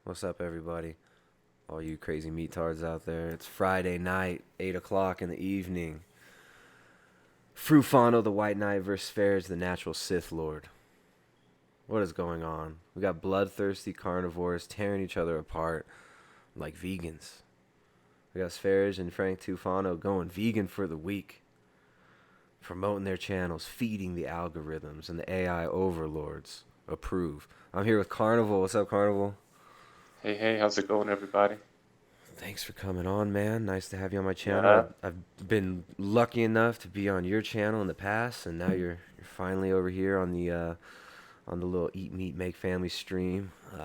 What's up, everybody? All you crazy meatards out there. It's Friday night, 8 o'clock in the evening. Frufano, the White Knight, versus Sv3rige, the natural Sith Lord. What is going on? We got bloodthirsty carnivores tearing each other apart like vegans. We got Sv3rige and Frank Tufano going vegan for the week, promoting their channels, feeding the algorithms, and the AI overlords approve. I'm here with Carneval. What's up, Carneval? Hey, how's it going, everybody? Thanks for coming on, man. Nice to have you on my channel. Yeah, I've been lucky enough to be on your channel in the past, and now you're finally over here on the little Eat Meat Make Family stream. What's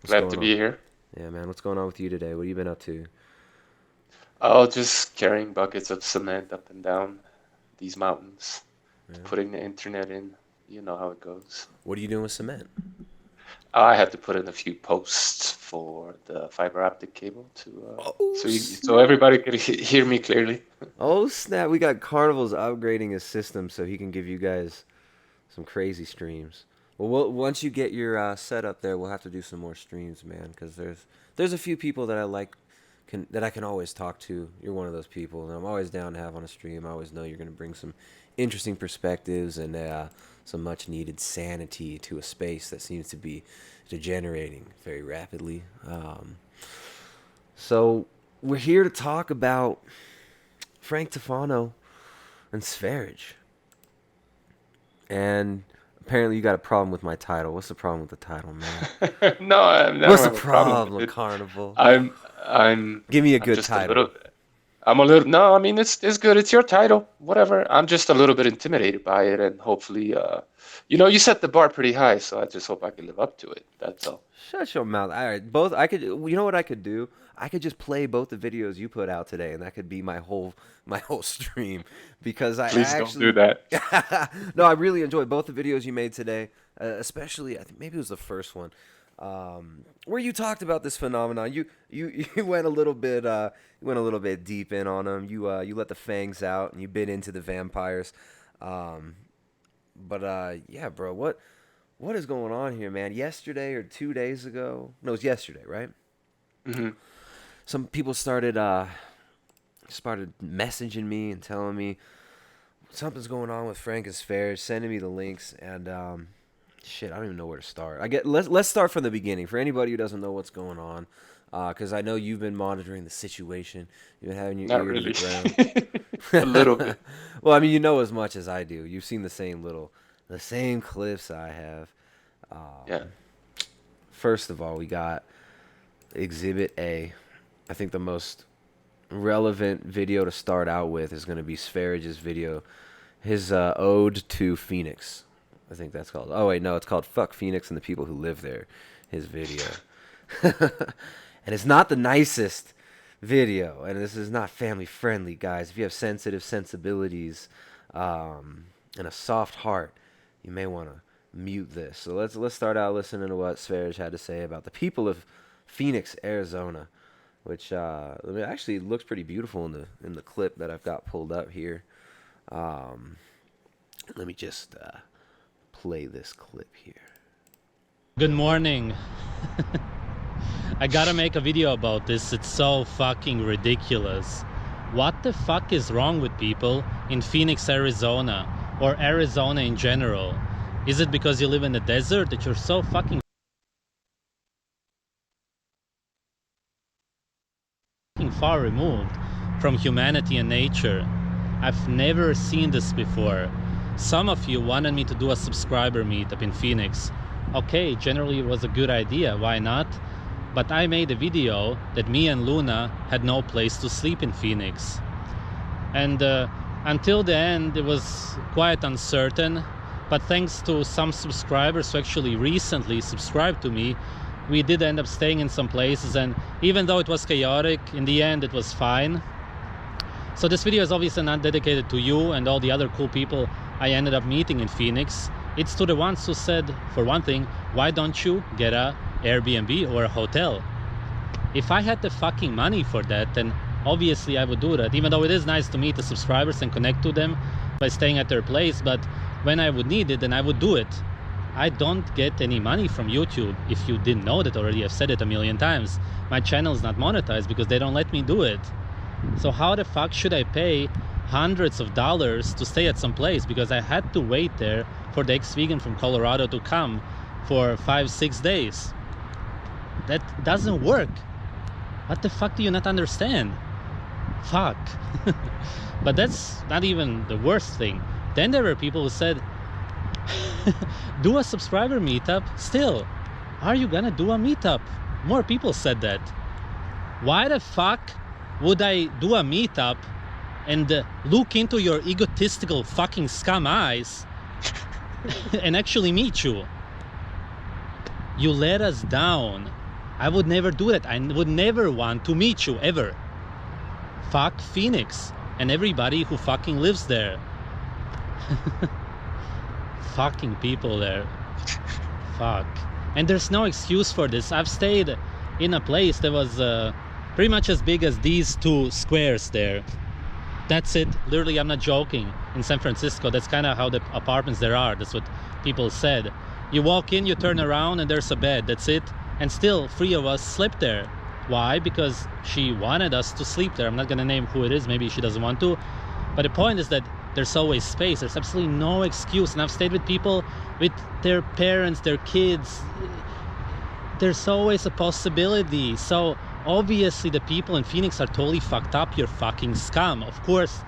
glad to going on? be here. Yeah, man. What's going on with you today? What have you been up to? Oh, just carrying buckets of cement up and down these mountains, Yeah. putting the internet in. You know how it goes. What are you doing with cement? I had to put in a few posts for the fiber optic cable Oh so snap! everybody could hear me clearly. Oh snap! We got Carnival's upgrading his system so he can give you guys some crazy streams. Well, once you get your setup there, we'll have to do some more streams, man. Because there's a few people that I like, that I can always talk to. You're one of those people, and I'm always down to have on a stream. I always know you're gonna bring some interesting perspectives and some much needed sanity to a space that seems to be degenerating very rapidly. So we're here to talk about Frank Tufano and Sv3rige. And apparently you got a problem with my title. What's the problem with the title, man? No, I What's don't the have a problem with problem, it. Carnival? I'm I'm Give me a I'm good just a title. little. I'm a little. No, I mean it's good. It's your title. Whatever. I'm just a little bit intimidated by it, and hopefully, you set the bar pretty high, so I just hope I can live up to it. That's all. Shut your mouth. All right, both. I could. You know what I could do? I could just play both the videos you put out today, and that could be my whole stream because I Please don't do actually. that. No, I really enjoyed both the videos you made today, especially I think maybe it was the first one, where you talked about this phenomenon. You went a little bit deep in on them. You let the fangs out and you bit into the vampires. Um, but yeah, bro, what is going on here, man? Yesterday or 2 days ago? No, it was yesterday, right? Hmm. Some people started messaging me and telling me something's going on with Frank and Sv3rige, sending me the links, and shit, I don't even know where to start. Let's start from the beginning for anybody who doesn't know what's going on, because I know you've been monitoring the situation. You've been having your Not ear to the really. ground. A little bit. Well, I mean, you know as much as I do. You've seen the same clips I have. Yeah. First of all, we got Exhibit A. I think the most relevant video to start out with is going to be Sv3rige's video, his ode to Phoenix. I think that's called. Oh wait, no, it's called "Fuck Phoenix and the People Who Live There." His video, and it's not the nicest video, and this is not family friendly, guys. If you have sensitive sensibilities and a soft heart, you may want to mute this. So let's start out listening to what Sv3rige had to say about the people of Phoenix, Arizona, which actually looks pretty beautiful in the clip that I've got pulled up here. Let me just play this clip here. Good morning. I gotta make a video about this. It's so fucking ridiculous. What the fuck is wrong with people in Phoenix, Arizona, or Arizona in general? Is it because you live in the desert that you're so fucking far removed from humanity and nature? I've never seen this before. Some of you wanted me to do a subscriber meetup in Phoenix. Okay, generally it was a good idea, why not? But I made a video that me and Luna had no place to sleep in Phoenix. And until the end it was quite uncertain, but thanks to some subscribers who actually recently subscribed to me, we did end up staying in some places, and even though it was chaotic, in the end it was fine. So this video is obviously not dedicated to you and all the other cool people I ended up meeting in Phoenix. It's to the ones who said, for one thing, why don't you get a Airbnb or a hotel? If I had the fucking money for that, then obviously I would do that, even though it is nice to meet the subscribers and connect to them by staying at their place. But when I would need it, then I would do it. I don't get any money from YouTube. If you didn't know that already, I've said it a million times. My channel is not monetized because they don't let me do it. So how the fuck should I pay hundreds of dollars to stay at some place? Because I had to wait there for the ex-vegan from Colorado to come for 5-6 days. That doesn't work. What the fuck do you not understand? Fuck. But that's not even the worst thing. Then there were people who said, do a subscriber meetup. Still, are you gonna do a meetup? More people said that. Why the fuck would I do a meetup and look into your egotistical fucking scum eyes and actually meet you? You let us down. I would never do that. I would never want to meet you ever. Fuck Phoenix and everybody who fucking lives there. Fucking people there. Fuck. And there's no excuse for this. I've stayed in a place that was pretty much as big as these 2 squares there. That's it. Literally, I'm not joking. In San Francisco, that's kind of how the apartments there are. That's what people said. You walk in, you turn around, and there's a bed. That's it. And still, 3 of us slept there. Why? Because she wanted us to sleep there. I'm not gonna name who it is. Maybe she doesn't want to. But the point is that there's always space. There's absolutely no excuse. And I've stayed with people with their parents, their kids. There's always a possibility. So obviously the people in Phoenix are totally fucked up. You're fucking scum. Of course,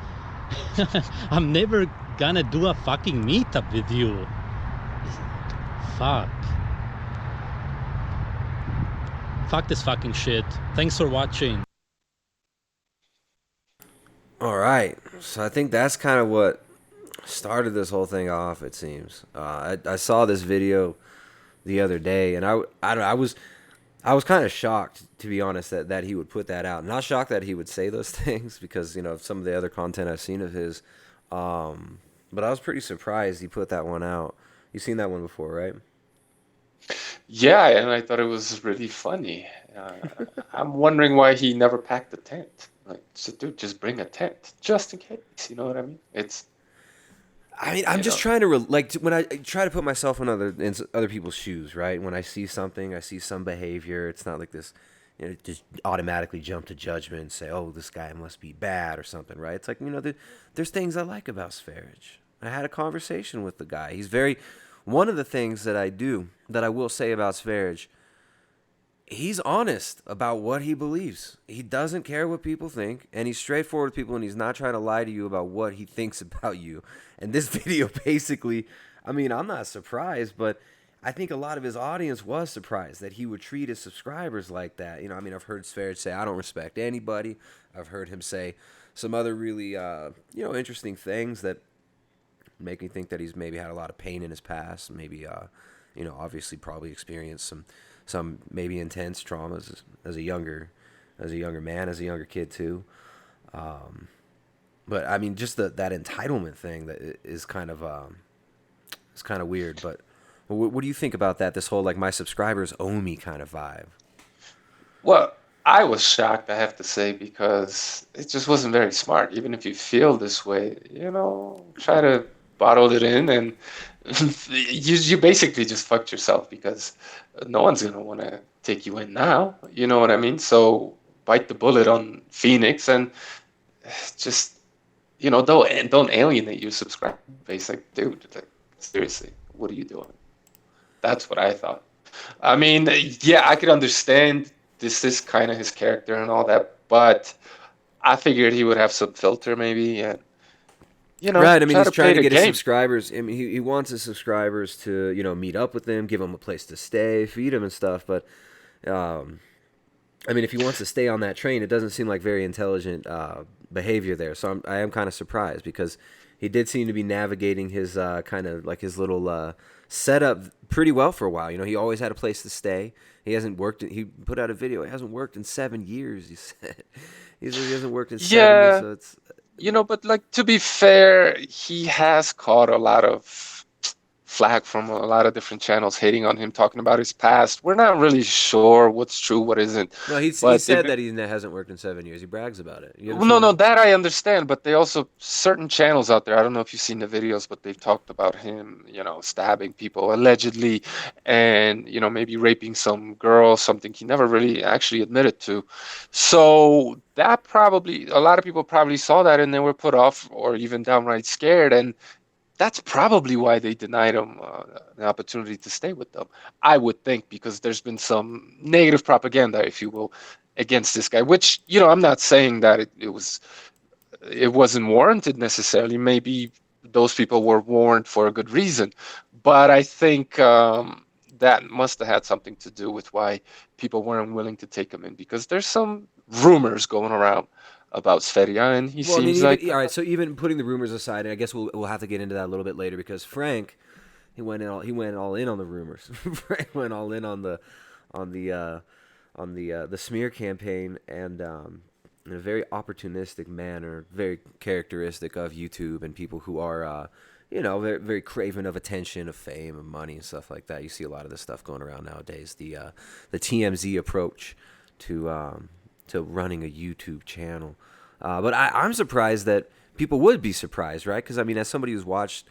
I'm never gonna do a fucking meetup with you. Fuck. Fuck this fucking shit. Thanks for watching. All right. So I think that's kind of what started this whole thing off, it seems. I saw this video the other day, and I was kind of shocked, to be honest, that he would put that out. Not shocked that he would say those things because, you know, of some of the other content I've seen of his. But I was pretty surprised he put that one out. You've seen that one before, right? Yeah, and I thought it was really funny. I'm wondering why he never packed a tent. Like, so dude, just bring a tent, just in case. You know what I mean? I'm just trying to when I try to put myself in other people's shoes, right? When I see something, I see some behavior. It's not like this, you know, just automatically jump to judgment and say, "Oh, this guy must be bad" or something, right? It's like, you know, there's things I like about Sv3rige. I had a conversation with the guy. One of the things that I will say about Sv3rige, he's honest about what he believes. He doesn't care what people think, and he's straightforward with people, and he's not trying to lie to you about what he thinks about you. And this video basically, I mean, I'm not surprised, but I think a lot of his audience was surprised that he would treat his subscribers like that. You know, I mean, I've heard Sv3rige say, "I don't respect anybody." I've heard him say some other really, interesting things that make me think that he's maybe had a lot of pain in his past. Maybe, obviously probably experienced some maybe intense traumas as a younger man, as a younger kid too. But I mean, just that entitlement thing that is kind of weird. But what do you think about that? This whole like my subscribers owe me kind of vibe. Well, I was shocked, I have to say, because it just wasn't very smart. Even if you feel this way, try to bottle it in, and you basically just fucked yourself because no one's gonna want to take you in now. You know what I mean? So bite the bullet on Phoenix and just don't alienate your subscriber base. Like, dude, like, seriously, what are you doing? That's what I thought. I mean, yeah, I could understand this is kind of his character and all that, but I figured he would have some filter maybe, and right. I mean, he's trying to get his game. subscribers. I mean, he wants his subscribers to meet up with him, give him a place to stay, feed him and stuff. But I mean, if he wants to stay on that train, it doesn't seem like very intelligent behavior there. So I am kind of surprised because he did seem to be navigating his kind of like his little setup pretty well for a while. He always had a place to stay. He hasn't worked. He put out a video. He hasn't worked in 7 years. He said he hasn't worked in 7 years. So it's but like, to be fair, he has caught a lot of flack from a lot of different channels hating on him, talking about his past. We're not really sure what's true, what isn't. No, he But said that he hasn't worked in 7 years. He brags about it. You haven't no, seen no, that? that I understand, but they also certain channels out there. I don't know if you've seen the videos, but they've talked about him, stabbing people allegedly, and maybe raping some girl, something he never really actually admitted to. So that probably a lot of people probably saw that and they were put off or even downright scared, and that's probably why they denied him the opportunity to stay with them. I would think because there's been some negative propaganda, if you will, against this guy. Which I'm not saying that it wasn't warranted necessarily. Maybe those people were warned for a good reason, but I think that must have had something to do with why people weren't willing to take him in because there's some rumors going around about Sv3rige, and he Well, I mean, seems like even all right. So even putting the rumors aside, and I guess we'll have to get into that a little bit later because Frank, he went all in on the rumors. Frank went all in on the smear campaign, and in a very opportunistic manner, very characteristic of YouTube and people who are very, very craven of attention, of fame, of money, and stuff like that. You see a lot of this stuff going around nowadays. The TMZ approach to running a YouTube channel. But I'm surprised that people would be surprised, right? Because I mean, as somebody who's watched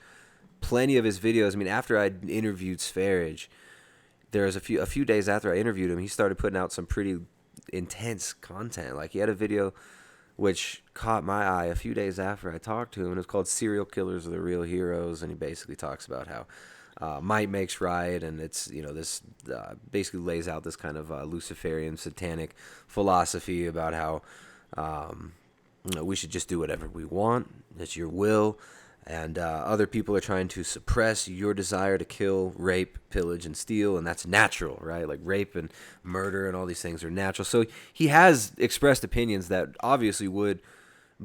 plenty of his videos, I mean, after I interviewed Sv3rige, there was a few days after I interviewed him, he started putting out some pretty intense content. Like he had a video which caught my eye a few days after I talked to him, and it was called "Serial Killers Are the Real Heroes," and he basically talks about how might makes right, and it's this basically lays out this kind of Luciferian satanic philosophy about how we should just do whatever we want. It's your will. And other people are trying to suppress your desire to kill, rape, pillage, and steal, and that's natural, right? Like rape and murder and all these things are natural. So he has expressed opinions that obviously would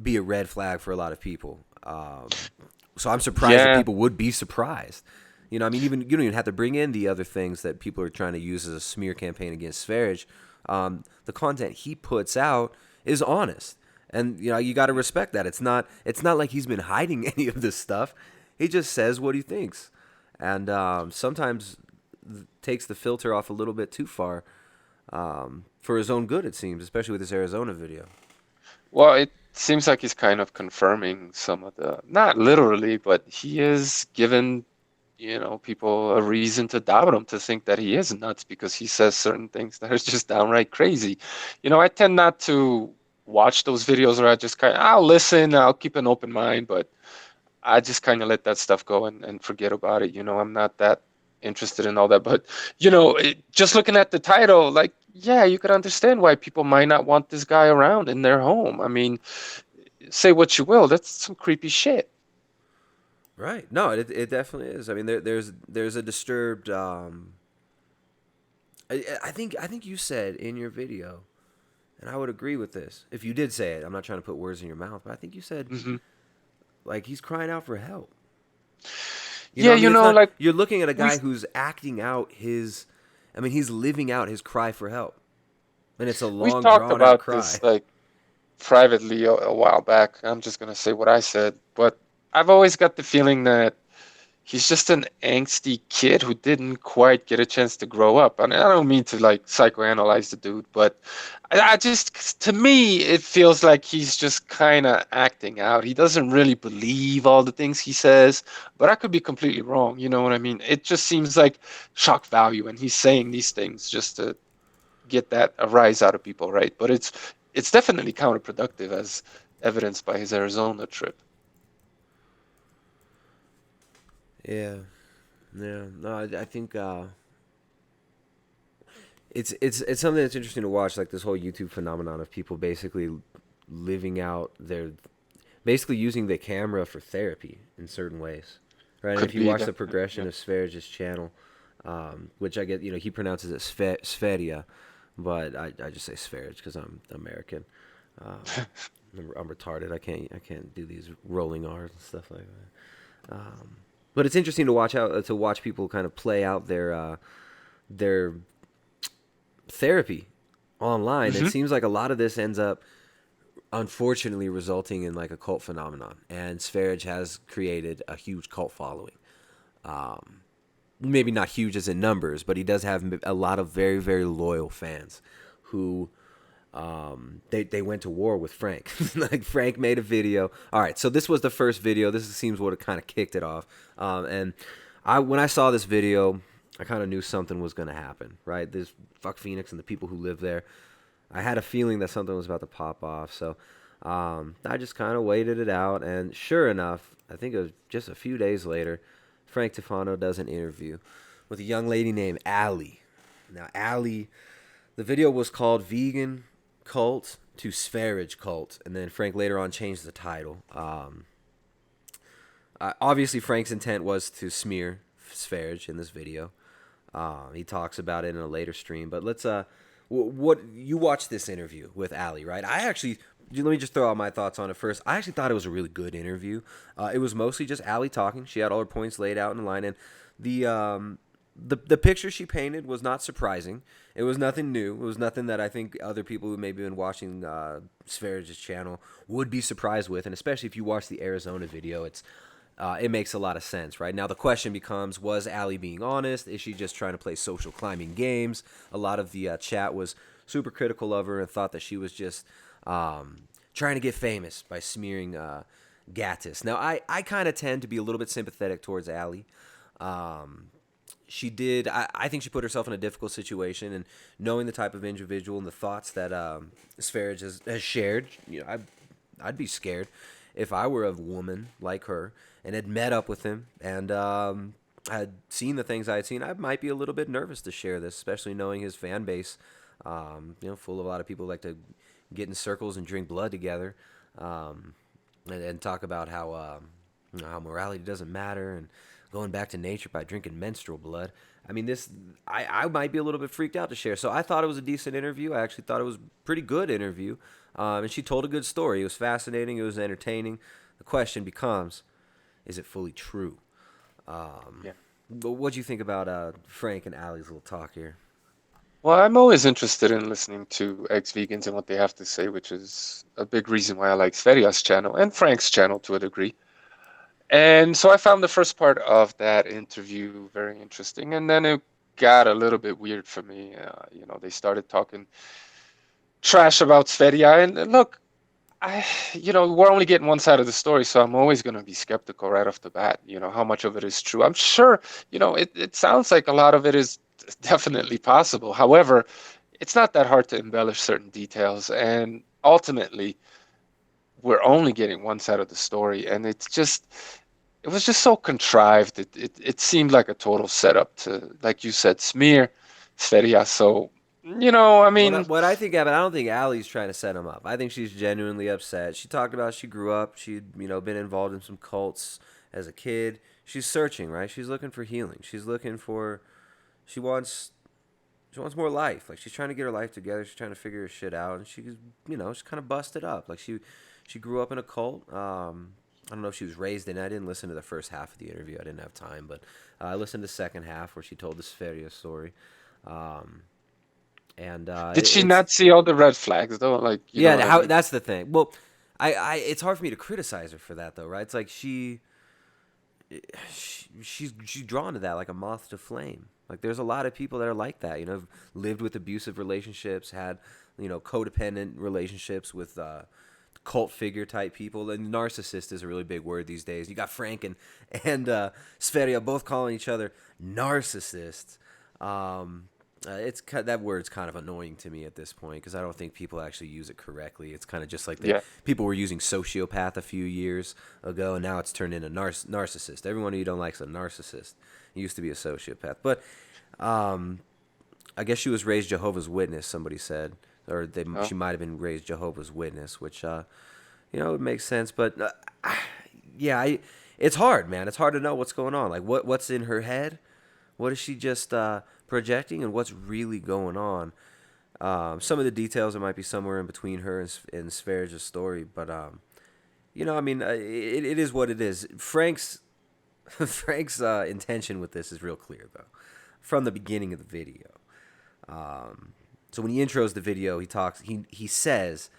be a red flag for a lot of people. So I'm surprised that yeah. people would be surprised. I mean, you don't even have to bring in the other things that people are trying to use as a smear campaign against Sv3rige. The content he puts out is honest. And you got to respect that. It's not like he's been hiding any of this stuff. He just says what he thinks, and sometimes takes the filter off a little bit too far for his own good. It seems, especially with this Arizona video. Well, it seems like he's kind of confirming some of not literally, but he is given, people a reason to doubt him, to think that he is nuts because he says certain things that are just downright crazy. I tend not to watch those videos, or I'll listen, I'll keep an open mind, but I just kind of let that stuff go and forget about it. I'm not that interested in all that. But, just looking at the title, like, yeah, you could understand why people might not want this guy around in their home. I mean, say what you will, that's some creepy shit. Right. No, it definitely is. I mean, there's a disturbed. I think you said in your video, and I would agree with this. If you did say it, I'm not trying to put words in your mouth, but I think you said, like, he's crying out for help. You're looking at a guy who's acting out he's living out his cry for help. And it's a long, drawn out cry. This, like, privately a while back. I'm just going to say what I said, but I've always got the feeling that he's just an angsty kid who didn't quite get a chance to grow up. And I don't mean to like psychoanalyze the dude, but I just, to me, it feels like he's just kind of acting out. He doesn't really believe all the things he says, but I could be completely wrong. You know what I mean? It just seems like shock value, and he's saying these things just to get a rise out of people, right? But it's definitely counterproductive, as evidenced by his Arizona trip. Yeah. No, I think it's something that's interesting to watch, like this whole YouTube phenomenon of people basically living out basically using the camera for therapy in certain ways, right? And if you watch the progression of Sv3rige's channel, which I get, he pronounces it Sv3rige, but I just say Sv3rige because I'm American. I'm retarded. I can't do these rolling R's and stuff like that. But it's interesting to watch people kind of play out their therapy online. Mm-hmm. It seems like a lot of this ends up, unfortunately, resulting in like a cult phenomenon. And Sv3rige has created a huge cult following. maybe not huge as in numbers, but he does have a lot of very, very loyal fans who they went to war with Frank. Like Frank made a video. All right, so this was the first video. This seems what it kind of kicked it off. And when I saw this video, I kind of knew something was going to happen, right? This fuck Phoenix and the people who live there. I had a feeling that something was about to pop off, so I just kind of waited it out, and sure enough, I think it was just a few days later, Frank Tufano does an interview with a young lady named Allie. Now, Allie, the video was called Vegan Cult to Sv3rige Cult, and then Frank later on changed the title. Obviously, Frank's intent was to smear Sv3rige in this video. He talks about it in a later stream, but let's what you watched this interview with Allie, right? Let me just throw out my thoughts on it first. I actually thought it was a really good interview. It was mostly just Allie talking. She had all her points laid out in the line, and the picture she painted was not surprising. It was nothing new. It was nothing that I think other people who maybe been watching Sv3rige's channel would be surprised with, and especially if you watch the Arizona video, it makes a lot of sense, right? Now the question becomes, was Allie being honest? Is she just trying to play social climbing games? A lot of the chat was super critical of her and thought that she was just trying to get famous by smearing Gattis. Now I kind of tend to be a little bit sympathetic towards Allie. I think she put herself in a difficult situation, and knowing the type of individual and the thoughts that Sv3rige has shared, I'd be scared if I were a woman like her and had met up with him and had seen the things I had seen. I might be a little bit nervous to share this, especially knowing his fan base, full of a lot of people who like to get in circles and drink blood together, and talk about how morality doesn't matter and going back to nature by drinking menstrual blood. I mean, I might be a little bit freaked out to share. So I thought it was a decent interview. I actually thought it was a pretty good interview. And she told a good story. It was fascinating. It was entertaining. The question becomes, is it fully true? Yeah. But what do you think about Frank and Allie's little talk here? Well, I'm always interested in listening to ex-vegans and what they have to say, which is a big reason why I like Sv3rige's channel and Frank's channel to a degree. And so I found the first part of that interview very interesting, and then it got a little bit weird for me. They started talking trash about Sv3rige, and look, we're only getting one side of the story, so I'm always going to be skeptical right off the bat. How much of it is true? I'm sure, it sounds like a lot of it is definitely possible. However, it's not that hard to embellish certain details, and ultimately, we're only getting one side of the story, and it was just so contrived. It seemed like a total setup to, like you said, smear Sv3rige. So, I mean, what I think of it, I don't think Allie's trying to set him up. I think she's genuinely upset. She talked about she grew up. She'd been involved in some cults as a kid. She's searching, right? She's looking for healing. She wants more life. Like, she's trying to get her life together. She's trying to figure her shit out, and she's kind of busted up. Like, she grew up in a cult. I don't know if she was raised in it. I didn't listen to the first half of the interview. I didn't have time, but I listened to the second half where she told the Sv3rige story. Did she not see all the red flags though? Like, that's the thing. Well, it's hard for me to criticize her for that though, right? It's like she's drawn to that like a moth to flame. Like, there's a lot of people that are like that. Lived with abusive relationships, had codependent relationships with cult figure type people, and narcissist is a really big word these days. You got Frank and Sv3rige both calling each other narcissists. That word's kind of annoying to me at this point because I don't think people actually use it correctly. It's kind of just like people were using sociopath a few years ago, and now it's turned into narcissist. Everyone you don't like is a narcissist. It used to be a sociopath, but I guess she was raised Jehovah's Witness. Somebody said, she might have been raised Jehovah's Witness, which it makes sense. But it's hard, man. It's hard to know what's going on. Like, what's in her head? What is she just projecting, and what's really going on? Some of the details, it might be somewhere in between her and Sv3rige's story, but it is what it is. Frank's intention with this is real clear though, from the beginning of the video. So when he intros the video, he says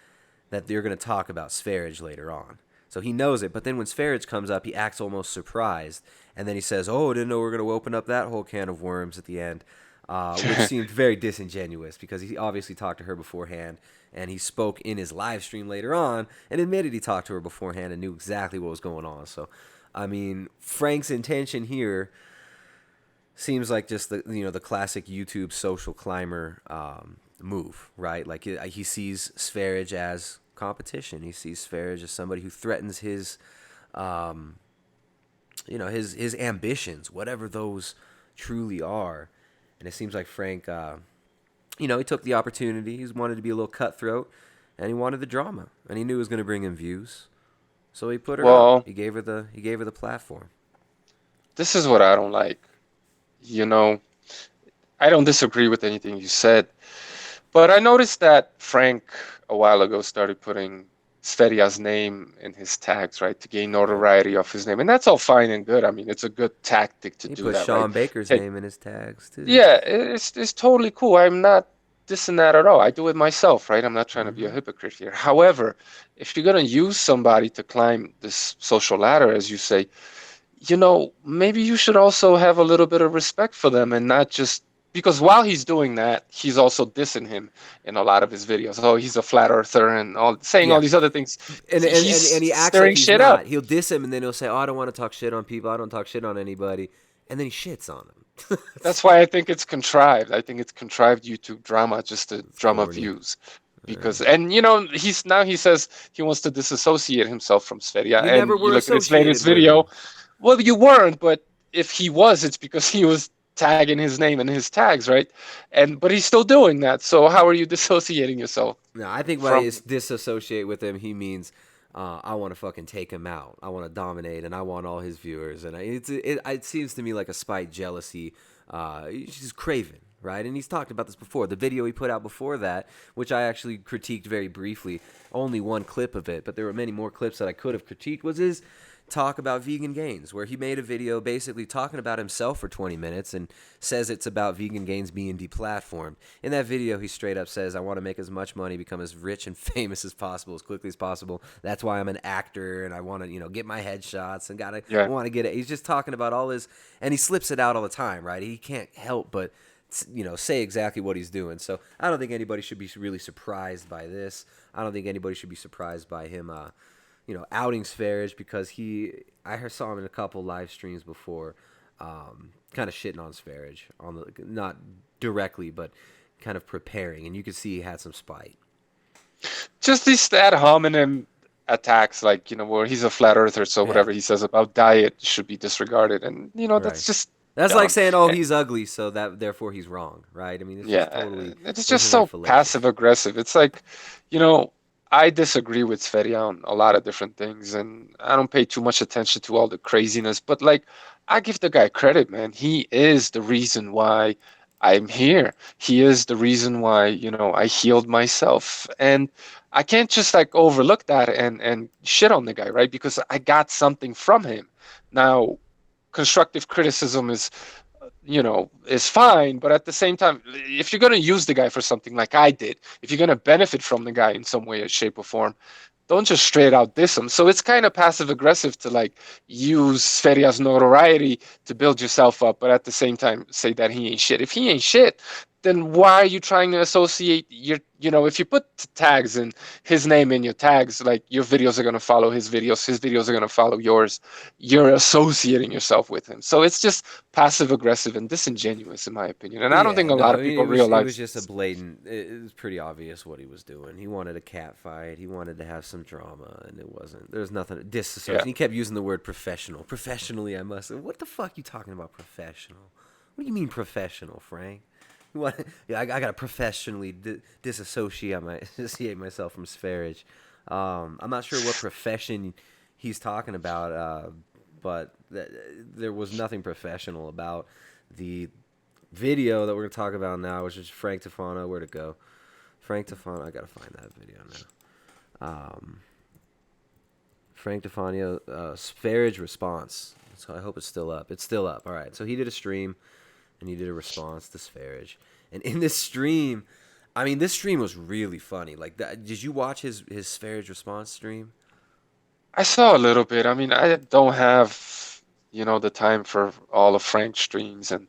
that they're going to talk about Sv3rige later on. So he knows it. But then when Sv3rige comes up, he acts almost surprised. And then he says, oh, I didn't know we were going to open up that whole can of worms at the end, which seemed very disingenuous because he obviously talked to her beforehand. And he spoke in his live stream later on and admitted he talked to her beforehand and knew exactly what was going on. So, I mean, Frank's intention here seems like just the classic YouTube social climber move, right? Like he sees Sv3rige as competition. He sees Sv3rige as somebody who threatens his his ambitions, whatever those truly are. And it seems like Frank, he took the opportunity. He wanted to be a little cutthroat, and he wanted the drama, and he knew it was going to bring him views. So he put her up. He gave her the platform. This is what I don't like. I don't disagree with anything you said, but I noticed that Frank a while ago started putting Sv3rige's name in his tags, right, to gain notoriety of his name, and that's all fine and good. I mean, it's a good tactic to do that. He put Sean Baker's name in his tags too. Yeah, it's totally cool. I'm not dissing that at all. I do it myself, right? I'm not trying to be a hypocrite here. However, if you're gonna use somebody to climb this social ladder, as you say, maybe you should also have a little bit of respect for them and not just because while he's doing that, he's also dissing him in a lot of his videos. Oh, he's a flat earther and saying all these other things. And he acts like he's not. He'll diss him and then he'll say, oh, I don't want to talk shit on people. I don't talk shit on anybody. And then he shits on him. That's why I think it's contrived. I think it's contrived YouTube drama just to drum up views. Because he says he wants to disassociate himself from Sv3rige. You and never were you look at associated Sv3rige's video. Well, you weren't, but if he was, it's because he was tagging his name in his tags, right? But he's still doing that. So how are you dissociating yourself? No, I think when he disassociate with him, he means I want to fucking take him out. I want to dominate, and I want all his viewers. And it seems to me like a spite, jealousy. He's craven, right? And he's talked about this before. The video he put out before that, which I actually critiqued very briefly, only one clip of it, but there were many more clips that I could have critiqued, was his talk about vegan gains, where he made a video basically talking about himself for 20 minutes and says it's about vegan gains being deplatformed. In that video, he straight up says, I want to make as much money, become as rich and famous as possible, as quickly as possible. That's why I'm an actor, and I want to, get my headshots and want to get it. He's just talking about all his, and he slips it out all the time, right? He can't help but, say exactly what he's doing. So I don't think anybody should be really surprised by this. I don't think anybody should be surprised by him, outing Sv3rige, because I saw him in a couple live streams before, kind of shitting on Sv3rige, not directly, but kind of preparing, and you could see he had some spite. Just these ad hominem attacks, like, where he's a flat earther, so whatever he says about diet should be disregarded, and, that's just... That's dumb. Like saying, oh, he's ugly, so therefore he's wrong, right? I mean, it's just so passive-aggressive. It's like, I disagree with Sv3rige on a lot of different things, and I don't pay too much attention to all the craziness, but, I give the guy credit, man. He is the reason why I'm here. He is the reason why, I healed myself, and I can't just, overlook that and shit on the guy, right? Because I got something from him. Now, constructive criticism is fine, but at the same time, if you're going to use the guy for something like I did, if you're going to benefit from the guy in some way, shape, or form, don't just straight out diss him. So it's kind of passive aggressive to use Sv3rige's notoriety to build yourself up, but at the same time say that he ain't shit. If he ain't shit, then why are you trying to associate if you put tags in his name in your tags, your videos are going to follow his videos are going to follow yours. You're associating yourself with him. So it's just passive aggressive and disingenuous, in my opinion. And I don't think a lot of people realize. It was just a blatant, it was pretty obvious what he was doing. He wanted a cat fight. He wanted to have some drama, and it wasn't. There's nothing, disassociation. Yeah. He kept using the word professional. Professionally, I must. What the fuck you talking about professional? What do you mean professional, Frank? I gotta professionally disassociate myself from Sv3rige. I'm not sure what profession he's talking about, but there was nothing professional about the video that we're gonna talk about now, which is Frank Tufano. Where'd it go? Frank Tufano. I gotta find that video now. Frank Tufano, Sv3rige response. So I hope it's still up. It's still up. All right. So he did a stream. And he did a response to Sv3rige. And in this stream, this stream was really funny. Did you watch his Sv3rige response stream? I saw a little bit. I mean, I don't have, the time for all of Frank's streams, and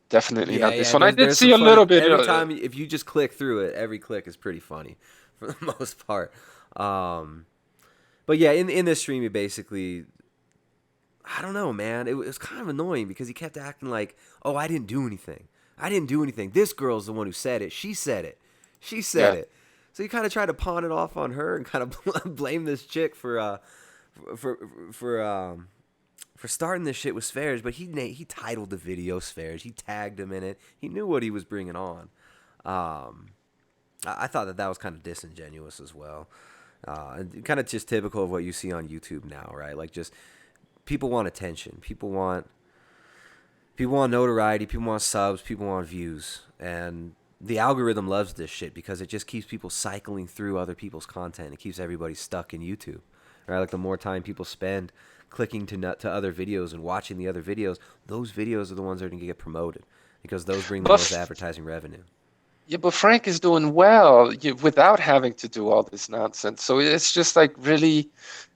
definitely Yeah, not this yeah. one. I did There's some see a funny. little bit. Every time if you just click through it, every click is pretty funny, for the most part. Um, but yeah, in this stream, he basically, I don't know, man. It was kind of annoying because he kept acting like, "Oh, I didn't do anything. I didn't do anything. This girl's the one who said it. She said it. She said Yeah. it." So he kind of tried to pawn it off on her and kind of blame this chick for for um for starting this shit with Sv3rige. But he titled the video Sv3rige. He tagged him in it. He knew what he was bringing on. Um, I thought that was kind of disingenuous as well. And kind of just typical of what you see on YouTube now, right? Like just people want attention. People want notoriety. People want subs. People want views. And the algorithm loves this shit because it just keeps people cycling through other people's content. It keeps everybody stuck in YouTube, right? Like the more time people spend clicking to other videos and watching the other videos, those videos are the ones that are going to get promoted because those bring the But most advertising revenue. yeah, but Frank is doing well without having to do all this nonsense. So it's just like, really,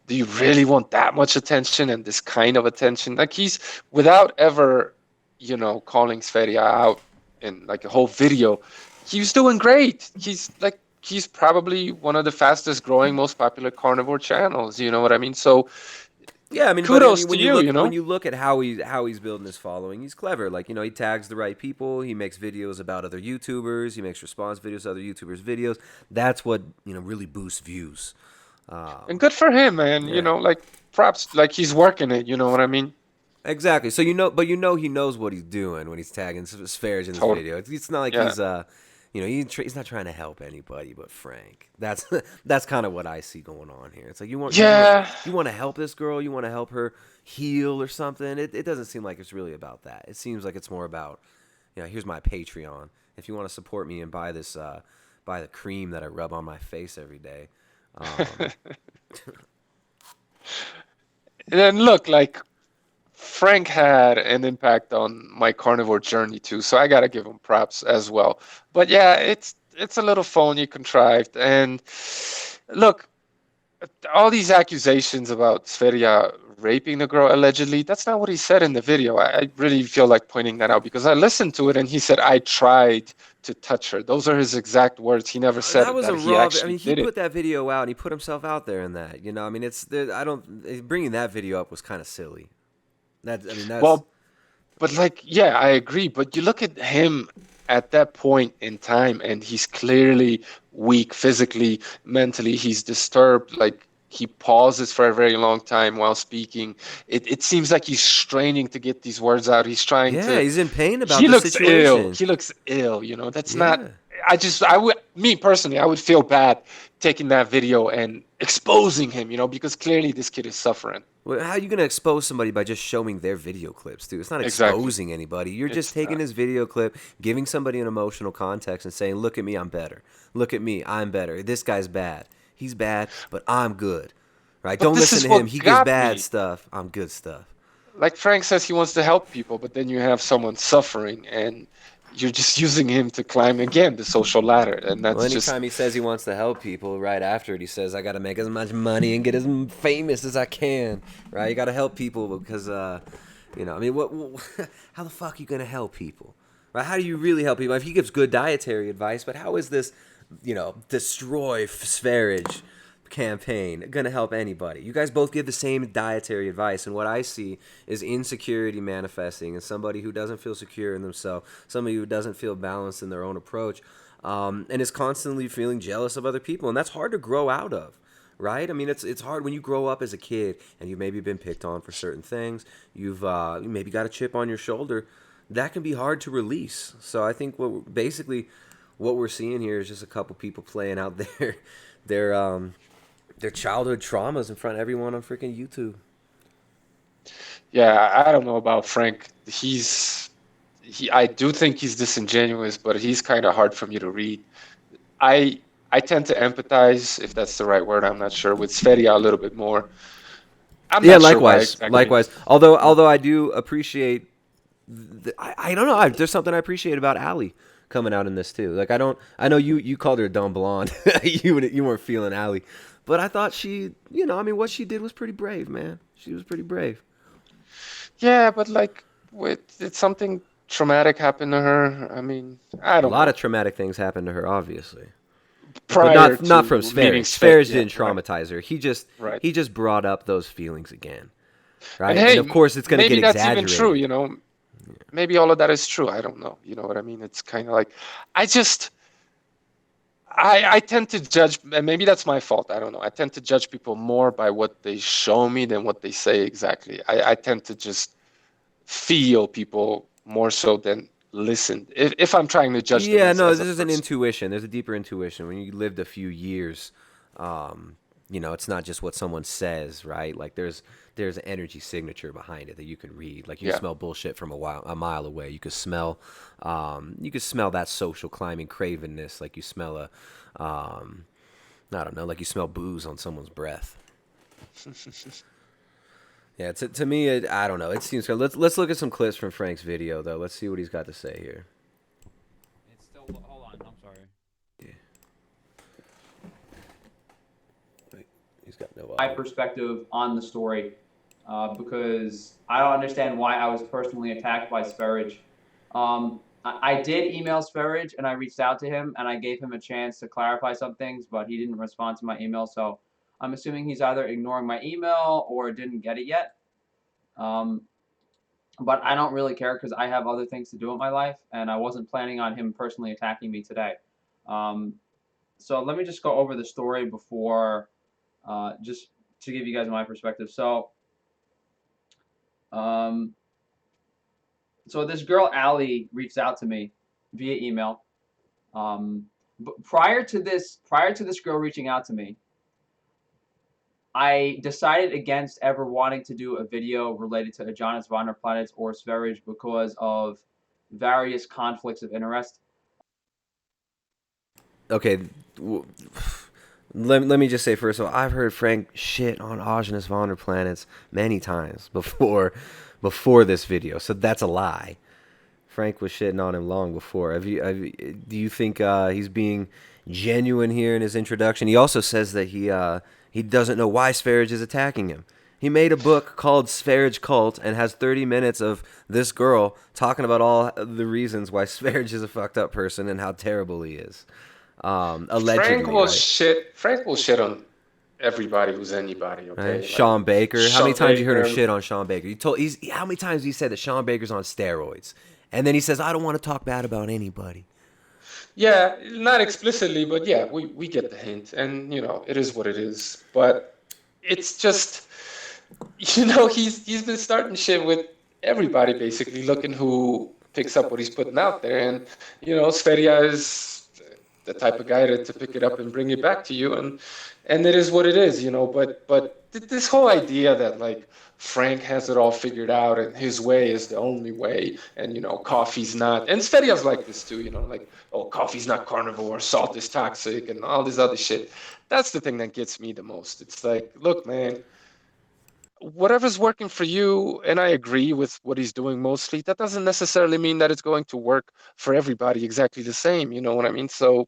do you really want that much attention and this kind of attention? Like he's without ever, calling Sv3rige out in like a whole video. He's doing great. He's probably one of the fastest growing, most popular carnivore channels. You know what I mean? So Yeah, I mean, but kudos to when you you. look at how he's building his following, he's clever. Like, he tags the right people. He makes videos about other YouTubers. He makes response videos to other YouTubers' videos. That's what really boosts views. And good for him, man. Yeah, Like props, like he's working it. You know what I mean? exactly. So but he knows what he's doing when he's tagging Sv3rige in this Totally. video. It's not like Yeah. he's not trying to help anybody but Frank. That's kind of what I see going on here. It's like you want Yeah. to help this girl, you want to help her heal or something. It doesn't seem like it's really about that. It seems like it's more about, here's my Patreon. If you want to support me and buy buy the cream that I rub on my face every day. And then look, like Frank had an impact on my carnivore journey too, so I gotta give him props as well. But yeah, it's a little phony, contrived, and look, all these accusations about Sv3rige raping the girl allegedly, that's not what he said in the video. I really feel like pointing that out because I listened to it and he said, I tried to touch her. Those are his exact words. He never said That was that a he raw. I actually mean, he did put it. that video out and he put himself out there in that. I mean, I don't bringing that video up was kind of silly. That's Well, but like, yeah, I agree. But you look at him at that point in time, and he's clearly weak physically, mentally. He's disturbed. Like he pauses for a very long time while speaking. It seems like he's straining to get these words out. He's trying yeah, to. he's in pain about He the looks ill. situation. He looks ill. That's not. Yeah. I would, me personally, I would feel bad taking that video and exposing him. Because clearly this kid is suffering. Well, how are you gonna expose somebody by just showing their video clips, dude? It's not Exactly. exposing anybody. You're just It's taking not. his video clip, giving somebody an emotional context, and saying, "Look at me, I'm better. Look at me, I'm better. This guy's bad. He's bad, but I'm good." Right? But Don't this listen is to what him. He gives got bad me. stuff. I'm good stuff. Like Frank says, he wants to help people, but then you have someone suffering, and you're just using him to climb again the social ladder, and Well, that's just anytime he says he wants to help people, right after it, he says, "I got to make as much money and get as famous as I can." Right? You got to help people because, I mean, how the fuck are you gonna help people? Right? How do you really help people? If he gives good dietary advice, but how is this, destroy Sv3rige campaign gonna help anybody? You guys both give the same dietary advice, and what I see is insecurity manifesting, and somebody who doesn't feel secure in themselves, somebody who doesn't feel balanced in their own approach, and is constantly feeling jealous of other people, and that's hard to grow out of. Right? I mean, it's hard when you grow up as a kid and you've maybe been picked on for certain things. You've you maybe got a chip on your shoulder. That can be hard to release. So I think what we're seeing here is just a couple people playing out their their childhood traumas in front of everyone on freaking YouTube. yeah. I don't know about Frank. I do think he's disingenuous, but he's kind of hard for me to read. I tend to empathize, if that's the right word. I'm not sure with Sv3rige a little bit more. I'm Yeah, not sure why likewise, exactly. likewise. Although I do appreciate, I don't know. There's something I appreciate about Allie coming out in this too. Like I know you called her a dumb blonde. You weren't feeling Allie, But I thought she, I mean, what she did was pretty brave, man. She was pretty brave. Yeah, but like, did something traumatic happen to her? I mean, I A don't lot know. of traumatic things happened to her, obviously. But Prior not to from meeting Sv3rige. Svet, Sv3rige yeah, didn't right, traumatize her. right. He just brought up those feelings again, And right? And hey, of course, it's going to get maybe that's even true, exaggerated. Maybe all of that is true. I don't know. You know what I mean? It's kind of like, I just, I tend to judge, and maybe that's my fault. I don't know. I tend to judge people more by what they show me than what they say exactly. I tend to just feel people more so than listen. If I'm trying to judge them Yeah, no, as this a is an person. intuition. There's a deeper intuition. When you lived a few years, it's not just what someone says, right? Like there's an energy signature behind it that you can read. Like you Yeah. smell bullshit from a mile away. You could smell that social climbing cravenness. Like you smell I don't know, like you smell booze on someone's breath. Yeah, to me, I don't know. It seems. Let's look at some clips from Frank's video though. Let's see what he's got to say here. It's still. Hold on. I'm sorry. Wait, he's got no my audio. perspective on the story, because I don't understand why I was personally attacked by Sv3rige. I did email Sv3rige and I reached out to him and I gave him a chance to clarify some things, but he didn't respond to my email. So I'm assuming he's either ignoring my email or didn't get it yet. But I don't really care because I have other things to do in my life and I wasn't planning on him personally attacking me today. So let me just go over the story before, just to give you guys my perspective. So this girl Allie reached out to me via email. But prior to this girl reaching out to me, I decided against ever wanting to do a video related to Adonis Vonderplanets or Sv3rige because of various conflicts of interest. Okay, let me just say first of all, I've heard Frank shit on Adonis Vonderplanets many times before this video, so that's a lie. Frank was shitting on him long before. Do you think he's being genuine here in his introduction? He also says that he doesn't know why Sv3rige is attacking him. He made a book called Sv3rige Cult and has 30 minutes of this girl talking about all the reasons why Sv3rige is a fucked up person and how terrible he is. Allegedly, right? Frank will shit on everybody who's anybody. Right? Okay, like Sean Baker. How many Sean times you heard him Baker. shit on Sean Baker? How many times he said that Sean Baker's on steroids, and then he says, "I don't want to talk bad about anybody." Yeah, not explicitly, but yeah, we get the hint, and it is what it is. But it's just, he's been starting shit with everybody basically, looking who picks up what he's putting out there, and Sv3rige is the type of guy to pick it up and bring it back to you, and it is what it is, But this whole idea that like Frank has it all figured out and his way is the only way, and coffee's not, and Sv3rige's like this too, like, oh, coffee's not carnivore, salt is toxic, and all this other shit. That's the thing that gets me the most. It's like, look, man, whatever's working for you, and I agree with what he's doing mostly, that doesn't necessarily mean that it's going to work for everybody exactly the same. You know what I mean? So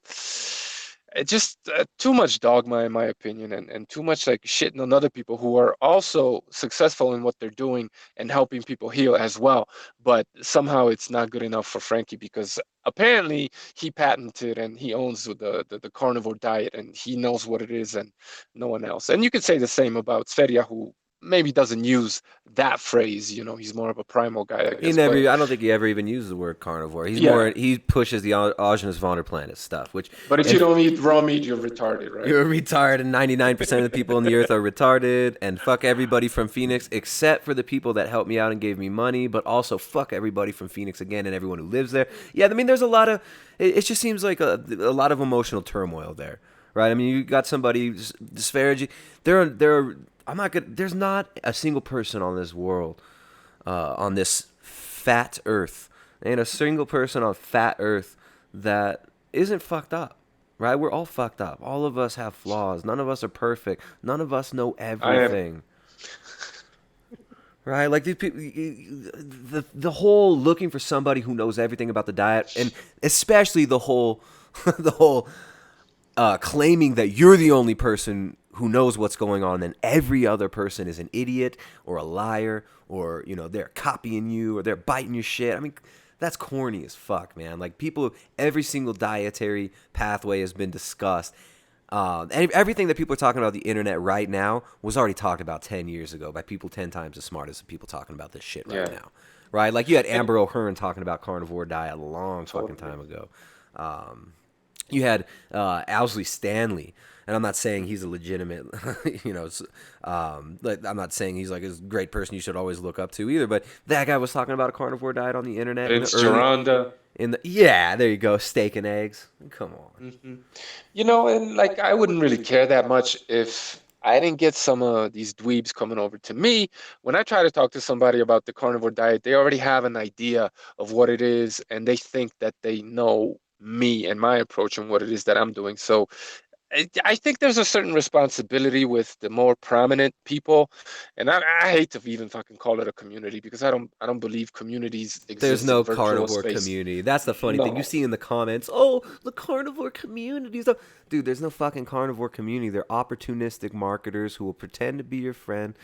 it just too much dogma, in my opinion, and too much like shitting on other people who are also successful in what they're doing and helping people heal as well. But somehow it's not good enough for Frankie because apparently he patented and he owns the carnivore diet and he knows what it is and no one else. And you could say the same about Sv3rige, who maybe doesn't use that phrase. He's more of a primal guy, I guess. But I don't think he ever even uses the word carnivore. yeah, He pushes the Adonis Vonderplanet stuff, which but if you don't eat raw meat, you're retarded, right? you're retarded, and 99% of the people on the earth are retarded, and fuck everybody from Phoenix except for the people that helped me out and gave me money, but also fuck everybody from Phoenix again and everyone who lives there. Yeah, I mean, there's a lot of, it just seems like a lot of emotional turmoil there, right? I mean, you got somebody, Sv3rige, there's not a single person on this world, on this fat earth, and a single person on fat earth that isn't fucked up. Right? We're all fucked up. All of us have flaws. None of us are perfect. None of us know everything. Right? Like these people, the whole looking for somebody who knows everything about the diet, and especially the whole claiming that you're the only person who knows what's going on, then every other person is an idiot or a liar, or they're copying you or they're biting your shit. I mean, that's corny as fuck, man. Like, people, every single dietary pathway has been discussed. And everything that people are talking about the internet right now was already talked about 10 years ago by people 10 times as smart as the people talking about this shit right now. Right? Like, you had Amber O'Hearn talking about carnivore diet a long fucking time ago. You had Owsley Stanley, and I'm not saying he's a legitimate, like, I'm not saying he's like a great person you should always look up to either, but that guy was talking about a carnivore diet on the internet. Vince Gironda. Yeah, there you go, steak and eggs. Come on. Mm-hmm. And like, I wouldn't really care that much if I didn't get some of these dweebs coming over to me. When I try to talk to somebody about the carnivore diet, they already have an idea of what it is, and they think that they know me and my approach and what it is that I'm doing. So I think there's a certain responsibility with the more prominent people, and I hate to even fucking call it a community, because I don't believe communities exist. There's no in virtual carnivore space. community. That's the funny thing. You see in the comments, oh, the carnivore community. Dude, there's no fucking carnivore community. They're opportunistic marketers who will pretend to be your friend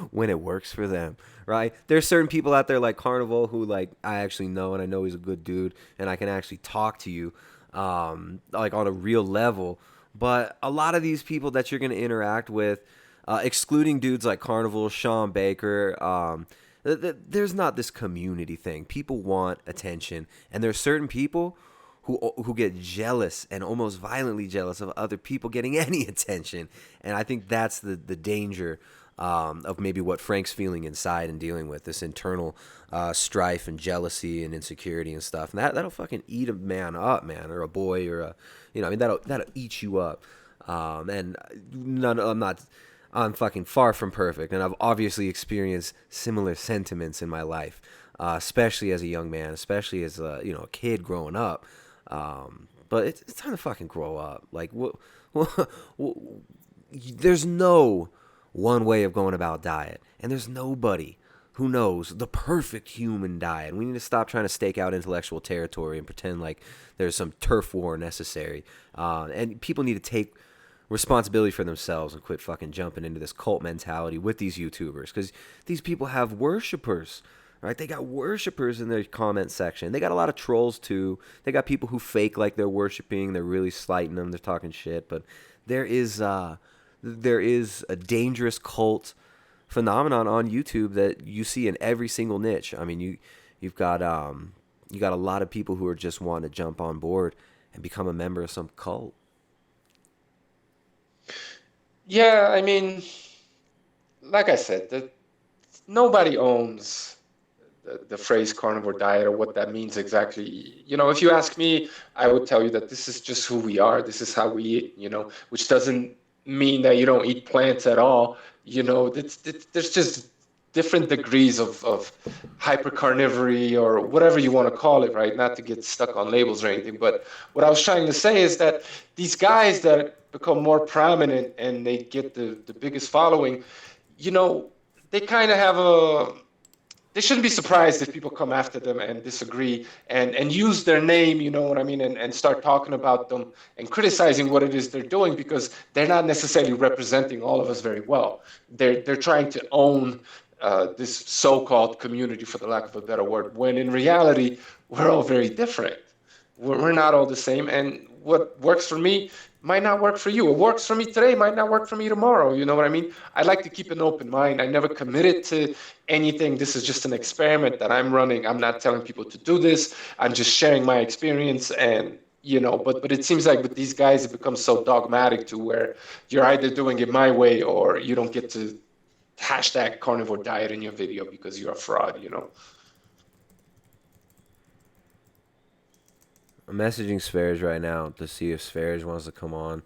when it works for them, right? There's certain people out there like Carnival who, like, I actually know, and I know he's a good dude, and I can actually talk to you like on a real level. But a lot of these people that you're going to interact with, excluding dudes like Carnival, Sean Baker, there's not this community thing. People want attention, and there's certain people who get jealous and almost violently jealous of other people getting any attention. And I think that's the danger of maybe what Frank's feeling inside and dealing with, this internal strife and jealousy and insecurity and stuff. And that'll fucking eat a man up, man, or a boy, or that'll eat you up. I'm fucking far from perfect, and I've obviously experienced similar sentiments in my life, especially as a young man, especially as a kid growing up. But it's time to fucking grow up. Like, there's no one way of going about diet, and there's nobody who knows the perfect human diet. We need to stop trying to stake out intellectual territory and pretend like there's some turf war necessary. And people need to take responsibility for themselves and quit fucking jumping into this cult mentality with these YouTubers, because these people have worshipers, right? They got worshipers in their comment section. They got a lot of trolls too. They got people who fake like they're worshiping. They're really slighting them. They're talking shit. But there is a dangerous cult phenomenon on YouTube that you see in every single niche. I mean, you've got a lot of people who are just wanting to jump on board and become a member of some cult. Yeah, I mean, like I said, nobody owns the phrase carnivore diet or what that means exactly. If you ask me, I would tell you that this is just who we are. This is how we eat, which doesn't mean that you don't eat plants at all. There's just different degrees of hypercarnivory, or whatever you want to call it, right? Not to get stuck on labels or anything, but what I was trying to say is that these guys that become more prominent and they get the biggest following, they kind of have they shouldn't be surprised if people come after them and disagree and use their name, you know what I mean, and start talking about them and criticizing what it is they're doing, because they're not necessarily representing all of us very well. They're trying to own this so-called community, for the lack of a better word, when in reality, we're all very different. We're not all the same, and what works for me might not work for you. What works for me today might not work for me tomorrow. You know what I mean? I like to keep an open mind. I never committed to anything. This is just an experiment that I'm running. I'm not telling people to do this. I'm just sharing my experience. And, but it seems like with these guys, it becomes so dogmatic to where you're either doing it my way or you don't get to hashtag carnivore diet in your video because you're a fraud, I'm messaging Sv3rige right now to see if Sv3rige wants to come on,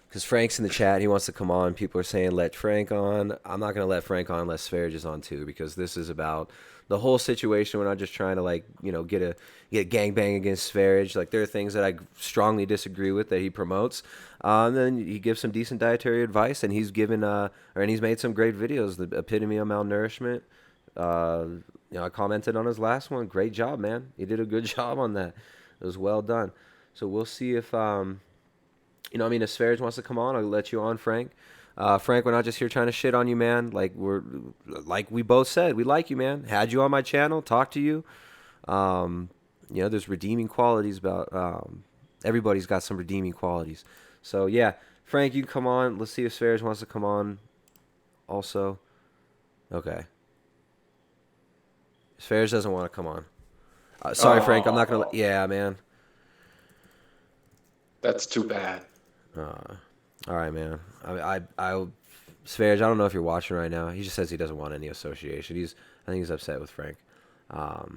because Frank's in the chat. He wants to come on. People are saying let Frank on. I'm not going to let Frank on unless Sv3rige is on too, because this is about the whole situation. We're not just trying to get gangbang against Sv3rige. Like, there are things that I strongly disagree with that he promotes. And then he gives some decent dietary advice, and he's given and he's made some great videos. The epitome of malnourishment. I commented on his last one. Great job, man. He did a good job on that. It was well done. So we'll see if if Sv3rige wants to come on, I'll let you on, Frank. Frank, we're not just here trying to shit on you, man. Like we both said, we like you, man. Had you on my channel, talked to you. There's redeeming qualities about everybody's got some redeeming qualities. So yeah, Frank, you can come on. Let's see if Sv3rige wants to come on also. Okay. Sv3rige doesn't want to come on. Sorry, Frank. I'm not gonna. Yeah, man. That's too bad. All right, man. Sv3rige, I don't know if you're watching right now. He just says he doesn't want any association. I think he's upset with Frank. But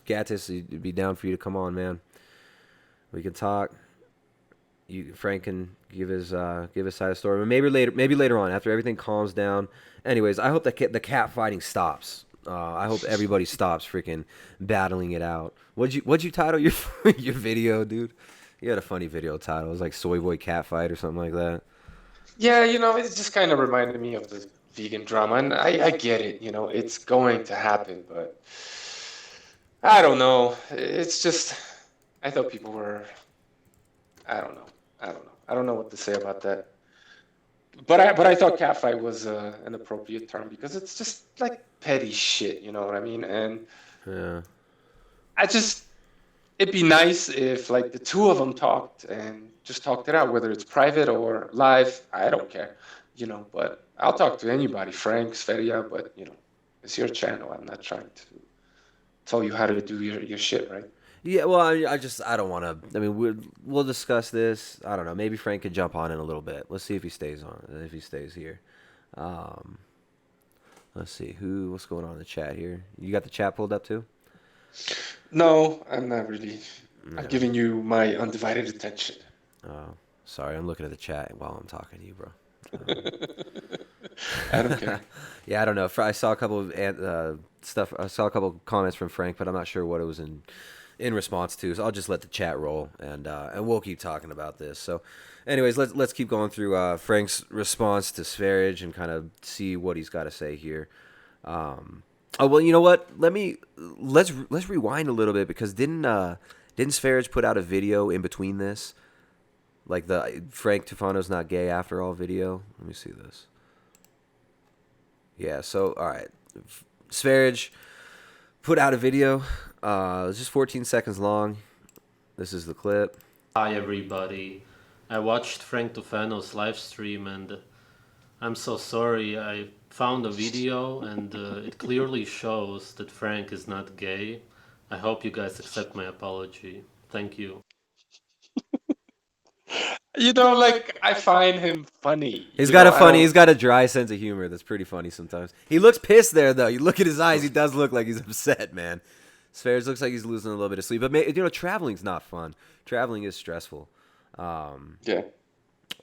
Gatis, it'd be down for you to come on, man. We can talk. Frank can give his side of the story. But maybe later on, after everything calms down. Anyways, I hope the cat fighting stops. I hope everybody stops freaking battling it out. What'd you title your your video, dude? You had a funny video title. It was like Soy Boy Cat Fight or something like that. Yeah, it just kind of reminded me of the vegan drama, and I get it. It's going to happen, but I don't know. It's just I thought people were. I don't know. I don't know what to say about that. But I thought catfight was an appropriate term because it's just like petty shit, you know what I mean? And Yeah. it'd be nice if like the two of them talked and just talked it out, whether it's private or live. I don't care, but I'll talk to anybody, Frank, Sv3rige, but it's your channel. I'm not trying to tell you how to do your shit, right? Yeah, well, I don't want to. I mean, we'll discuss this. I don't know. Maybe Frank could jump on in a little bit. Let's see if he stays on. If he stays here. Let's see what's going on in the chat here. You got the chat pulled up too? No, I'm not really. No. I'm giving you my undivided attention. Oh, sorry. I'm looking at the chat while I'm talking to you, bro. I don't care. Yeah, I don't know. I saw a couple of stuff. I saw a couple of comments from Frank, but I'm not sure what it was in response to. So I'll just let the chat roll, and we'll keep talking about this. So, anyways, let's keep going through Frank's response to Sv3rige and kind of see what he's got to say here. Oh well, you know what? Let's rewind a little bit because didn't Sv3rige put out a video in between this, like the Frank Tufano's not gay after all video? Let me see this. Yeah. So all right, Sv3rige put out a video. It's just 14 seconds long. This is the clip. Hi everybody. I watched Frank Tufano's live stream and I'm so sorry. I found a video and it clearly shows that Frank is not gay. I hope you guys accept my apology. Thank you. I find him funny. He's got a dry sense of humor that's pretty funny sometimes. He looks pissed there though. You look at his eyes, he does look like he's upset, man. Sv3rige looks like he's losing a little bit of sleep. But traveling's not fun. Traveling is stressful. Yeah.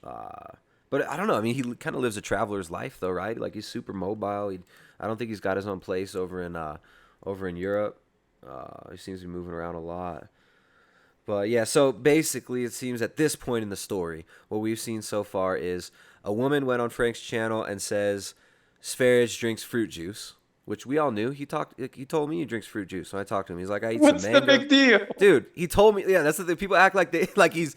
But I don't know. I mean, he kind of lives a traveler's life though, right? Like he's super mobile. I don't think he's got his own place over in Europe. He seems to be moving around a lot. But yeah, so basically it seems at this point in the story, what we've seen so far is a woman went on Frank's channel and says Sv3rige drinks fruit juice, which we all knew. He told me he drinks fruit juice. So I talked to him. He's like, I eat What's some mango. the big deal? Dude, he told me. Yeah, that's the thing. People act like he's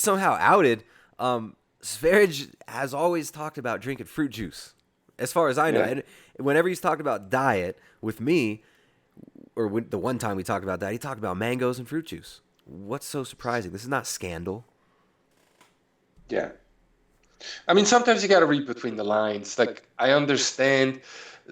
somehow outed. Sv3rige has always talked about drinking fruit juice, as far as I know. Yeah. And whenever he's talked about diet with me, or the one time we talked about that, he talked about mangoes and fruit juice. What's so surprising? This is not scandal. Yeah. I mean, sometimes you got to read between the lines. Like, I understand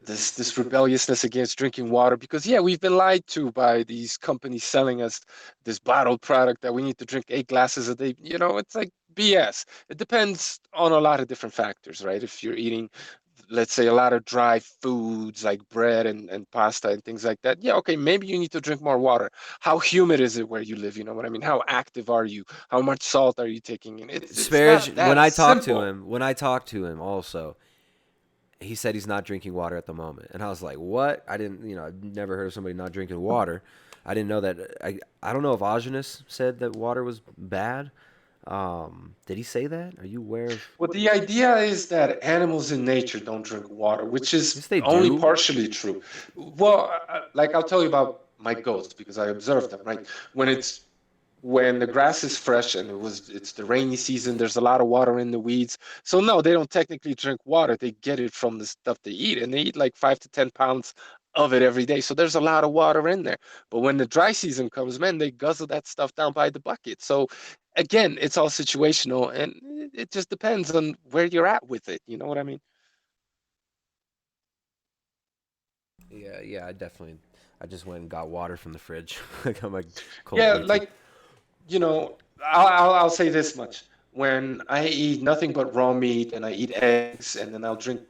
this rebelliousness against drinking water because, yeah, we've been lied to by these companies selling us this bottled product that we need to drink 8 glasses a day. It's like BS. It depends on a lot of different factors, right? If you're eating, let's say, a lot of dry foods like bread and pasta and things like that, yeah, okay, maybe you need to drink more water. How humid is it where you live? You know what I mean? How active are you? How much salt are you taking in? It's Sv3rige, not that when I talked to simple. him also, he said he's not drinking water at the moment. And I was like, what? I didn't, I've never heard of somebody not drinking water. I didn't know that. I don't know if Agenus said that water was bad. Did he say that? Are you aware of? Well, the idea is that animals in nature don't drink water, which is Yes, they only do. partially true. Well, like I'll tell you about my goats because I observed them, right? When when the grass is fresh and it's the rainy season, there's a lot of water in the weeds. So no, they don't technically drink water. They get it from the stuff they eat, and they eat like 5 to 10 pounds of it every day. So there's a lot of water in there. But when the dry season comes, man, they guzzle that stuff down by the bucket. So again, it's all situational, and it just depends on where you're at with it. You know what I mean? Yeah, yeah, I just went and got water from the fridge. I got my cold Yeah, brew tea. like, you know, I'll say this much. When I eat nothing but raw meat and I eat eggs and then I'll drink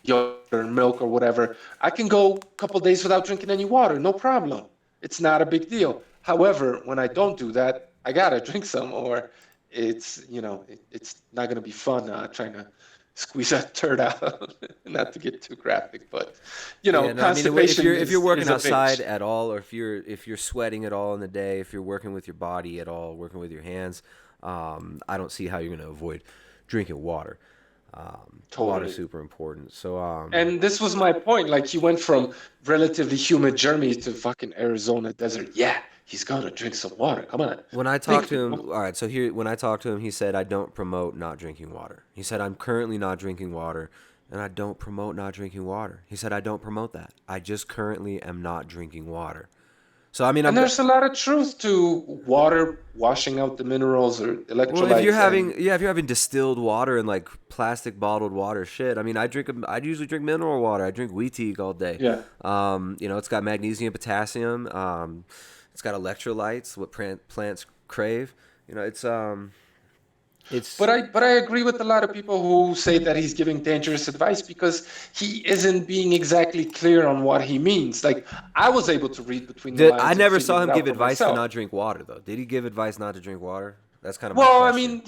yogurt and milk or whatever, I can go a couple days without drinking any water, no problem. It's not a big deal. However, when I don't do that, I gotta drink some, or it's not gonna be fun trying to squeeze that turd out. Not to get too graphic, but Yeah, no, I mean, constipation if you're working is a outside bitch. at all, or if you're sweating at all in the day, if you're working with your body at all, working with your hands, I don't see how you're gonna avoid drinking water. Water's Totally. super important. So, And this was my point. Like he went from relatively humid Germany to fucking Arizona desert. Yeah, he's gonna drink some water. Come on. when I talked to Think, him, all right, so here, when I talked to him, he said, I don't promote not drinking water. He said, I'm currently not drinking water, and I don't promote not drinking water. He said, I don't promote that. I just currently am not drinking water. So, I mean, and there's a lot of truth to water washing out the minerals or well, if you're electrolytes and having, yeah, if you're having distilled water and like plastic bottled water, shit. I mean, I usually drink mineral water. I drink wheat tea all day. yeah. It's got magnesium, potassium. It's got electrolytes, what plants crave. You know, it's But I agree with a lot of people who say that he's giving dangerous advice because he isn't being exactly clear on what he means. Like I was able to read between the I lines and never figure saw it him out give for advice to myself. not drink water, though. Did he give advice not to drink water? That's kind of my Well, I question. mean,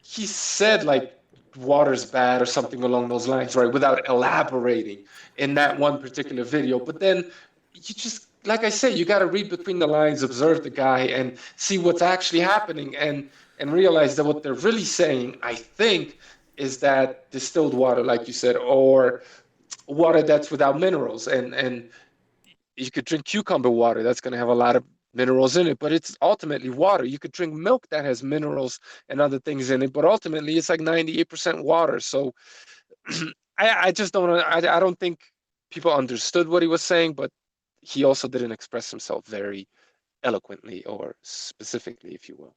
he said like water's bad or something along those lines, right? Without elaborating in that one particular video. But then you just, like I say, you got to read between the lines, observe the guy, and see what's actually happening, and realize that what they're really saying, I think, is that distilled water, like you said, or water that's without minerals, and you could drink cucumber water that's going to have a lot of minerals in it, but it's ultimately water. You could drink milk that has minerals and other things in it, but ultimately it's like 98% water. So I just I don't think people understood what he was saying, but he also didn't express himself very eloquently or specifically, if you will.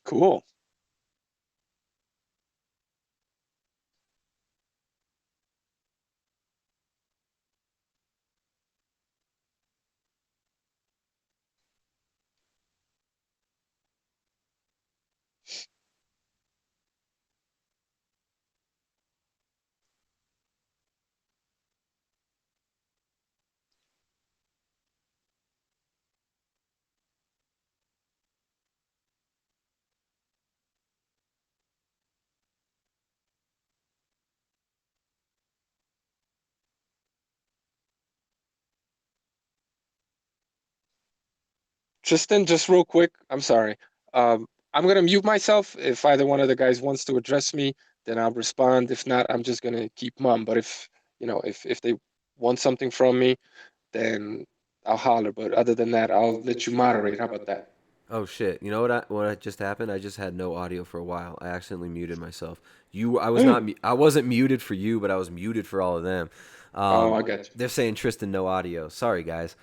Cool. Tristan, just real quick, I'm sorry. I'm gonna mute myself. If either one of the guys wants to address me, then I'll respond. If not, I'm just gonna keep mum. But if if they want something from me, then I'll holler. But other than that, I'll let you moderate. How about that? Oh shit! You know what just happened? I just had no audio for a while. I accidentally muted myself. I wasn't muted for you, but I was muted for all of them. Oh, Um, I got you. they're saying Tristan no audio. Sorry guys.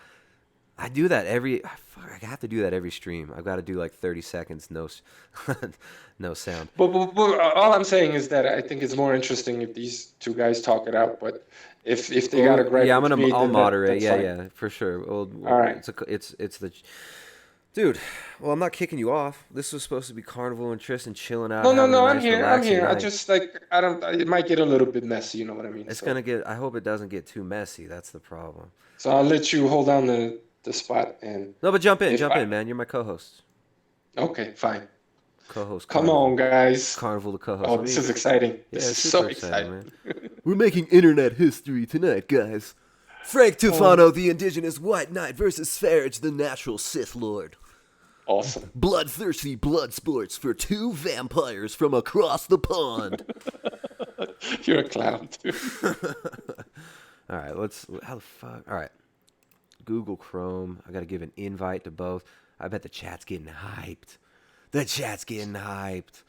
I do that I have to do that every stream. I've got to do like 30 seconds no sound. But all I'm saying is that I think it's more interesting if these two guys talk it out. But if they got a Well, gripe yeah, with me, I'll then moderate. that's Yeah, fine. yeah, for sure. All right. It's the dude. Well, I'm not kicking you off. This was supposed to be Carnival and Tristan chilling out, No, no, having a no. I'm nice, here. I'm relaxing here. I night. just like I don't. It might get a little bit messy. You know what I mean? It's So gonna get. I hope it doesn't get too messy. That's the problem. so I'll let you hold down the spot, and No, but if jump I in, man. You're my co-host. okay, fine. Co-host Come on, Carnival. guys. Carnival the co-host. Oh, Let this me. is exciting. Yeah, This it's is so super exciting, exciting. man. We're making internet history tonight, guys. Frank Tufano, the indigenous white knight, versus Sv3rige, the natural Sith Lord. Awesome. Bloodthirsty blood sports for two vampires from across the pond. You're a clown, too. All right, how the fuck? All right. Google Chrome. I got to give an invite to both. I bet the chat's getting hyped. The chat's getting hyped.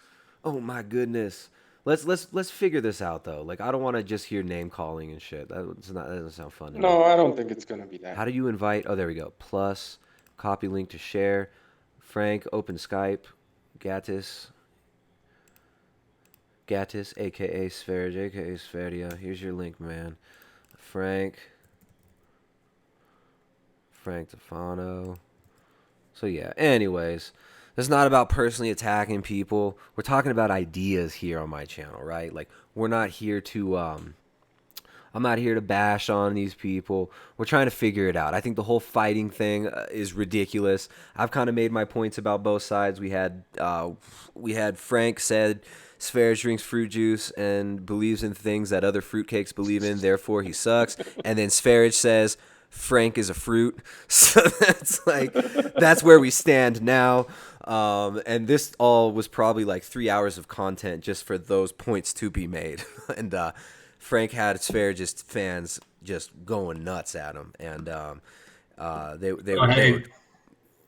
Oh my goodness. Let's figure this out though. Like I don't want to just hear name calling and shit. That doesn't sound fun to me. No, I don't think it's going to be that. How do you invite? Oh, there we go. Plus, copy link to share. Frank, open Skype. Gattis, aka Sv3rige, aka Sv3rige. Here's your link, man. Frank Tufano. So yeah, anyways, it's not about personally attacking people. We're talking about ideas here on my channel, right? Like we're not here to I'm not here to bash on these people. We're trying to figure it out. I think the whole fighting thing is ridiculous. I've kind of made my points about both sides. We had Frank said Sv3rige drinks fruit juice and believes in things that other fruitcakes believe in, therefore he sucks. And then Sv3rige says Frank is a fruit. So that's where we stand now. And this all was probably like 3 hours of content just for those points to be made. And Frank had Sv3rige's fans just going nuts at him, and they were,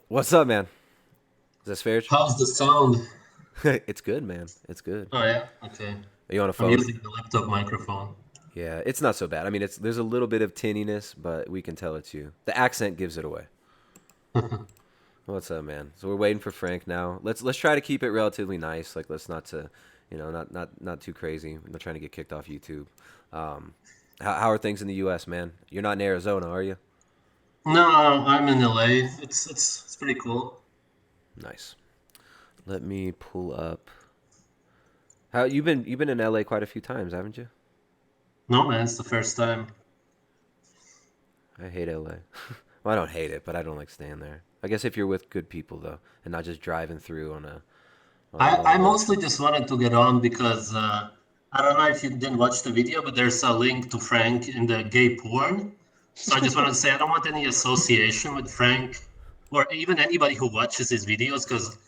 what's up, man? Is that Sv3rige? How's the sound? It's good, man. It's good. Oh yeah, okay. Are you on a phone? I'm using the laptop microphone. Yeah, it's not so bad. I mean, there's a little bit of tinniness, but we can tell it's you. The accent gives it away. What's up, man? So we're waiting for Frank now. Let's try to keep it relatively nice. Like let's not too crazy. I'm not trying to get kicked off YouTube. How are things in the U.S., man? You're not in Arizona, are you? No, I'm in LA. It's pretty cool. Nice. Let me pull up. How you've been in LA quite a few times, haven't you? No, man, it's the first time. I hate LA. Well, I don't hate it, but I don't like staying there. I guess if you're with good people though, and not just driving through on a. I mostly just wanted to get on because I don't know if you didn't watch the video, but there's a link to Frank in the gay porn. So I just wanted to say I don't want any association with Frank or even anybody who watches his videos because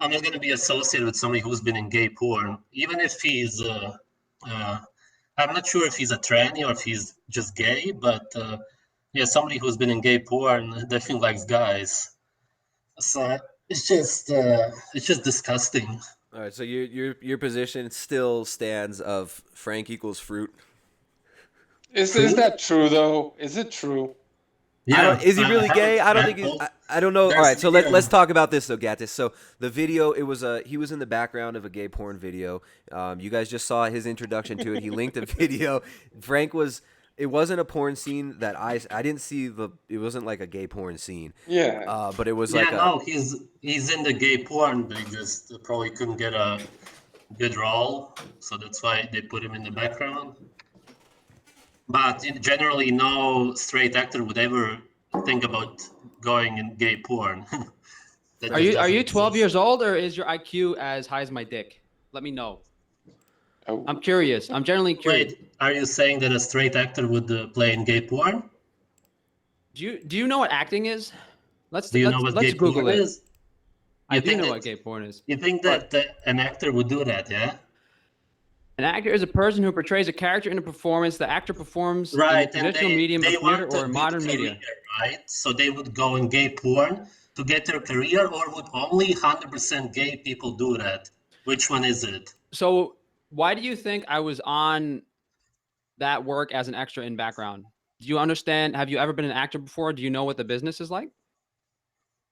I'm not going to be associated with somebody who's been in gay porn, even if he's. I'm not sure if he's a tranny or if he's just gay, but yeah, somebody who's been in gay porn definitely likes guys. So it's just disgusting. All right, so your position still stands of Frank equals fruit. Is that true though? Is it true? Yeah, Is he really gay? I don't think I don't know. All right, so let's talk about this though, Gattis. So the video, he was in the background of a gay porn video. You guys just saw his introduction to it. He linked a video. Frank was. It wasn't a porn scene that I didn't see it wasn't like a gay porn scene. Yeah. But it was he's in the gay porn. They just probably couldn't get a good role, so that's why they put him in the background. But generally, no straight actor would ever think about going in gay porn. Are you 12 years old, or is your IQ as high as my dick? Let me know. Oh. I'm curious. I'm generally curious. Wait, are you saying that a straight actor would play in gay porn? Do you know what acting is? Do you know what gay Google porn it. is? I do know what gay porn is. You think that an actor would do that, yeah? An actor is a person who portrays a character in a performance. The actor performs in a traditional medium of theater or modern media. Right? So they would go in gay porn to get their career, or would only 100% gay people do that? Which one is it? So why do you think I was on that work as an extra in background? Do you understand? Have you ever been an actor before? Do you know what the business is like?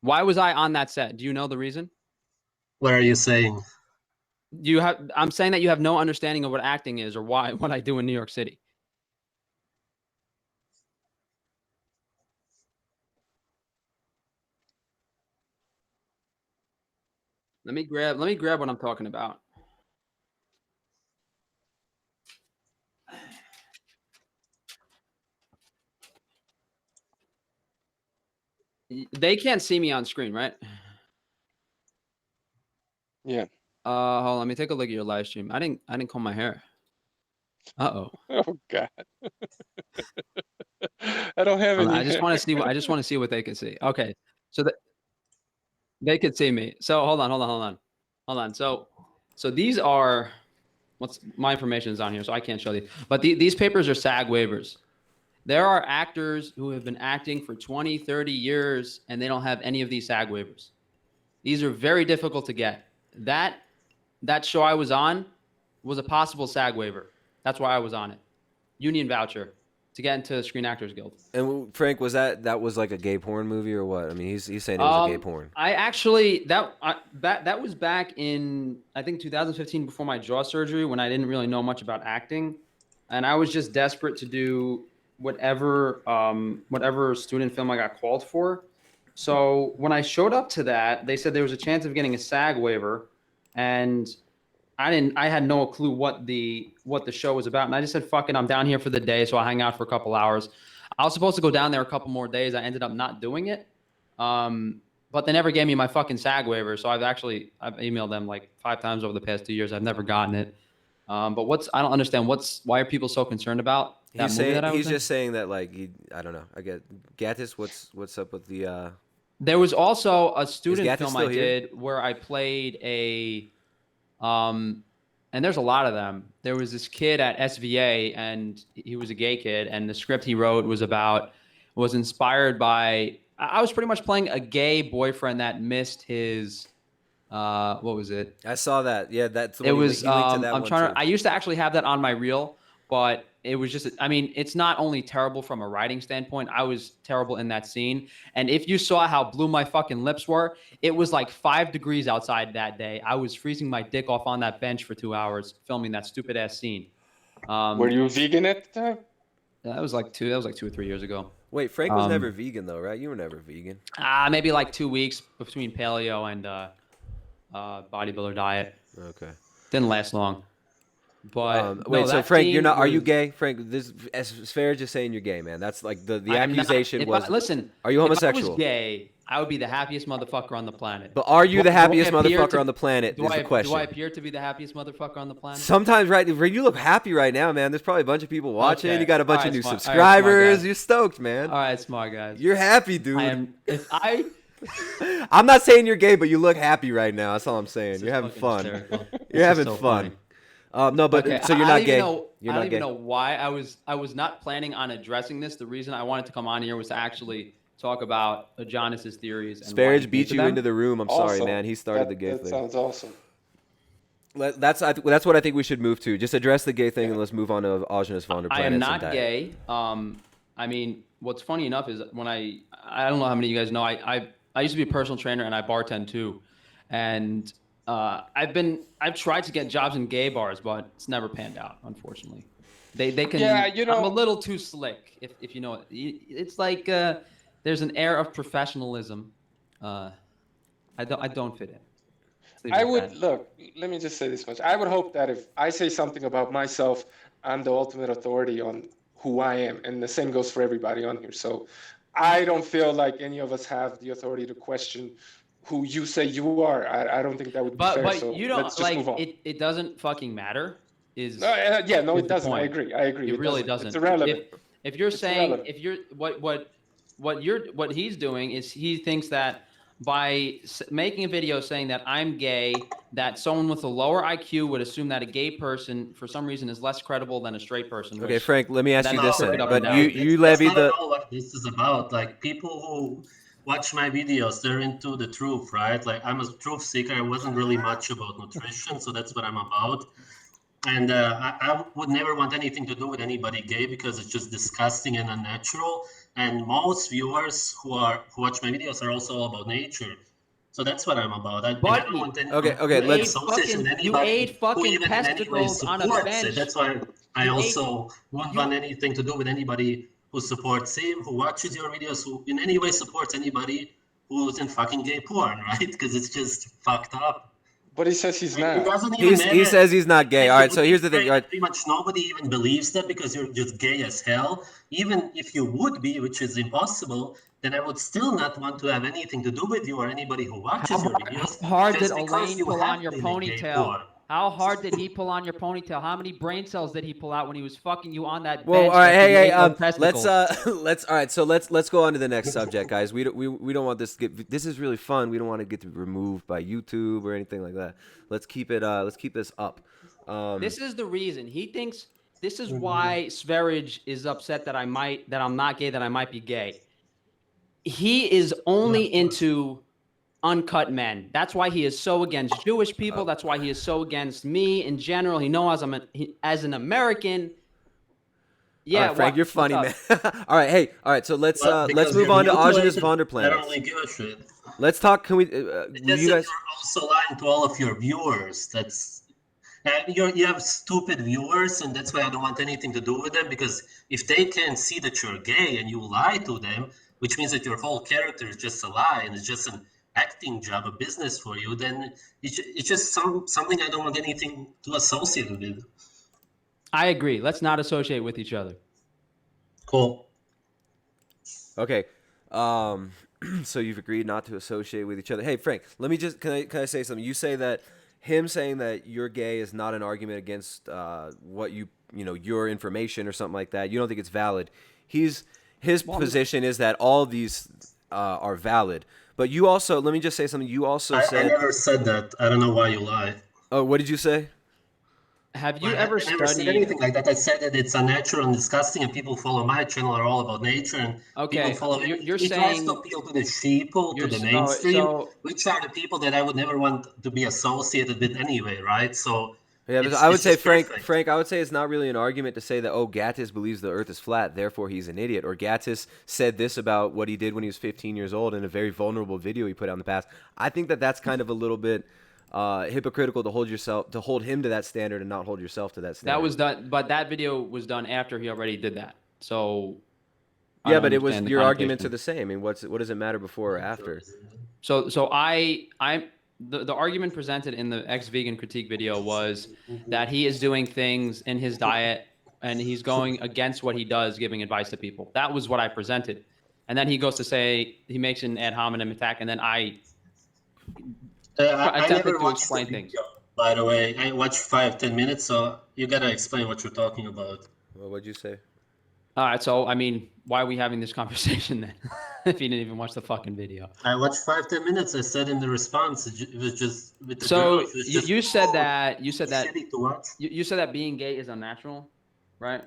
Why was I on that set? Do you know the reason? What are you saying? I'm saying that you have no understanding of what acting is or what I do in New York City. Let me grab what I'm talking about. They can't see me on screen, right? Yeah. Hold on, let me take a look at your live stream. I didn't comb my hair. Uh-oh. Oh God. I don't have any. I just want to see. I just want to see what they can see. Okay, so they could see me. So hold on. So these are my information is on here, so I can't show these. But these papers are SAG waivers. There are actors who have been acting for 20, 30 years, and they don't have any of these SAG waivers. These are very difficult to get. That show I was on was a possible SAG waiver. That's why I was on it. Union voucher to get into Screen Actors Guild. And Frank, was that was like a gay porn movie or what? I mean, he's saying it was a gay porn. I actually that was back in I think 2015 before my jaw surgery when I didn't really know much about acting, and I was just desperate to do whatever student film I got called for. So when I showed up to that, they said there was a chance of getting a SAG waiver, and I had no clue what the show was about. And I just said, fuck it, I'm down here for the day. So I'll hang out for a couple hours. I was supposed to go down there a couple more days. I ended up not doing it. But they never gave me my fucking SAG waiver. So I've emailed them like 5 times over the past 2 years. I've never gotten it. But I don't understand why are people so concerned about that movie that I was He's in? just saying that like, I don't know. I get Gattis. What's up with the, There was also a student film I still here? did where I played and there's a lot of them. There was this kid at SVA, and he was a gay kid, and the script he wrote was inspired by. I was pretty much playing a gay boyfriend that missed his. What was it? I saw that. Yeah, that's. It was. He linked to that I'm one trying too. to. I used to actually have that on my reel, but it was just. I mean, it's not only terrible from a writing standpoint. I was terrible in that scene, and if you saw how blue my fucking lips were, it was like 5 degrees outside that day. I was freezing my dick off on that bench for 2 hours filming that stupid ass scene. Were you vegan at the time? That was like 2 or 3 years ago. Wait, Frank was never vegan though, right? You were never vegan. Maybe like 2 weeks between paleo and bodybuilder diet. Okay. Didn't last long. But wait, so Frank, you're not? Are you gay, Frank? This Sv3rige is saying you're gay, man. That's like the accusation was. Listen, are you homosexual? If I was gay, I would be the happiest motherfucker on the planet. But are you the happiest motherfucker on the planet? Is the question. Do I appear to be the happiest motherfucker on the planet? Sometimes, right? You look happy right now, man. There's probably a bunch of people watching. Okay. You got a bunch of new smart. subscribers. You're stoked, man. All right, smart guys. You're happy, dude. I'm not saying you're gay, but you look happy right now. That's all I'm saying. You're having fun. Hysterical. You're having so fun. Funny. No, but okay, so you're not gay. I don't even know why I was not planning on addressing this. The reason I wanted to come on here was to actually talk about Adonis's theories. And Sv3rige beat you into the room. I'm sorry, man. He started the gay thing. That sounds awesome. That's what I think we should move to. Just address the gay thing and let's move on to Adonis von der Planets. I am not gay. I mean, what's funny enough is when I don't know how many of you guys know, I used to be a personal trainer and I bartend too, and I've tried to get jobs in gay bars, but it's never panned out, unfortunately. They can. Yeah, I'm a little too slick, if you know it. It's like there's an air of professionalism. I don't fit in. Look. Let me just say this much. I would hope that if I say something about myself, I'm the ultimate authority on who I am, and the same goes for everybody on here. So I don't feel like any of us have the authority to question who you say you are. I don't think that would be fair. But so you don't let's just move on. It doesn't fucking matter. It doesn't. I agree. It really doesn't. It's irrelevant. If you're saying irrelevant. if you're what he's doing is he thinks that by making a video saying that I'm gay, that someone with a lower IQ would assume that a gay person for some reason is less credible than a straight person. Okay, Frank, let me ask you this then. But you levied the. That's not what this is about. Like people who watch my videos, they're into the truth, right? Like I'm a truth seeker. I wasn't really much about nutrition, so that's what I'm about. And I would never want anything to do with anybody gay because it's just disgusting and unnatural. And most viewers who watch my videos are also all about nature. So that's what I'm about. I don't want any association with anybody who even in any way supports it. That's why I also won't want anything to do with anybody who supports him, who watches your videos, who in any way supports anybody who's in fucking gay porn, right? Because it's just fucked up. But he says he's not. He says he's not gay. All right, so here's the thing. Pretty much nobody even believes that because you're just gay as hell. Even if you would be, which is impossible, then I would still not want to have anything to do with you or anybody who watches your videos. How hard did Elaine pull on your ponytail? How hard did he pull on your ponytail? How many brain cells did he pull out when he was fucking you on that Well, bench? all right, that you hey, ate those let's testicles? let's all right. So let's go on to the next subject, guys. We don't want this to get. This is really fun. We don't want to get removed by YouTube or anything like that. Let's keep it. Let's keep this up. This is the reason he thinks. This is why Sv3rige is upset that I'm not gay, that I might be gay. He is only into uncut men. That's why he is so against Jewish people. That's why he is so against me in general. He knows as an American. Yeah, all right, Frank, you're funny, man. All right, hey, all right. So let's move on to Agenus Vonderplanets. I don't really give a shit. Let's talk. Can we? It's You just guys? that you're also lying to all of your viewers. That's you have stupid viewers, and that's why I don't want anything to do with them. Because if they can see that you're gay and you lie to them, which means that your whole character is just a lie and it's just an acting job, a business for you, then it's just something I don't want anything to associate with. I agree. Let's not associate with each other. Cool. Okay. So you've agreed not to associate with each other. Hey, Frank, let me just can I say something? You say that him saying that you're gay is not an argument against what your information or something like that. You don't think it's valid. His position is that all these are valid. But you also, let me just say something. You also said I never said that. I don't know why you lie. Oh, what did you say? Have you ever I never said studied? anything like that. I said that it's unnatural and disgusting, and people follow my channel are all about nature, and Okay, people follow. you're it saying tries to appeal to the sheeple, to you're the mainstream, so which are the people that I would never want to be associated with anyway, right? So Yeah, but I would say, Frank, I would say it's not really an argument to say that, oh, Gattis believes the earth is flat, therefore he's an idiot. Or Gattis said this about what he did when he was 15 years old in a very vulnerable video he put out in the past. I think that that's kind of a little bit hypocritical to hold him to that standard and not hold yourself to that standard. that was done, but that video was done after he already did that. So I Yeah, don't but it was understand the your arguments are connotation. the same. I mean, what does it matter before or after? So the argument presented in the ex-vegan critique video was that he is doing things in his diet and he's going against what he does, giving advice to people. That was what I presented. And then he goes to say, he makes an ad hominem attack, and then I I attempted never to watched explain the things. video, by the way. I watched 5-10 minutes, so you gotta explain what you're talking about. Well, what'd you say? All right, so I mean, why are we having this conversation then? If you didn't even watch the fucking video. I watched 5-10 minutes. I said in the response, it was just with the So girls. It was just, you said oh, that shitty to watch. you said that being gay is unnatural, right?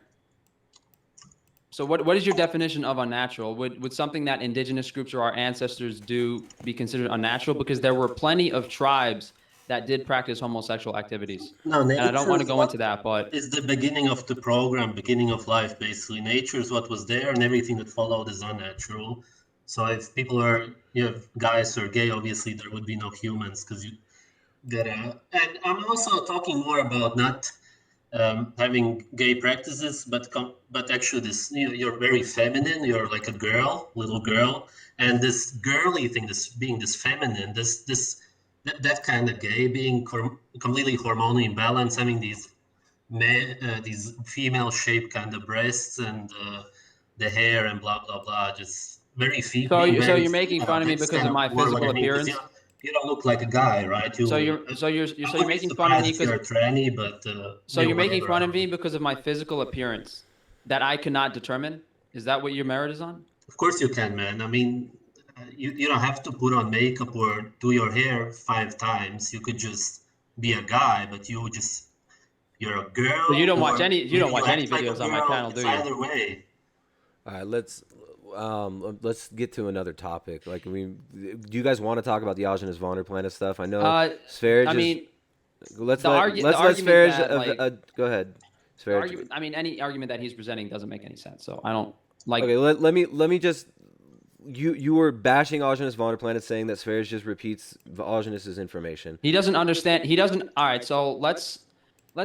So what is your definition of unnatural? Would something that indigenous groups or our ancestors do be considered unnatural? Because there were plenty of tribes that did practice homosexual activities. No, And I don't nature want to is go what into that, but is the beginning of the program, beginning of life, basically. Nature is what was there, and everything that followed is unnatural. So if people have guys who are gay, obviously there would be no humans because you gotta. And I'm also talking more about not having gay practices, but actually you're very feminine. You're like a girl, little girl, and this girly thing, this being this feminine, that kind of gay, being completely hormonally imbalanced, having these female shaped kind of breasts and the hair and blah blah blah, just very so being very you're making fun of me that's because kind of my more what physical I mean, 'cause appearance. you don't look like a guy, right? So you're I would be making fun of surprised me if you're a because tranny, but you're making whatever. fun of me because of my physical appearance that I cannot determine. Is that what your merit is on? Of course you can, man. I mean, you don't have to put on makeup or do your hair 5 times. You could just be a guy, but you're a girl. So you don't watch or any you videos act like a on my girl. channel, It's do you? either way. All right, let's get to another topic. Like, I mean, do you guys want to talk about the Agenus Vonderplanet stuff? I know Sv3rige. I mean, let's the let argument Sv3rige. that, Go ahead, the Sv3rige. argument, I mean, any argument that he's presenting doesn't make any sense. So I don't like. Okay, let me just. You were bashing Agenus Vonderplanet, saying that Sv3rige just repeats Agenus's information. He doesn't understand. He doesn't. All right, so let's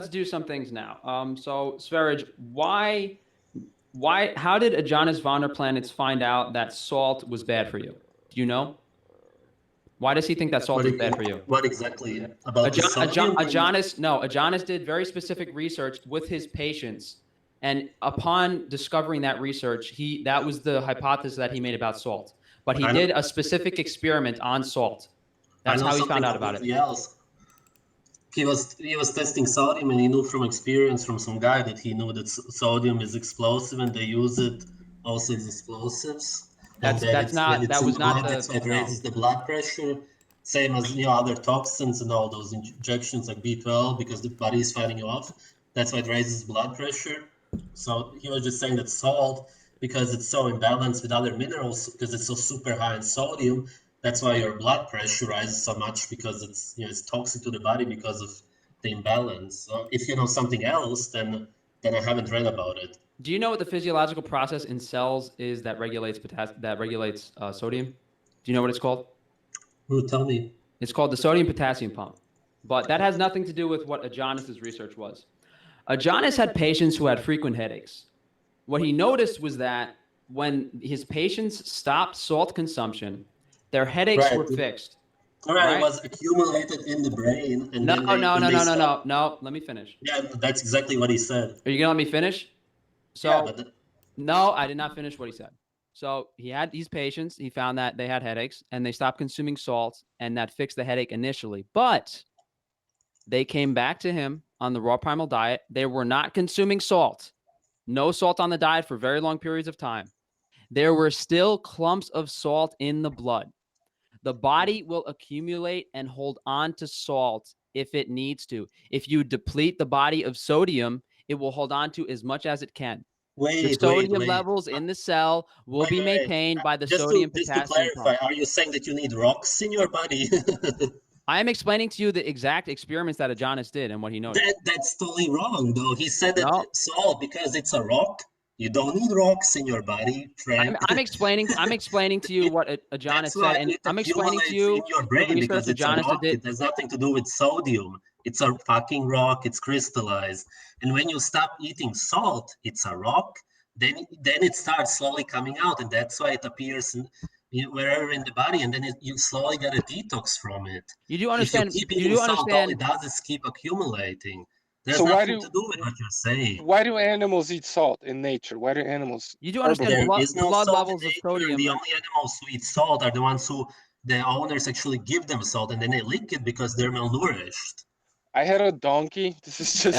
do some things now. So Sv3rige, how did Agenus Vonderplanets find out that salt was bad for you? Do you know? Why does he think that salt is bad for you? What exactly about the sodium? Agenus did very specific research with his patients, and upon discovering that research, that was the hypothesis that he made about salt. But he did a specific experiment on salt. That's how he found out about it. Else. he was testing sodium, and he knew from experience from some guy that he knew that sodium is explosive, and they use it also as explosives. And then when it's in the blood, that's why it raises the blood pressure. Same as other toxins and all those injections like B12, because the body is fighting you off. That's why it raises blood pressure. So he was just saying that salt, because it's so imbalanced with other minerals, because it's so super high in sodium, that's why your blood pressure rises so much, because it's toxic to the body because of the imbalance. So if you know something else, then I haven't read about it. Do you know what the physiological process in cells is that regulates sodium? Do you know what it's called? Who tell me? It's called the sodium potassium pump. But that has nothing to do with what Adonis's research was. Adonis had patients who had frequent headaches. What he noticed was that when his patients stopped salt consumption, their headaches were fixed. Right, it was accumulated in the brain. And no. Let me finish. Yeah, that's exactly what he said. Are you gonna let me finish? So, no, I did not finish what he said. So he had these patients. He found that they had headaches, and they stopped consuming salt, and that fixed the headache initially. But they came back to him on the raw primal diet. They were not consuming salt. No salt on the diet for very long periods of time. There were still clumps of salt in the blood. The body will accumulate and hold on to salt if it needs to. If you deplete the body of sodium, it will hold on to as much as it can. The sodium levels in the cell will be maintained by the sodium potassium. Just to clarify, are you saying that you need rocks in your body? I am explaining to you the exact experiments that Adonis did and what he noticed. That's totally wrong, though. He said that salt, because it's a rock, you don't need rocks in your body, Frank. I'm explaining to you what Adonis said, and I'm explaining to you in your brain because it's a rock. It has nothing to do with sodium. It's a fucking rock. It's crystallized. And when you stop eating salt, it's a rock. Then it starts slowly coming out, and that's why it appears wherever in the body, and then you slowly get a detox from it. You do understand? If you keep eating salt, all it does is keep accumulating. There's nothing to do with what you're saying. Why do animals eat salt in nature? Why do animals? You do understand blood levels of sodium. The only animals who eat salt are the ones who the owners actually give them salt, and then they lick it because they're malnourished. I had a donkey. This is just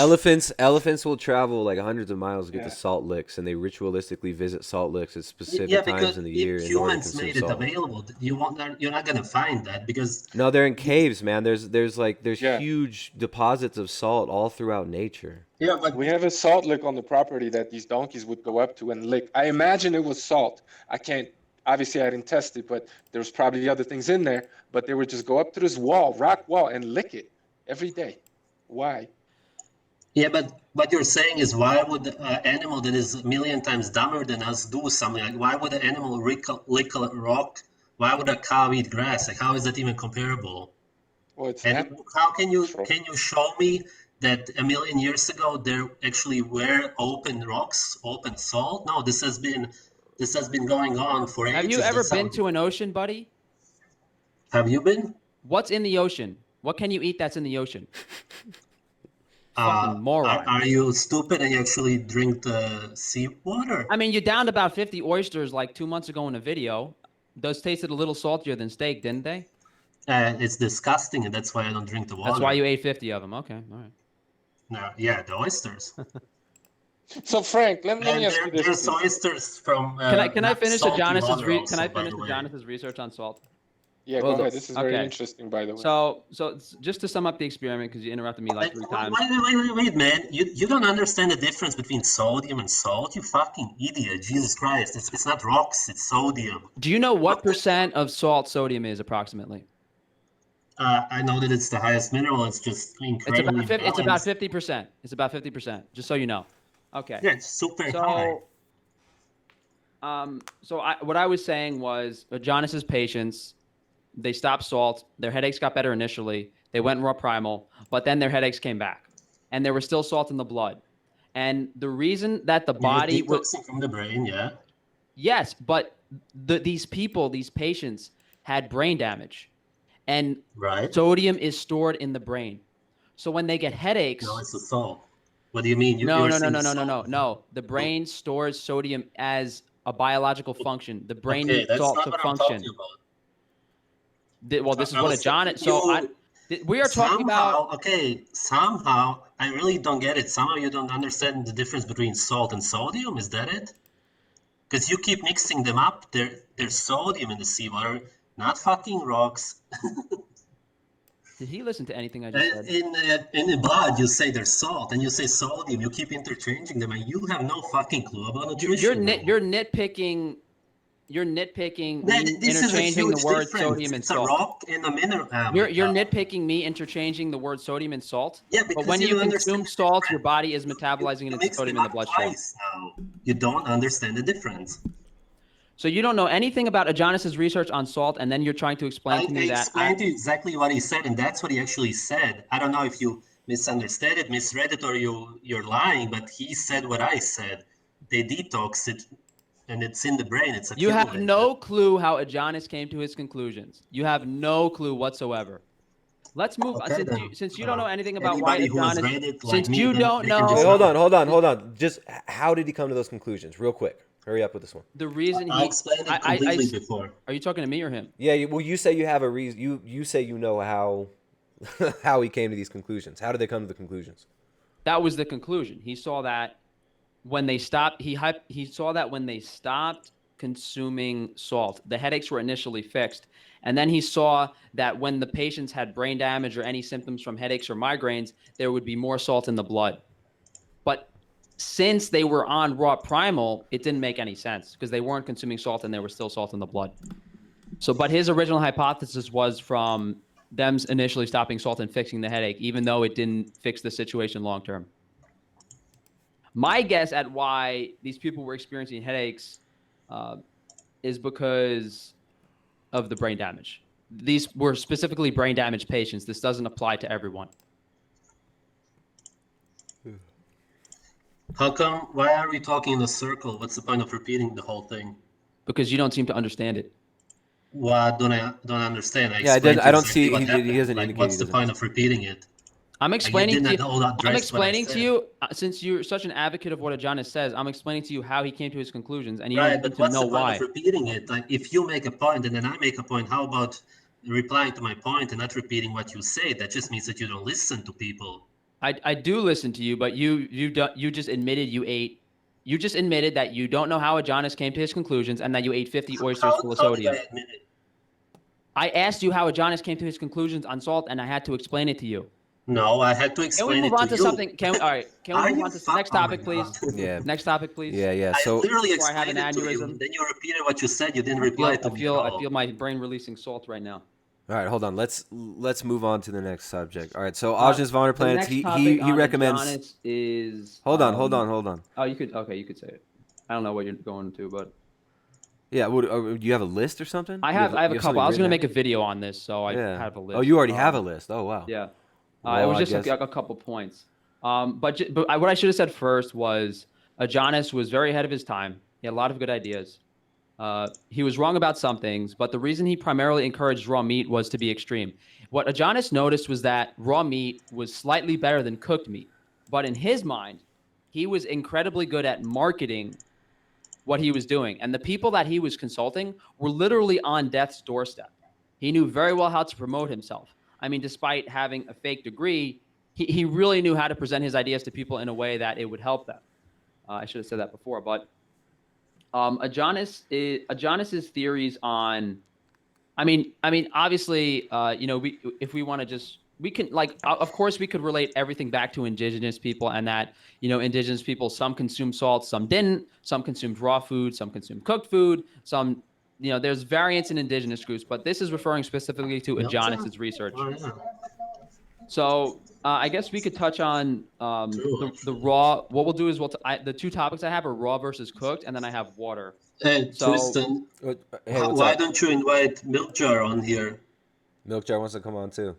Elephants will travel like hundreds of miles to get to salt licks, and they ritualistically visit salt licks at specific times in the year. If humans made it available, you're not gonna find that, because no, they're in caves, man. There's huge deposits of salt all throughout nature. Yeah, but we have a salt lick on the property that these donkeys would go up to and lick. I imagine it was salt. Obviously I didn't test it, but there's probably other things in there. But they would just go up to this rock wall, and lick it every day. Why? Yeah, but what you're saying is, why would an animal that is a million times dumber than us do something? Like, why would an animal lick a rock? Why would a cow eat grass? Like, how is that even comparable? Well, how can you show me that a million years ago there actually were open rocks, open salt? No, this has been going on for ages. Have you ever been to an ocean, buddy? Have you been? What's in the ocean? What can you eat that's in the ocean? Fucking moron. Are you stupid and you actually drink the seawater? I mean, you downed about 50 oysters like 2 months ago in a video. Those tasted a little saltier than steak, didn't they? It's disgusting, and that's why I don't drink the water. That's why you ate 50 of them. Okay, all right. No, yeah, the oysters. So Frank, let me ask you this. There's oysters from. Can I finish Adonis's research on salt? Yeah, go ahead. This is very interesting, by the way. So just to sum up the experiment, because you interrupted me like 3 times. Wait, man. You don't understand the difference between sodium and salt? You fucking idiot. Jesus Christ. It's not rocks, it's sodium. Do you know what % of salt sodium is approximately? I know that it's the highest mineral. It's just incredibly It's about 50%. It's about 50%, just so you know. Okay. Yeah, it's super high. What I was saying was Adonis's patients, they stopped salt. Their headaches got better initially. They went raw primal, but then their headaches came back, and there was still salt in the blood. And the reason that the body was from the brain, yeah. Yes, but these patients had brain damage, and sodium is stored in the brain. So when they get headaches, no, it's the salt. What do you mean? No. The brain stores sodium as a biological function. The brain needs salt to function. Well, this is what Adonis. We are talking about. Okay, somehow, I really don't get it. Somehow you don't understand the difference between salt and sodium. Is that it? Because you keep mixing them up. There's sodium in the seawater, not fucking rocks. Did he listen to anything I just said? In the blood, you say there's salt, and you say sodium. You keep interchanging them, and you have no fucking clue about nutrition. You're nitpicking. You're nitpicking me This is a interchanging the huge word difference. sodium and It's salt. a rock and a mineral. You're nitpicking me interchanging the word sodium and salt. Yeah, But because when you you don't consume understand salt, the your body is metabolizing You it into mix sodium them in the up bloodstream. twice now. You don't understand the difference. So you don't know anything about Adonis's research on salt, and then you're trying to explain to me I that. explained to you exactly what he said, and that's what he actually said. I don't know if you misunderstood it, misread it, or you're lying, but he said what I said. They detox it, and it's in the brain. It's You have accumulated. no clue how Adonis came to his conclusions. You have no clue whatsoever. Let's move. Okay, Since you don't know anything about why anybody who has Adonis, read it like since me, you then don't they can know. just Wait, look hold at it. on. Just how did he come to those conclusions? Real quick. Hurry up with this one. The reason I explained it completely before. Are you talking to me or him? Yeah, well, you say you have a reason. You say you know how how he came to these conclusions. How did they come to the conclusions? That was the conclusion. He saw that when they stopped. He saw that when they stopped consuming salt, the headaches were initially fixed, and then he saw that when the patients had brain damage or any symptoms from headaches or migraines, there would be more salt in the blood. But since they were on raw primal, it didn't make any sense because they weren't consuming salt and there was still salt in the blood. So, but his original hypothesis was from them initially stopping salt and fixing the headache, even though it didn't fix the situation long term. My guess at why these people were experiencing headaches is because of the brain damage. These were specifically brain damaged patients. This doesn't apply to everyone. How come? Why are we talking in a circle? What's the point of repeating the whole thing? Because you don't seem to understand it. Well, don't understand. Yeah, I don't see. What He doesn't like, indicate. what's he the point of repeating it? I'm explaining to you. I'm I'm explaining to you since you're such an advocate of what Adonis says. I'm explaining to you how he came to his conclusions, and you Right, don't but need to what's know the point why. of repeating it? Like, if you make a point and then I make a point, how about replying to my point and not repeating what you say? That just means that you don't listen to people. I do listen to you, but you just admitted you ate. You just admitted that you don't know how Adonis came to his conclusions, and that you ate 50 oysters full of sodium. Did I admit it? I asked you how Adonis came to his conclusions on salt, and I had to explain it to you. No, I had to Can we explain move it on to to you. something? Can we move on to next topic, please? Yeah. Next topic, please. Yeah. I So literally before I have explained an it to you, aneurysm. and then you repeated what you said. You didn't reply to me at I all. feel my brain releasing salt right now. all right, hold on. Let's move on to the next subject. All right. So Ajnes von der The Planets. next He topic on recommends. Adonis is. Hold on. Oh, you could say it. I don't know what you're going to, but Yeah. Do you have a list or something? I have a couple. I was gonna make a it. video on this, so I Yeah. have a list. Oh, you already have a list. Oh, wow. Yeah. Well, it was I just guess- a couple points. But what I should have said first was Adonis was very ahead of his time. He had a lot of good ideas. He was wrong about some things, but the reason he primarily encouraged raw meat was to be extreme. What Adonis noticed was that raw meat was slightly better than cooked meat. But in his mind, he was incredibly good at marketing what he was doing. And the people that he was consulting were literally on death's doorstep. He knew very well how to promote himself. I mean, despite having a fake degree, he really knew how to present his ideas to people in a way that it would help them. I should have said that before, but Adonis's theories on, I mean, obviously, if we want to just, we can, like, of course, we could relate everything back to indigenous people, and that, indigenous people, some consumed salt, some didn't, some consumed raw food, some consumed cooked food, some, there's variance in indigenous groups, but this is referring specifically to Adonis's research. Oh, yeah. So I guess we could touch on the raw. What we'll do is the two topics I have are raw versus cooked, and then I have water. Hey, So- Tristan, Hey, what's why up? don't you invite Milkjar on here? Milkjar wants to come on too.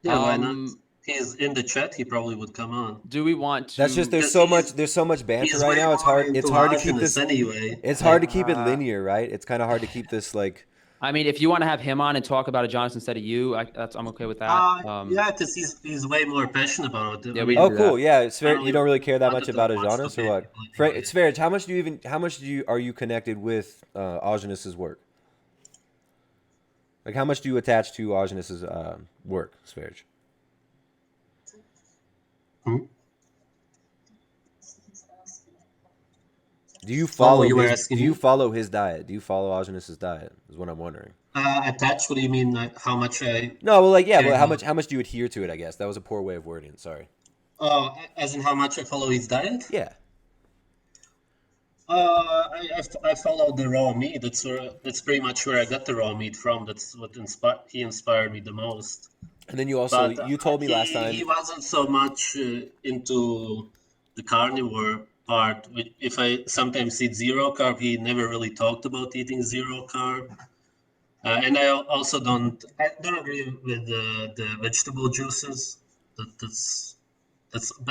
Yeah, why not? He's in the chat. He probably would come on. Do we want to? That's just there's Because so much banter He's right way now. It's more hard. It's hard to keep androgynous this. anyway. It's hard to keep it linear, right? It's kind of hard to keep this like. I mean, if you want to have him on and talk about Adonis instead of you, I'm okay with that. Yeah, because he's way more passionate about it. Yeah, I we mean, Oh, do cool. that. Yeah, it's I fair. don't You don't really care that want much to about watch Adonis, the or what? video, Frank, like, Sv3rige, how much are you connected with Adonis's work? Like, how much do you attach to Argenus's work, Sv3rige? Hmm? Do you follow you were his? asking Do you me? follow his diet? Do you follow Argenus's diet? Is what I'm wondering. Attach? What do you mean? Like how much I No, well, like, yeah, care but about? how much do you adhere to it? I guess that was a poor way of wording it. Sorry. Oh, as in how much I follow his diet? Yeah. I follow the raw meat. That's pretty much where I got the raw meat from. That's what he inspired me the most. And then you also But you told me last he time. wasn't so much into the carnivore part. If I sometimes eat zero carb, he never really talked about eating zero carb. And I don't agree with the vegetable juices. But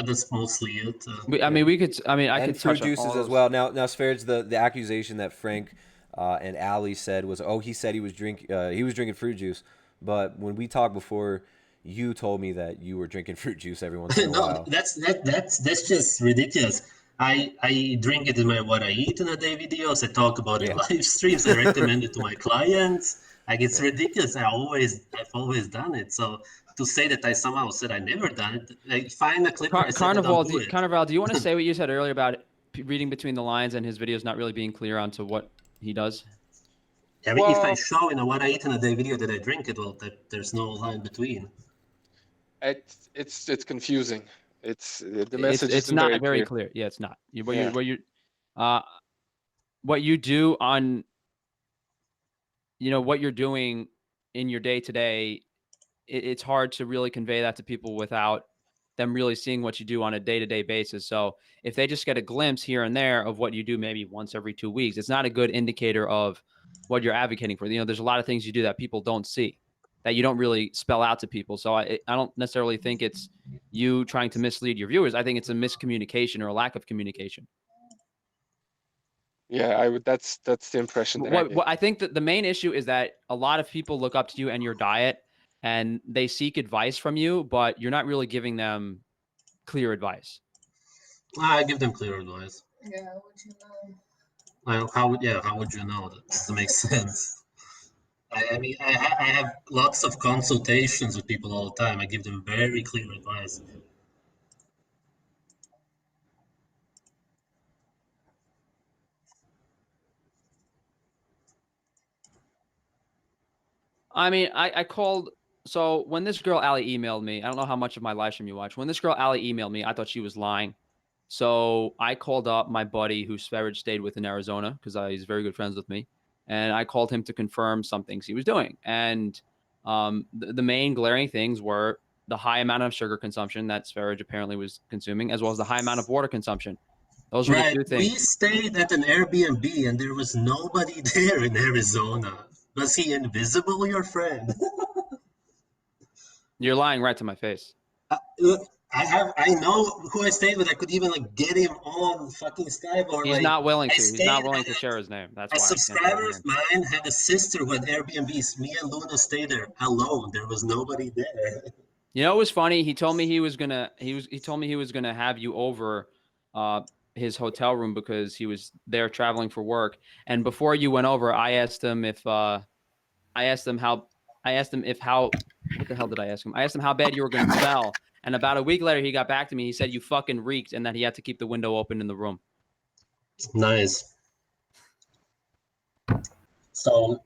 that's mostly it. I mean, we could. I mean, I And could fruit touch on all juices as those. well. Now, Sv3rige, the accusation that Frank and Ali said was, oh, he said he was drinking fruit juice, but when we talked before, you told me that you were drinking fruit juice every once in a No, while. that's just ridiculous. I drink it in my what I eat in a day videos. I talk about it in Yeah. live streams. I recommend it to my clients. Like it's Yeah. ridiculous. I've always done it. So to say that I somehow said I never done it, like find a clip where I said I don't do it. Carnival, do you want to say what you said earlier about reading between the lines and his videos not really being clear onto what he does? I mean, if I Well, show in a what I eat in a day video that I drink it, well, there's no line between. it's confusing. It's the message It's isn't not very very clear. clear. Yeah, it's not. Yeah. What you do on, what you're doing in your day to day, it's hard to really convey that to people without them really seeing what you do on a day-to-day basis. So if they just get a glimpse here and there of what you do maybe once every 2 weeks, it's not a good indicator of what you're advocating for. There's a lot of things you do that people don't see, that you don't really spell out to people. So I don't necessarily think it's you trying to mislead your viewers. I think it's a miscommunication or a lack of communication. Yeah, I would. That's the impression that I get. What I think that the main issue is that a lot of people look up to you and your diet and they seek advice from you, but you're not really giving them clear advice. I give them clear advice. Yeah, how would you know? Well, how would you know? That doesn't make sense. I mean, I have lots of consultations with people all the time. I give them very clear advice. I mean, I called. So when this girl Ali emailed me, I don't know how much of my live stream you watch. When this girl Ali emailed me, I thought she was lying. So I called up my buddy who Sv3rige stayed with in Arizona because he's very good friends with me, and I called him to confirm some things he was doing. And the main glaring things were the high amount of sugar consumption that Sv3rige apparently was consuming, as well as the high amount of water consumption. Those were the Right. two We things. stayed at an Airbnb and there was nobody there in Arizona. Was he invisible, your friend? You're lying right to my face. Look, I know who I stayed with. I could even like get him on fucking Skype or He's like not willing I to. He's not stayed willing at to share his name. That's a why I can't say his subscriber of name. mine had a sister who had Airbnbs. Me and Luna stayed there alone. There was nobody there. You know, it was funny. He told me he was gonna. He told me he was gonna have you over his hotel room because he was there traveling for work. And before you went over, I asked him if what the hell did I ask him? I asked him how bad you were gonna smell. And about a week later, he got back to me. He said you fucking reeked, and that he had to keep the window open in the room. Nice. So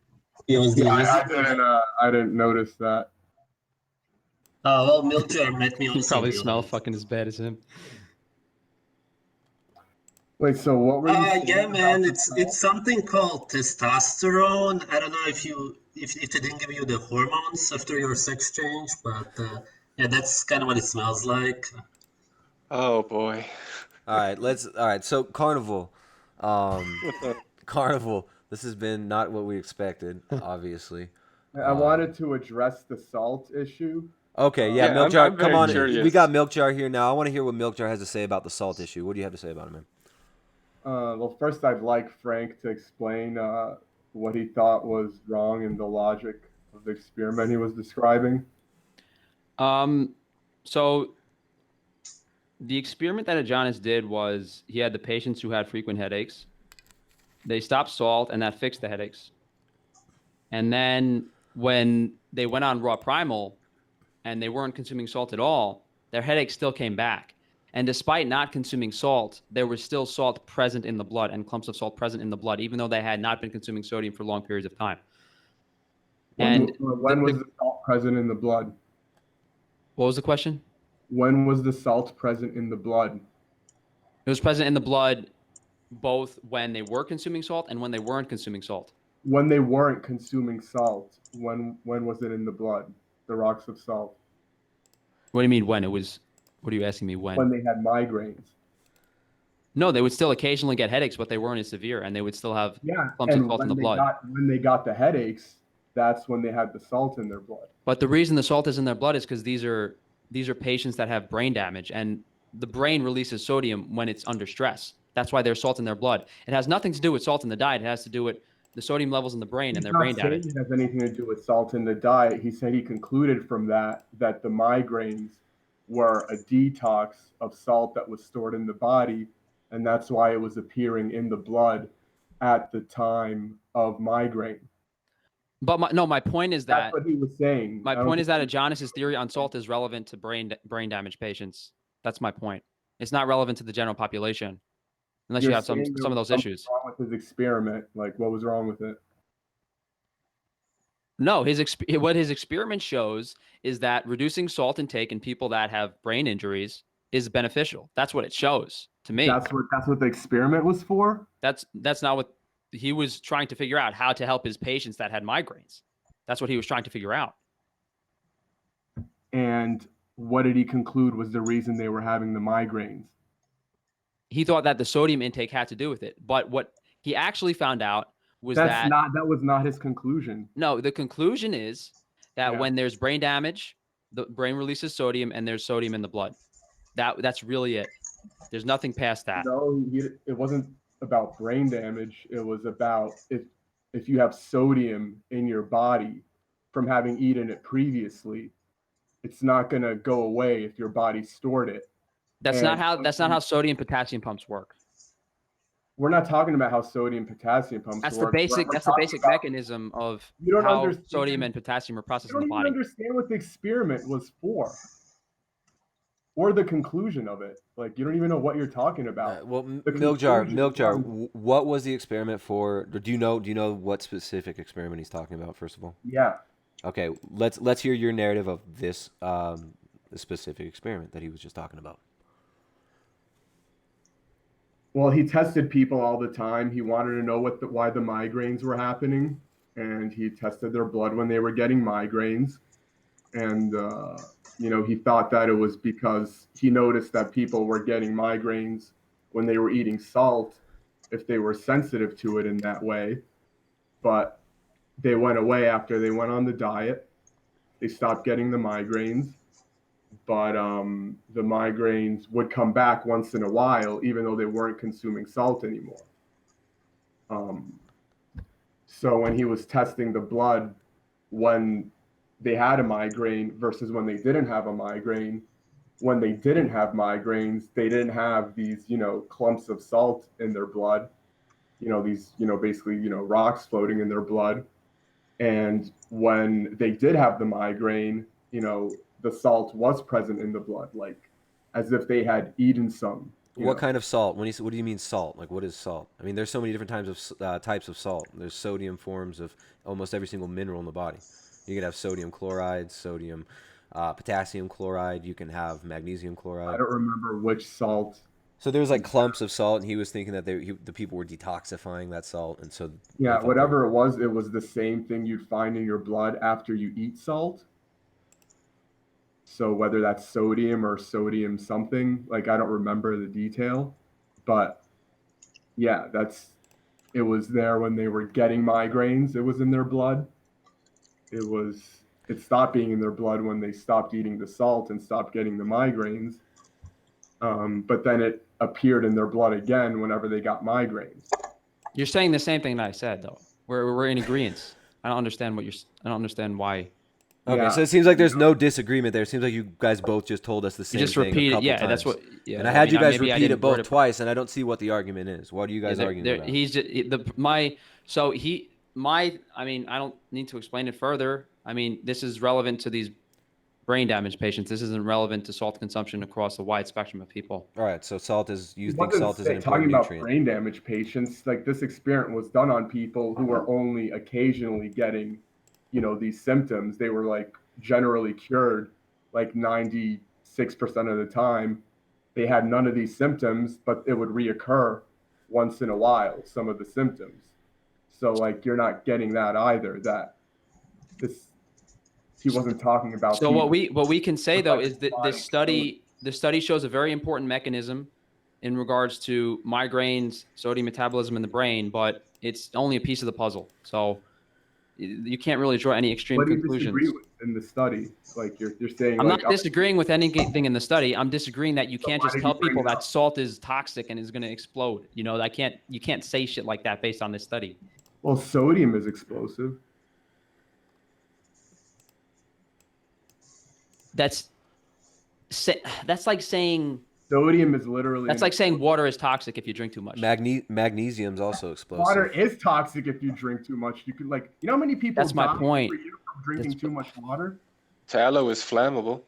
it was the I didn't notice that. Oh well, Milkjar met me on You probably some smell deal. fucking as bad as him. Wait, so what were you saying Yeah, man, about it's something called testosterone. I don't know if they didn't give you the hormones after your sex change, but yeah, that's kind of what it smells like. Oh boy. All right. So Carnival, Carnival. This has been not what we expected, obviously. I wanted to address the salt issue. Okay, yeah, Yeah, Milkjar, I'm come very on. curious. We got Milkjar here now. I want to hear what Milkjar has to say about the salt issue. What do you have to say about it, man? Well, first I'd like Frank to explain what he thought was wrong in the logic of the experiment he was describing. So the experiment that Adonis did was he had the patients who had frequent headaches. They stopped salt, and that fixed the headaches. And then when they went on raw primal and they weren't consuming salt at all, their headaches still came back. And despite not consuming salt, there was still salt present in the blood and clumps of salt present in the blood, even though they had not been consuming sodium for long periods of time. When was the salt present in the blood? What was the question? When was the salt present in the blood? It was present in the blood both when they were consuming salt and when they weren't consuming salt. When they weren't consuming salt, when was it in the blood? The rocks of salt. What do you mean when? It was, what are you asking me when? When they had migraines. No, they would still occasionally get headaches, but they weren't as severe, and they would still have clumps of salt in the blood. When they got the headaches, that's when they had the salt in their blood. But the reason the salt is in their blood is because these are patients that have brain damage, and the brain releases sodium when it's under stress. That's why there's salt in their blood. It has nothing to do with salt in the diet. It has to do with the sodium levels in the brain and their brain damage. It has anything to do with salt in the diet. He said he concluded from that the migraines were a detox of salt that was stored in the body, and that's why it was appearing in the blood at the time of migraine. But my point is that that's what he was saying. My point is that Adonis's theory on salt is relevant to brain damage patients. That's my point. It's not relevant to the general population, unless you have some of those issues. Wrong with his experiment? Like, what was wrong with it? No, what his experiment shows is that reducing salt intake in people that have brain injuries is beneficial. That's what it shows to me. That's what the experiment was for? That's not what he was trying to figure out, how to help his patients that had migraines. That's what he was trying to figure out. And what did he conclude was the reason they were having the migraines? He thought that the sodium intake had to do with it. But what he actually found out was that was not his conclusion. No, the conclusion is that when there's brain damage, the brain releases sodium and there's sodium in the blood. That's really it. There's nothing past that. No, it wasn't about brain damage. It was about if you have sodium in your body from having eaten it previously, it's not going to go away if your body stored it. That's not how sodium potassium pumps work. We're not talking about how sodium potassium pumps work. That's the basic mechanism of how sodium and potassium are processed in the body. You don't understand what the experiment was for, or the conclusion of it. Like, you don't even know what you're talking about. Well, Milkjar, what was the experiment for? Or do you know what specific experiment he's talking about? First of all, yeah. Okay, let's hear your narrative of this specific experiment that he was just talking about. Well, he tested people all the time. He wanted to know why the migraines were happening, and he tested their blood when they were getting migraines. And he thought that it was because he noticed that people were getting migraines when they were eating salt, if they were sensitive to it in that way. But they went away after they went on the diet. They stopped getting the migraines. But the migraines would come back once in a while, even though they weren't consuming salt anymore. So when he was testing the blood when they had a migraine versus when they didn't have a migraine, when they didn't have migraines, they didn't have these, clumps of salt in their blood, these, basically, rocks floating in their blood. And when they did have the migraine, the salt was present in the blood, like as if they had eaten some. What kind of salt? What do you mean salt? Like, what is salt? I mean, there's so many different types of salt. There's sodium forms of almost every single mineral in the body. You can have sodium chloride, sodium, potassium chloride. You can have magnesium chloride. I don't remember which salt. So there's like clumps of salt, and he was thinking that the people were detoxifying that salt, and so whatever it was the same thing you'd find in your blood after you eat salt. So whether that's sodium or sodium something, like I don't remember the detail, but yeah, it was there when they were getting migraines. It was in their blood. It stopped being in their blood when they stopped eating the salt and stopped getting the migraines. But then it appeared in their blood again whenever they got migraines. You're saying the same thing that I said, though. We're in agreement. I don't understand why. Okay, so it seems like there's no disagreement there. It seems like you guys both just told us the same thing. Just repeat it, times. That's what. Yeah, and I had you guys repeat it both twice, and I don't see what the argument is. What are you guys arguing about? He's just, I mean, I don't need to explain it further. I mean, this is relevant to these brain damage patients. This isn't relevant to salt consumption across a wide spectrum of people. All right, so you He think wasn't salt is an talking important about nutrient. brain damage patients. Like this experiment was done on people who were only occasionally getting, these symptoms. They were like generally cured, like 96% of the time. They had none of these symptoms, but it would reoccur once in a while, some of the symptoms. So like you're not getting that either. That he wasn't talking about. So what we can say though is that the study shows a very important mechanism in regards to migraines, sodium metabolism in the brain, but it's only a piece of the puzzle. So you can't really draw any extreme What do you conclusions. disagree with in the study? Like you're saying, I'm like, not disagreeing with anything in the study. I'm disagreeing that you can't why just did tell you bring people it that up? salt is toxic and is going to explode. You can't say shit like that based on this study. Well, sodium is explosive. That's like saying Sodium is literally. that's like saying water is toxic if you drink too much. Magnesium's also explosive. Water is toxic if you drink too much. You could how many people That's my die point. per year from drinking too much water? Tallow is flammable.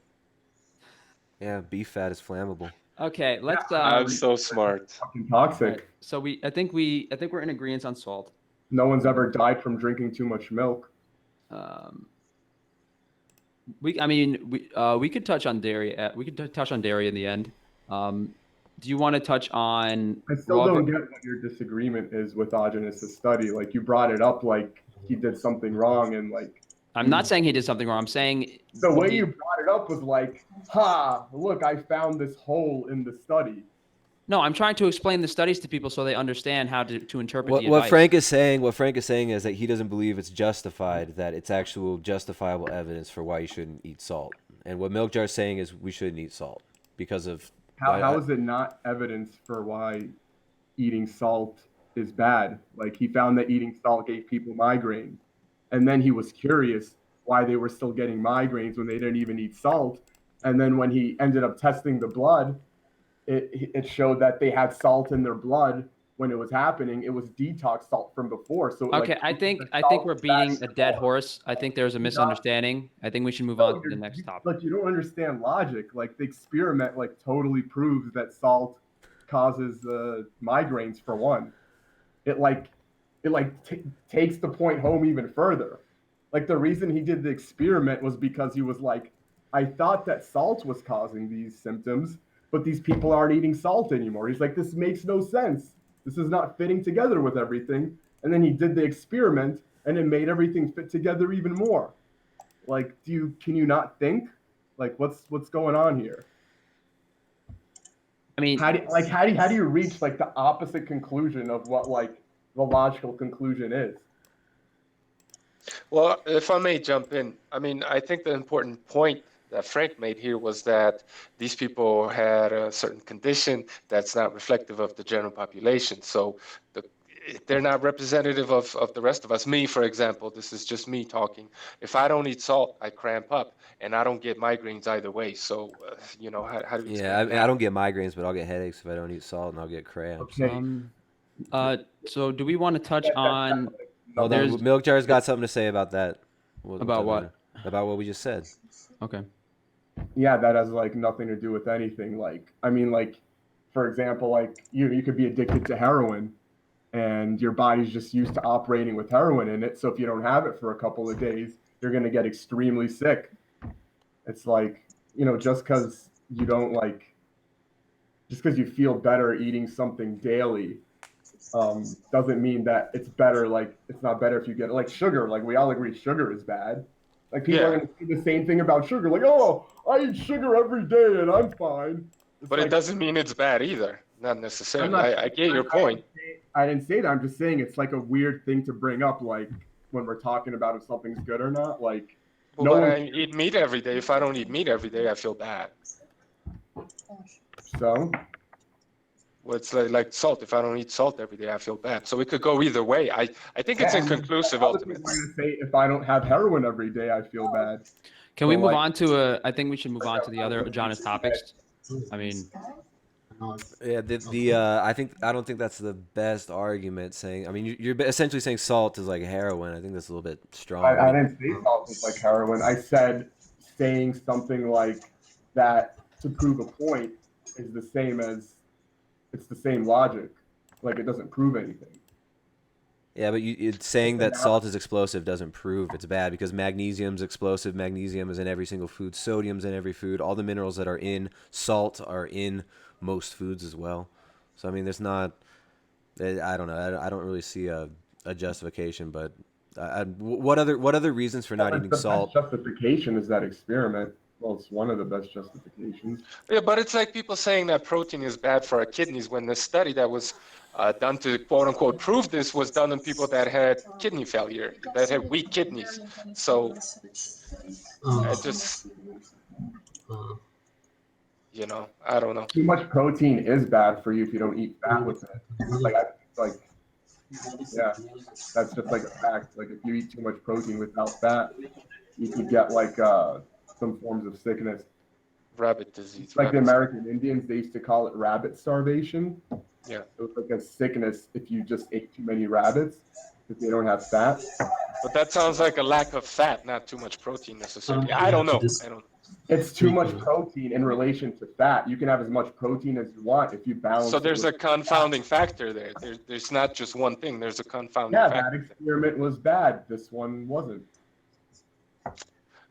Yeah, beef fat is flammable. Okay, let's. I'm so smart. Fucking toxic. Right. So I think we're in agreement on salt. No one's ever died from drinking too much milk. We could touch on dairy. We could touch on dairy in the end. Do you want to touch on? I still don't get what your disagreement is with Ogenes' study. Like you brought it up like he did something wrong, and like I'm not saying he did something wrong. I'm saying the way you brought it up was like, "Ha! Look, I found this hole in the study." No, I'm trying to explain the studies to people so they understand how to interpret the What advice. Frank is saying is that he doesn't believe it's justified, that it's actual justifiable evidence for why you shouldn't eat salt. And what Milkjar is saying is we shouldn't eat salt because of how is it not evidence for why eating salt is bad? Like he found that eating salt gave people migraines, and then he was curious why they were still getting migraines when they didn't even eat salt. And then when he ended up testing the blood, it showed that they had salt in their blood when it was happening. It was detox salt from before. So okay, I think we're beating a dead horse. I think there's a misunderstanding. I think we should move on to the next topic. Like you don't understand logic. Like the experiment totally proves that salt causes migraines for one. It takes the point home even further. Like the reason he did the experiment was because he was like, I thought that salt was causing these symptoms, but these people aren't eating salt anymore. He's like, this makes no sense. This is not fitting together with everything. And then he did the experiment, and it made everything fit together even more. Like, can you not think? Like, what's going on here? I mean, how do you reach like the opposite conclusion of what like the logical conclusion is? Well, if I may jump in, I mean, I think the important point that Frank made here was that these people had a certain condition that's not reflective of the general population. So they're not representative of the rest of us. Me, for example, this is just me talking. If I don't eat salt, I cramp up, and I don't get migraines either way. So, how do you Yeah, I don't get migraines, but I'll get headaches if I don't eat salt, and I'll get cramps. Okay. So do we want to touch on? Well, Milkjar's got something to say about that. About what? About what we just said. Okay. Yeah, that has like nothing to do with anything. Like, I mean, like, for example, like you could be addicted to heroin, and your body's just used to operating with heroin in it. So if you don't have it for a couple of days, you're going to get extremely sick. It's like, just because you don't just because you feel better eating something daily, doesn't mean that it's better. Like, it's not better if you get like sugar. Like, we all agree sugar is bad. Like, people are going to say the same thing about sugar. Like, oh, I eat sugar every day and I'm fine. But it doesn't mean it's bad either. Not necessarily. I get your point. I didn't say that. I'm just saying it's like a weird thing to bring up, like when we're talking about if something's good or not. Like, but I eat meat every day. If I don't eat meat every day, I feel bad. So? Well, it's like salt. If I don't eat salt every day, I feel bad. So it could go either way. I think it's inconclusive ultimately. I'm going to say if I don't have heroin every day, I feel bad. Can we move on to I think we should move on to the other Ogenes topics. I mean, Yeah, I don't think that's the best argument. Saying, I mean, you're essentially saying salt is like heroin. I think that's a little bit strong. I I mean, didn't say salt is like heroin. I said saying something like that to prove a point is the same as it's the same logic. Like it doesn't prove anything. yeah, but it's saying It's that salt analysis. is explosive doesn't prove it's bad because magnesium's explosive. Magnesium is in every single food. Sodium's in every food. All the minerals that are in salt are in most foods as well. So I mean, there's not. I don't know. I don't really see a justification, but what other reasons for not Well, eating the salt? best justification is that experiment. Well, it's one of the best justifications. Yeah, but it's like people saying that protein is bad for our kidneys when the study that was done to quote unquote prove this was done on people that had kidney failure, that had weak kidneys. So I just, I don't know. Too much protein is bad for you if you don't eat fat with it. Like yeah, that's just like a fact. Like if you eat too much protein without fat, you could get like some forms of sickness. Rabbit disease. Like the Rabbit. American Indians, they used to call it rabbit starvation. Yeah. It was like a sickness if you just ate too many rabbits if they don't have fat. But that sounds like a lack of fat, not too much protein necessarily. I don't know. It's too much protein in relation to fat. You can have as much protein as you want if you balance. So there's a confounding factor there. There's not just one thing. There's a confounding factor. Yeah, that experiment was bad. This one wasn't.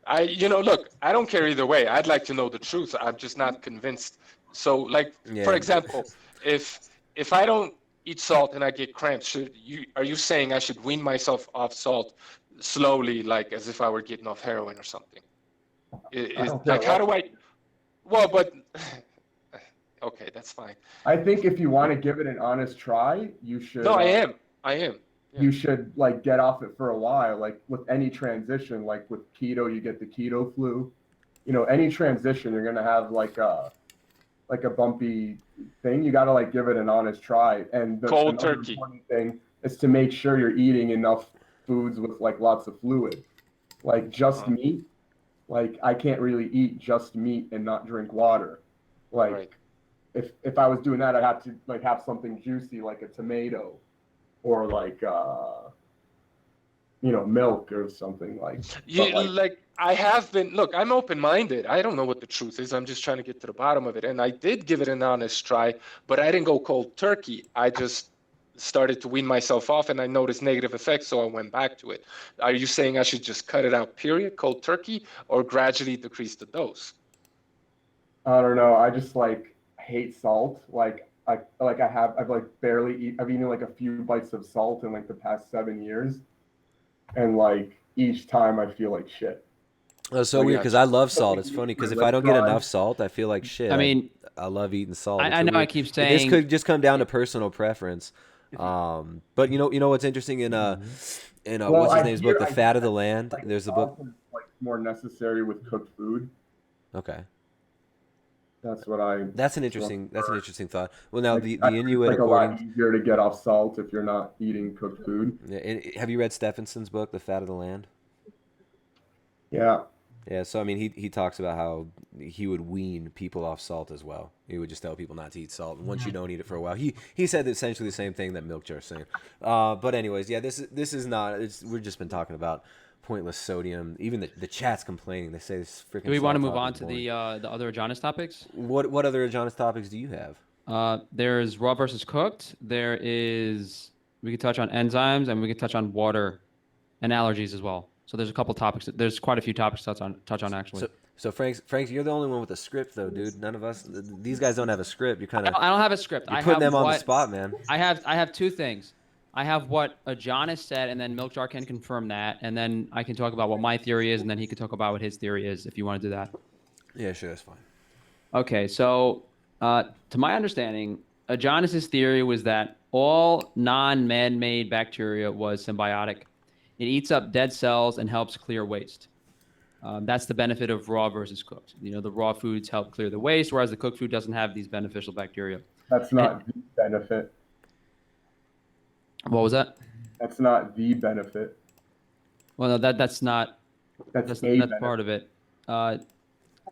Look, I don't care either way. I'd like to know the truth. I'm just not convinced. So, like, for example, if I don't eat salt and I get cramps, are you saying I should wean myself off salt slowly, like as if I were getting off heroin or something? Like, how do I? Well, but okay, that's fine. I think if you want to give it an honest try, you should. No, I am. Yeah. You should like get off it for a while. Like with any transition, like with keto, you get the keto flu. Any transition, you're gonna have like a bumpy thing. You gotta like give it an honest try. And the cold turkey important thing is to make sure you're eating enough foods with like lots of fluid. Like just meat. Like I can't really eat just meat and not drink water. Like right. if I was doing that, I'd have to like have something juicy like a tomato. Or like milk or something like. I have been. Look, I'm open-minded. I don't know what the truth is. I'm just trying to get to the bottom of it. And I did give it an honest try, but I didn't go cold turkey. I just started to wean myself off, and I noticed negative effects, so I went back to it. Are you saying I should just cut it out, period, cold turkey, or gradually decrease the dose? I don't know. I just like hate salt. I've eaten like a few bites of salt in like the past 7 years, and like each time I feel like shit. That's so weird because I love salt. It's funny because if I don't get enough salt, I feel like shit. I mean, I love eating salt. I know I keep saying this could just come down to personal preference. But you know what's interesting in what's his name's book, The Fat of the Land. There's a book like more necessary with cooked food. Okay. That's an interesting thought. Well, now the Inuit like a lot easier to get off salt if you're not eating cooked food. Yeah, and have you read Stephenson's book, The Fat of the Land? Yeah. Yeah, so I mean, he talks about how he would wean people off salt as well. He would just tell people not to eat salt, and once you don't eat it for a while, he said essentially the same thing that Milkjar is saying. But anyways, yeah, this is not. We've just been talking about pointless sodium. Even the chat's complaining. They say this freaking. Do we want to move on to the other Adonis topics? What other Adonis topics do you have? There's raw versus cooked. We could touch on enzymes, and we could touch on water and allergies as well. So there's a couple topics. There's quite a few topics to touch on actually. So Frank, you're the only one with a script though, dude. None of us. These guys don't have a script. You're kind of. I don't have a script. You're putting them on the spot, man. I have two things. I have what Adonis said, and then Milkjar can confirm that, and then I can talk about what my theory is, and then he can talk about what his theory is if you want to do that. Yeah, sure, that's fine. Okay, so to my understanding, Adonis's theory was that all non-man-made bacteria was symbiotic. It eats up dead cells and helps clear waste. That's the benefit of raw versus cooked. The raw foods help clear the waste, whereas the cooked food doesn't have these beneficial bacteria. That's not the benefit. What was that? That's not the benefit. Well, no, that's not. That's part of it.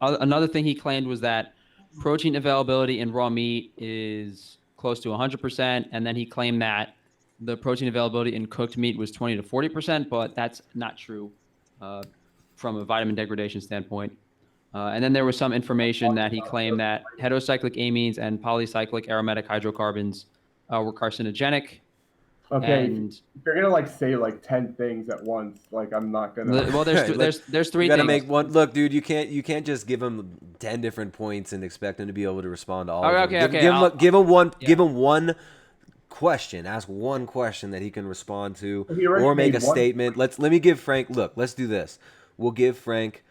Another thing he claimed was that protein availability in raw meat is close to 100%, and then he claimed that the protein availability in cooked meat was 20 to 40%, but that's not true from a vitamin degradation standpoint. And then there was some information that he claimed that heterocyclic amines and polycyclic aromatic hydrocarbons were carcinogenic. Okay, And if you're gonna like say like 10 things at once, like I'm not gonna. well, there's three You gotta things. make one. Look, dude, you can't just give him 10 different points and expect him to be able to respond to all of them. Give him one question. Ask one question that he can respond to, or make a statement. Let me give Frank. Look, let's do this. We'll give Frank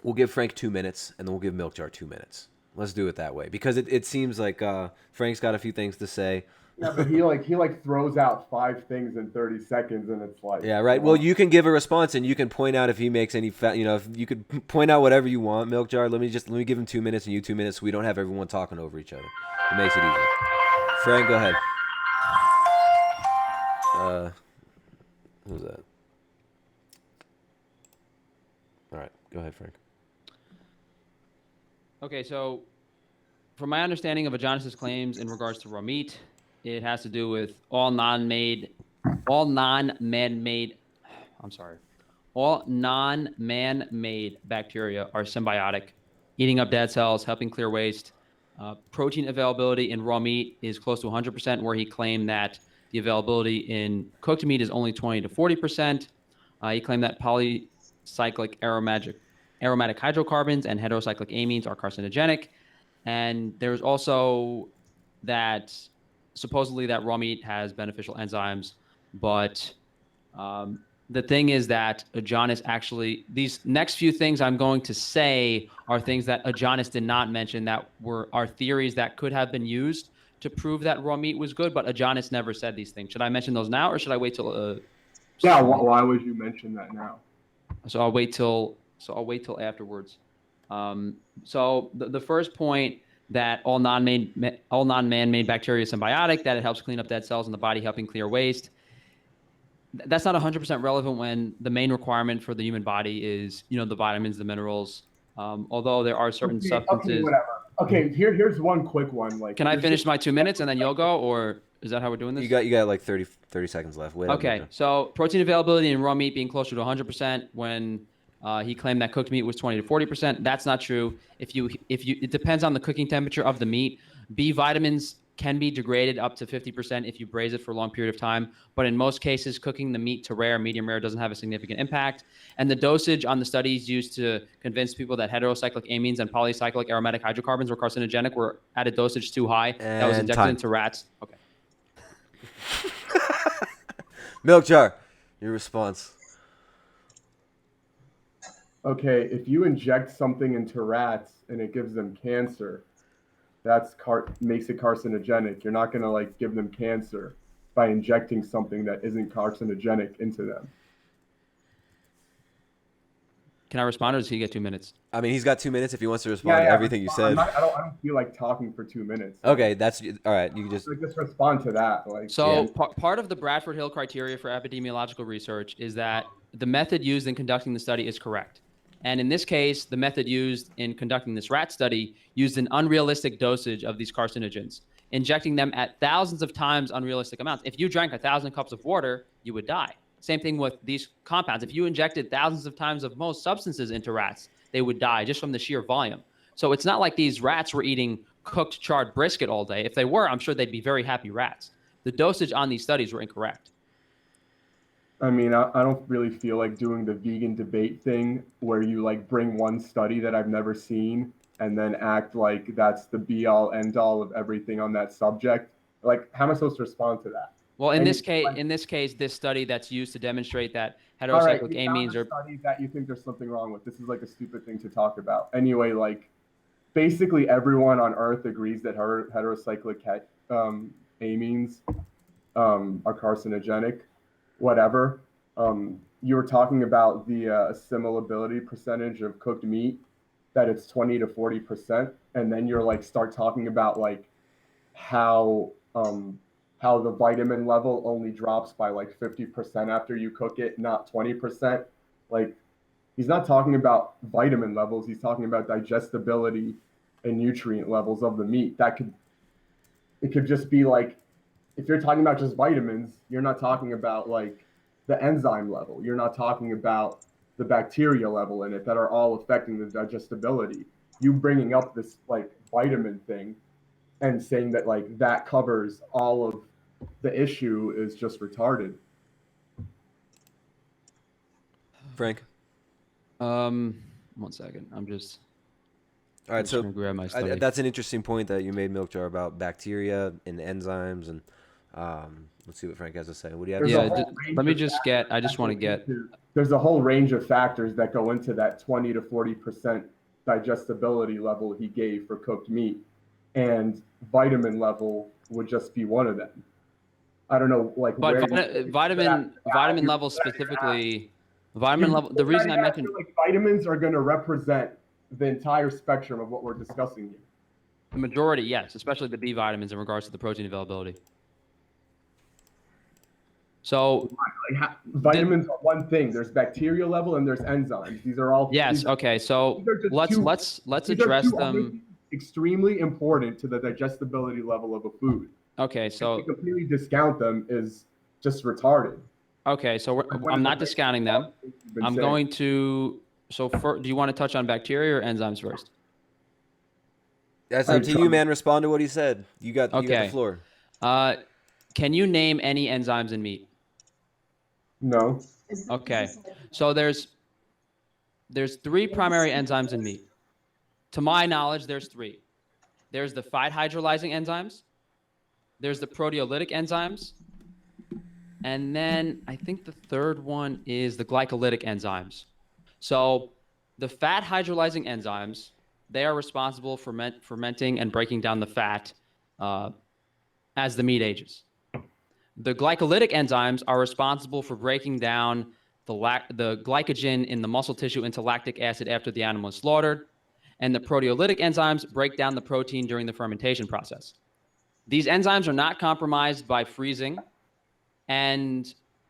2 minutes, and then we'll give Milkjar 2 minutes. Let's do it that way because it seems like Frank's got a few things to say. Yeah, but he throws out 5 things in 30 seconds, and it's like. Yeah, right. Well, you can give a response, and you can point out if he makes any. If you could point out whatever you want, Milkjar. Let me give him 2 minutes and you 2 minutes, so we don't have everyone talking over each other. It makes it easier. Frank, go ahead. Who's that? All right, go ahead, Frank. Okay, so from my understanding of Adonis's claims in regards to raw meat, it has to do with all non-man-made bacteria are symbiotic, eating up dead cells, helping clear waste. Protein availability in raw meat is close to 100%, where he claimed that the availability in cooked meat is only 20 to 40%. He claimed that polycyclic aromatic hydrocarbons and heterocyclic amines are carcinogenic. And there's also that supposedly that raw meat has beneficial enzymes, but the thing is that Adonis actually, these next few things I'm going to say are things that Adonis did not mention that are theories that could have been used to prove that raw meat was good, but Adonis never said these things. Should I mention those now, or should I wait till? Yeah, why would you mention that now? So I'll wait till afterwards. So the first point, that all non-man-made bacteria is symbiotic, that it helps clean up dead cells in the body, helping clear waste. That's not 100% relevant when the main requirement for the human body is, the vitamins, the minerals. Although there are certain substances. Okay, whatever. Okay, here's one quick one. Like, can I finish my 2 minutes and then you'll go, or is that how we're doing this? You got like 30 seconds left. Wait. Okay, so protein availability in raw meat being closer to 100% when he claimed that cooked meat was 20 to 40%. That's not true. It depends on the cooking temperature of the meat. B vitamins can be degraded up to 50% if you braise it for a long period of time. But in most cases, cooking the meat to medium rare doesn't have a significant impact. And the dosage on the studies used to convince people that heterocyclic amines and polycyclic aromatic hydrocarbons were carcinogenic were at a dosage too high. That was injected into rats. Okay. Milkjar, your response. Okay, if you inject something into rats and it gives them cancer, that's makes it carcinogenic. You're not gonna give them cancer by injecting something that isn't carcinogenic into them. Can I respond, or does he get 2 minutes? I mean, he's got 2 minutes if he wants to respond to everything you said. I don't feel like talking for 2 minutes. Okay, that's all right. You can just respond to that. Part of the Bradford Hill criteria for epidemiological research is that the method used in conducting the study is correct. And in this case, the method used in conducting this rat study used an unrealistic dosage of these carcinogens, injecting them at thousands of times unrealistic amounts. If you drank 1,000 cups of water, you would die. Same thing with these compounds. If you injected thousands of times of most substances into rats, they would die just from the sheer volume. So it's not like these rats were eating cooked charred brisket all day. If they were, I'm sure they'd be very happy rats. The dosage on these studies were incorrect. I mean, I don't really feel like doing the vegan debate thing where you bring one study that I've never seen and then act like that's the be all end all of everything on that subject. How am I supposed to respond to that? Well, in this case, this study that's used to demonstrate that heterocyclic amines are study that you think there's something wrong with. This is a stupid thing to talk about. Anyway, basically everyone on Earth agrees that heterocyclic amines are carcinogenic. Whatever. You were talking about the assimilability percentage of cooked meat, that it's 20 to 40%, and then you're start talking about how the vitamin level only drops by 50% after you cook it, not 20%. He's not talking about vitamin levels, he's talking about digestibility and nutrient levels of the meat. It could just be like, if you're talking about just vitamins, you're not talking about like the enzyme level. You're not talking about the bacteria level in it that are all affecting the digestibility. You bringing up this like vitamin thing and saying that like that covers all of the issue is just retarded. Frank. 1 second. I'm just. All right, so gonna grab my study. that's an interesting point that you made, Milkjar, about bacteria and enzymes, and let's see what Frank has to say. What do you have to say? Let me just get. I just want to get. There's a whole range of factors that go into that 20 to 40% digestibility level he gave for cooked meat, and vitamin level would just be one of them. I don't know, like, but vitamin level specifically. Vitamin level. The reason I mentioned like vitamins are going to represent the entire spectrum of what we're discussing here. The majority, yes, especially the B vitamins in regards to the protein availability. So vitamins are one thing. There's bacteria level and there's enzymes. These are all okay. So let's address them. Extremely important to the digestibility level of a food. Okay, so to completely discount them is just retarded. Okay, so I'm not discounting them. I'm going to. So, do you want to touch on bacteria or enzymes first? That's up to you, man. Respond to what he said. You got the floor. Can you name any enzymes in meat? No. Okay, so there's 3 primary enzymes in meat. To my knowledge, there's 3. There's the fat hydrolyzing enzymes. There's the proteolytic enzymes. And then I think the third one is the glycolytic enzymes. So the fat hydrolyzing enzymes, they are responsible for fermenting and breaking down the fat as the meat ages. The glycolytic enzymes are responsible for breaking down the glycogen in the muscle tissue into lactic acid after the animal is slaughtered. And the proteolytic enzymes break down the protein during the fermentation process. These enzymes are not compromised by freezing, and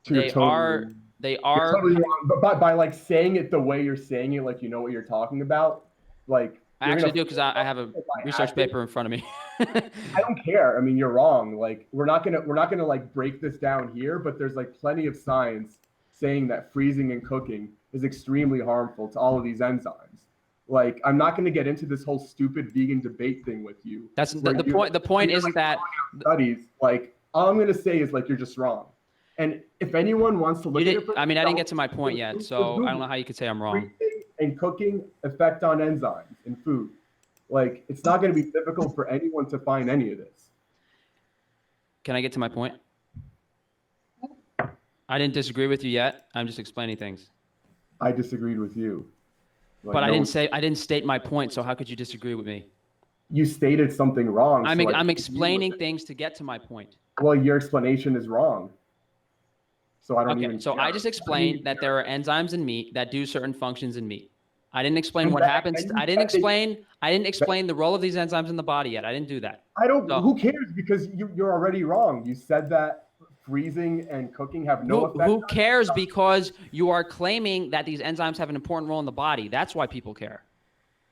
they are totally wrong. But by like saying it the way you're saying it, like you know what you're talking about, like I actually do, because I have a research paper in front of me. I don't care. I mean, you're wrong. Like we're not gonna like break this down here, but there's like plenty of science saying that freezing and cooking is extremely harmful to all of these enzymes. Like, I'm not going to get into this whole stupid vegan debate thing with you. That's the point. The point isn't that studies. Like, all I'm going to say is like you're just wrong. And if anyone wants to look at it, I mean, I didn't get to my point yet, so I don't know how you could say I'm wrong. Freezing and cooking effect on enzymes in food. Like, it's not going to be difficult for anyone to find any of this. Can I get to my point? I didn't disagree with you yet. I'm just explaining things. I disagreed with you. Like, but I didn't state my point, so how could you disagree with me? You stated something wrong. I'm explaining things to get to my point. Well, your explanation is wrong. So I don't even. So I just explained that there are enzymes in meat that do certain functions in meat. I didn't explain what happens. I didn't explain the role of these enzymes in the body yet. I didn't do that. Who cares? Because you're already wrong. You said that freezing and cooking have no effect. Who cares? Because you are claiming that these enzymes have an important role in the body. That's why people care.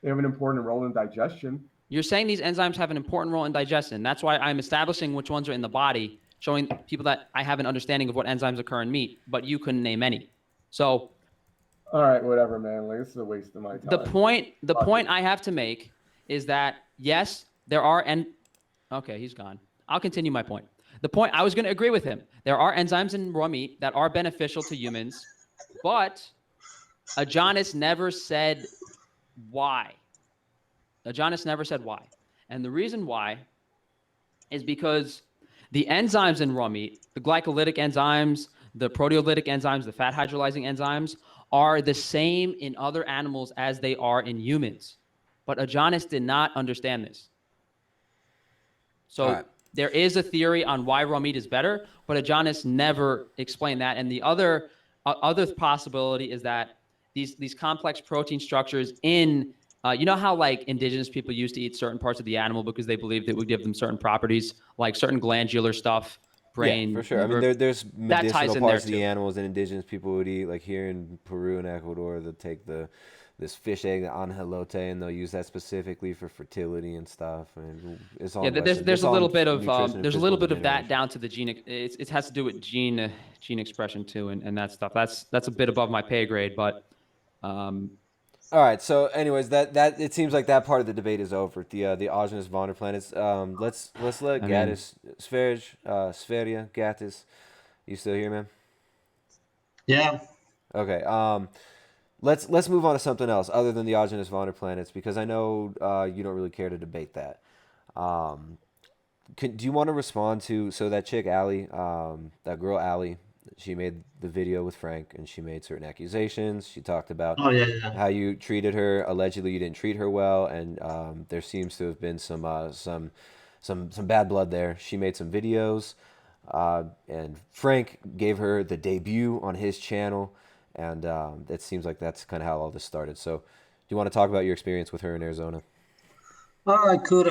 They have an important role in digestion. You're saying these enzymes have an important role in digestion. That's why I'm establishing which ones are in the body, showing people that I have an understanding of what enzymes occur in meat, but you couldn't name any. So, all right, whatever, man. Like, this is a waste of my time. The point I have to make is that yes, there are okay, he's gone. I'll continue my point. The point, I was going to agree with him. There are enzymes in raw meat that are beneficial to humans, but Adonis never said why. Adonis never said why. And the reason why is because the enzymes in raw meat, the glycolytic enzymes, the proteolytic enzymes, the fat hydrolyzing enzymes, are the same in other animals as they are in humans. But Adonis did not understand this. So there is a theory on why raw meat is better, but Adonis never explained that. And the other possibility is that these complex protein structures in, you know how like indigenous people used to eat certain parts of the animal because they believed it would give them certain properties, like certain glandular stuff, brain. Yeah, for sure. Liver. I mean, there's medicinal parts of the too. Animals that indigenous people would eat, like here in Peru and Ecuador, they'll take the this fish egg, the angelote, and they'll use that specifically for fertility and stuff. And it's all Yeah, in there's Western, there's it's a all little in bit of nutrition and there's a physical little bit of that regeneration. down to the gene. It has to do with gene expression too, and that stuff. That's a bit above my pay grade, but All right. So, anyways, that it seems like that part of the debate is over. The Argenus Vonderplanets. Let's let I mean, Gaddis Sv3rige, Sv3rige, Gattis. You still here, man? Yeah. Okay. Let's move on to something else other than the Argenus Vonderplanets, because I know you don't really care to debate that. Um, do you want to respond to that chick Allie, that girl Allie? She made the video with Frank, and she made certain accusations. She talked about Oh, yeah. how you treated her. Allegedly, you didn't treat her well, and there seems to have been some bad blood there. She made some videos, and Frank gave her the debut on his channel, and it seems like that's kind of how all this started. So, do you want to talk about your experience with her in Arizona? Well, I could.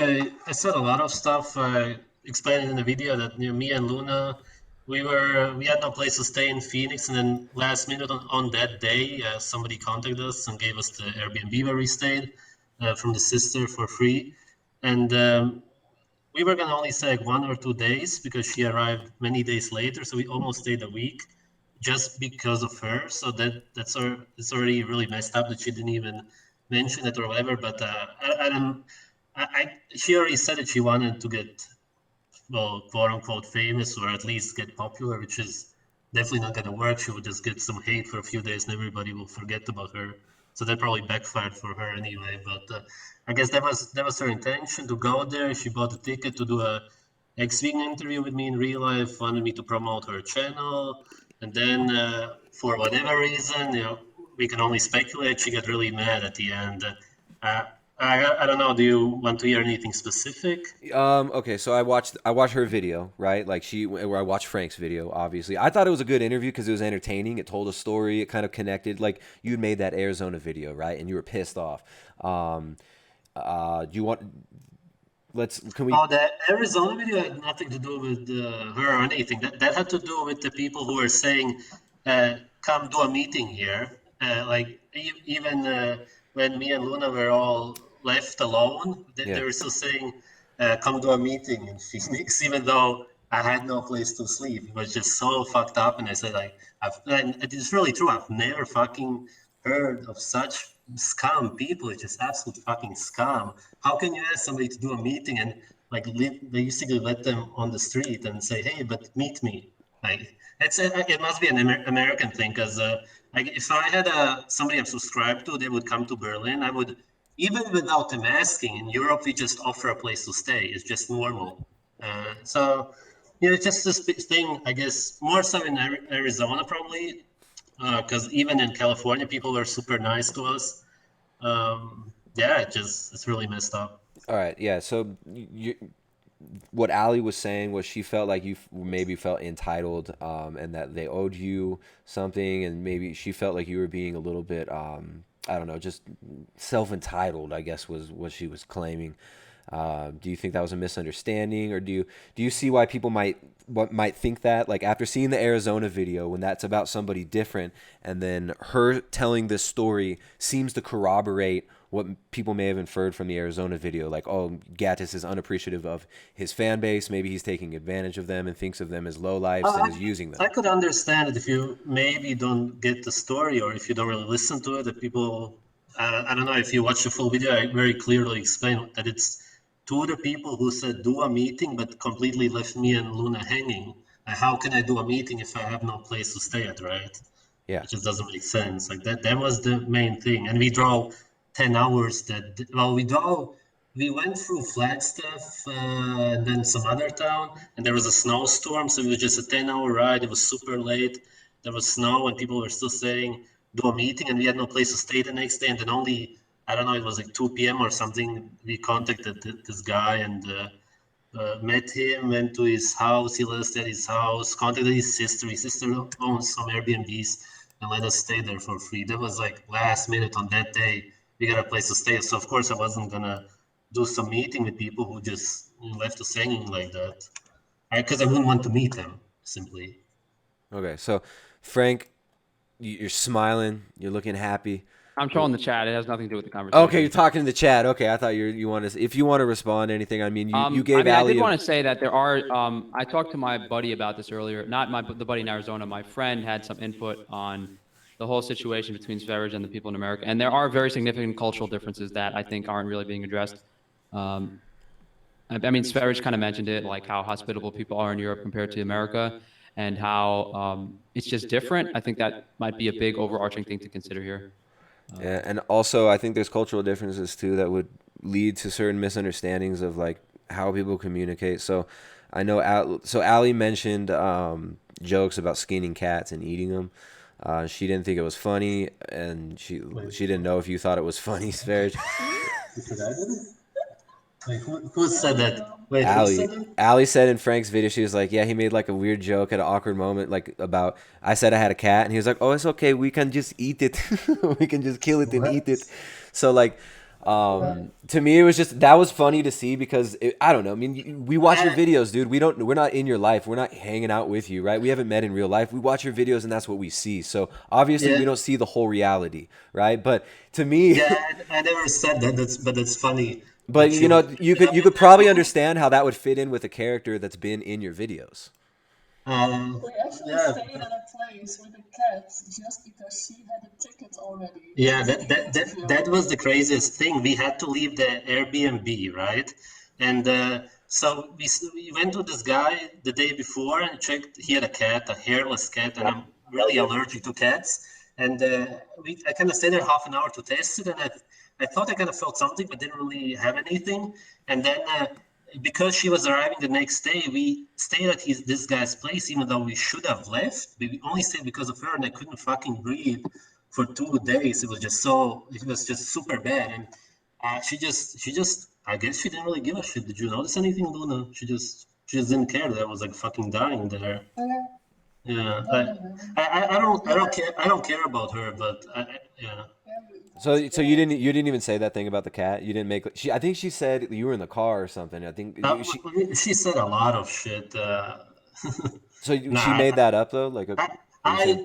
I said a lot of stuff. I explained in the video that me and Luna, we had no place to stay in Phoenix, and then last minute on that day, somebody contacted us and gave us the Airbnb where we stayed from the sister for free, and we were gonna only stay like 1 or 2 days because she arrived many days later, so we almost stayed a week just because of her. So it's already really messed up that she didn't even mention it or whatever. But I don't. She already said that she wanted to get, well, quote unquote, famous or at least get popular, which is definitely not going to work. She would just get some hate for a few days and everybody will forget about her. So that probably backfired for her anyway. But I guess that was her intention to go there. She bought a ticket to do a X-Wing interview with me in real life, wanted me to promote her channel. And then for whatever reason, we can only speculate. She got really mad at the end. Uh, I don't know. Do you want to hear anything specific? Okay, so I watched her video, right? Like where I watched Frank's video, obviously. I thought it was a good interview because it was entertaining. It told a story. It kind of connected. Like you made that Arizona video, right? And you were pissed off. Do you want? Can we? Oh, the Arizona video had nothing to do with her or anything. That had to do with the people who were saying, "Come do a meeting here." Even when me and Luna were all left alone, they Yeah. were still saying, "Come do a meeting in Phoenix," even though I had no place to sleep. It was just so fucked up, and I said, and it's really true. I've never fucking heard of such scam people. It's just absolute fucking scam. How can you ask somebody to do a meeting and basically let them on the street and say, "Hey, but meet me"? Like it must be an American thing because if I had somebody I'm subscribed to, they would come to Berlin. I would, even without them asking. In Europe, we just offer a place to stay. It's just normal. So it's just this thing. I guess more so in Arizona probably, because even in California, people were super nice to us. Yeah, it's really messed up. All right. Yeah. So what Allie was saying was she felt like you maybe felt entitled, and that they owed you something, and maybe she felt like you were being a little bit, I don't know, just self-entitled, I guess was what she was claiming. Do you think that was a misunderstanding, or do you see why people might think that, like after seeing the Arizona video, when that's about somebody different, and then her telling this story seems to corroborate what people may have inferred from the Arizona video, like, oh, Gattis is unappreciative of his fan base, maybe he's taking advantage of them and thinks of them as lowlifes and is using them. I could understand it if you maybe don't get the story or if you don't really listen to it. That people, I don't know if you watch the full video. I very clearly explain that it's two of the people who said do a meeting, but completely left me and Luna hanging. How can I do a meeting if I have no place to stay at, right? Yeah. It just doesn't make sense. Like that was the main thing. And we drove 10 hours we went through Flagstaff and then some other town, and there was a snowstorm, so it was just a 10-hour ride. It was super late. There was snow, and people were still saying do a meeting, and we had no place to stay the next day. And then only, I don't know, it was like 2 p.m. or something. We contacted this guy and met him, went to his house. He let us stay at his house, contacted his sister. His sister owns some Airbnbs and let us stay there for free. That was like last minute on that day. We got a place to stay. So, of course, I wasn't going to do some meeting with people who just left us hanging like that. Because I wouldn't want to meet them, simply. Okay. So, Frank, you're smiling, you're looking happy. I'm trolling the chat. It has nothing to do with the conversation. Okay, you're talking to the chat. Okay, I thought you want to. If you want to respond to anything, I mean, you gave I mean, I Ali. did want to say that there are. I talked to my buddy about this earlier. Not the buddy in Arizona. My friend had some input on the whole situation between Sv3rige and the people in America, and there are very significant cultural differences that I think aren't really being addressed. I mean, Sv3rige kind of mentioned it, like how hospitable people are in Europe compared to America, and how it's just different. I think that might be a big overarching thing to consider here. Yeah, and also I think there's cultural differences too that would lead to certain misunderstandings of like how people communicate. So I know Ali mentioned jokes about skinning cats and eating them. She didn't think it was funny, and she didn't know if you thought it was funny, Sv3rige. Wait, who said that? Wait, who said that? Ali said in Frank's video, she was like, yeah, he made like a weird joke at an awkward moment, like about, I said I had a cat, and he was like, oh, it's okay, we can just eat it. We can just kill it and eat it. So like, to me, it was just, that was funny to see because I don't know. I mean, we watch your videos, dude. We're not in your life. We're not hanging out with you, right? We haven't met in real life. We watch your videos and that's what we see. So obviously we don't see the whole reality, right? But to me, yeah, I never said that. But that's funny. But you know, you could probably understand how that would fit in with a character that's been in your videos. We actually stayed at a place with a cat just because she had a ticket already. Yeah, that was the craziest thing. We had to leave the Airbnb, right? And so we went to this guy the day before and checked. He had a cat, a hairless cat, and I'm really allergic to cats. And I kind of stayed there half an hour to test it, and I thought I kind of felt something, but didn't really have anything. And then because she was arriving the next day, we stayed at this guy's place, even though we should have left. We only stayed because of her, and I couldn't fucking breathe for 2 days. It was just super bad. And she just, I guess she didn't really give a shit. Did you notice anything, Luna? She just didn't care that I was like fucking dying there. Yeah, I don't care about her, but yeah. So you didn't even say that thing about the cat. You didn't make. I think she said you were in the car or something. I think she said a lot of shit. So she made that up though, like. I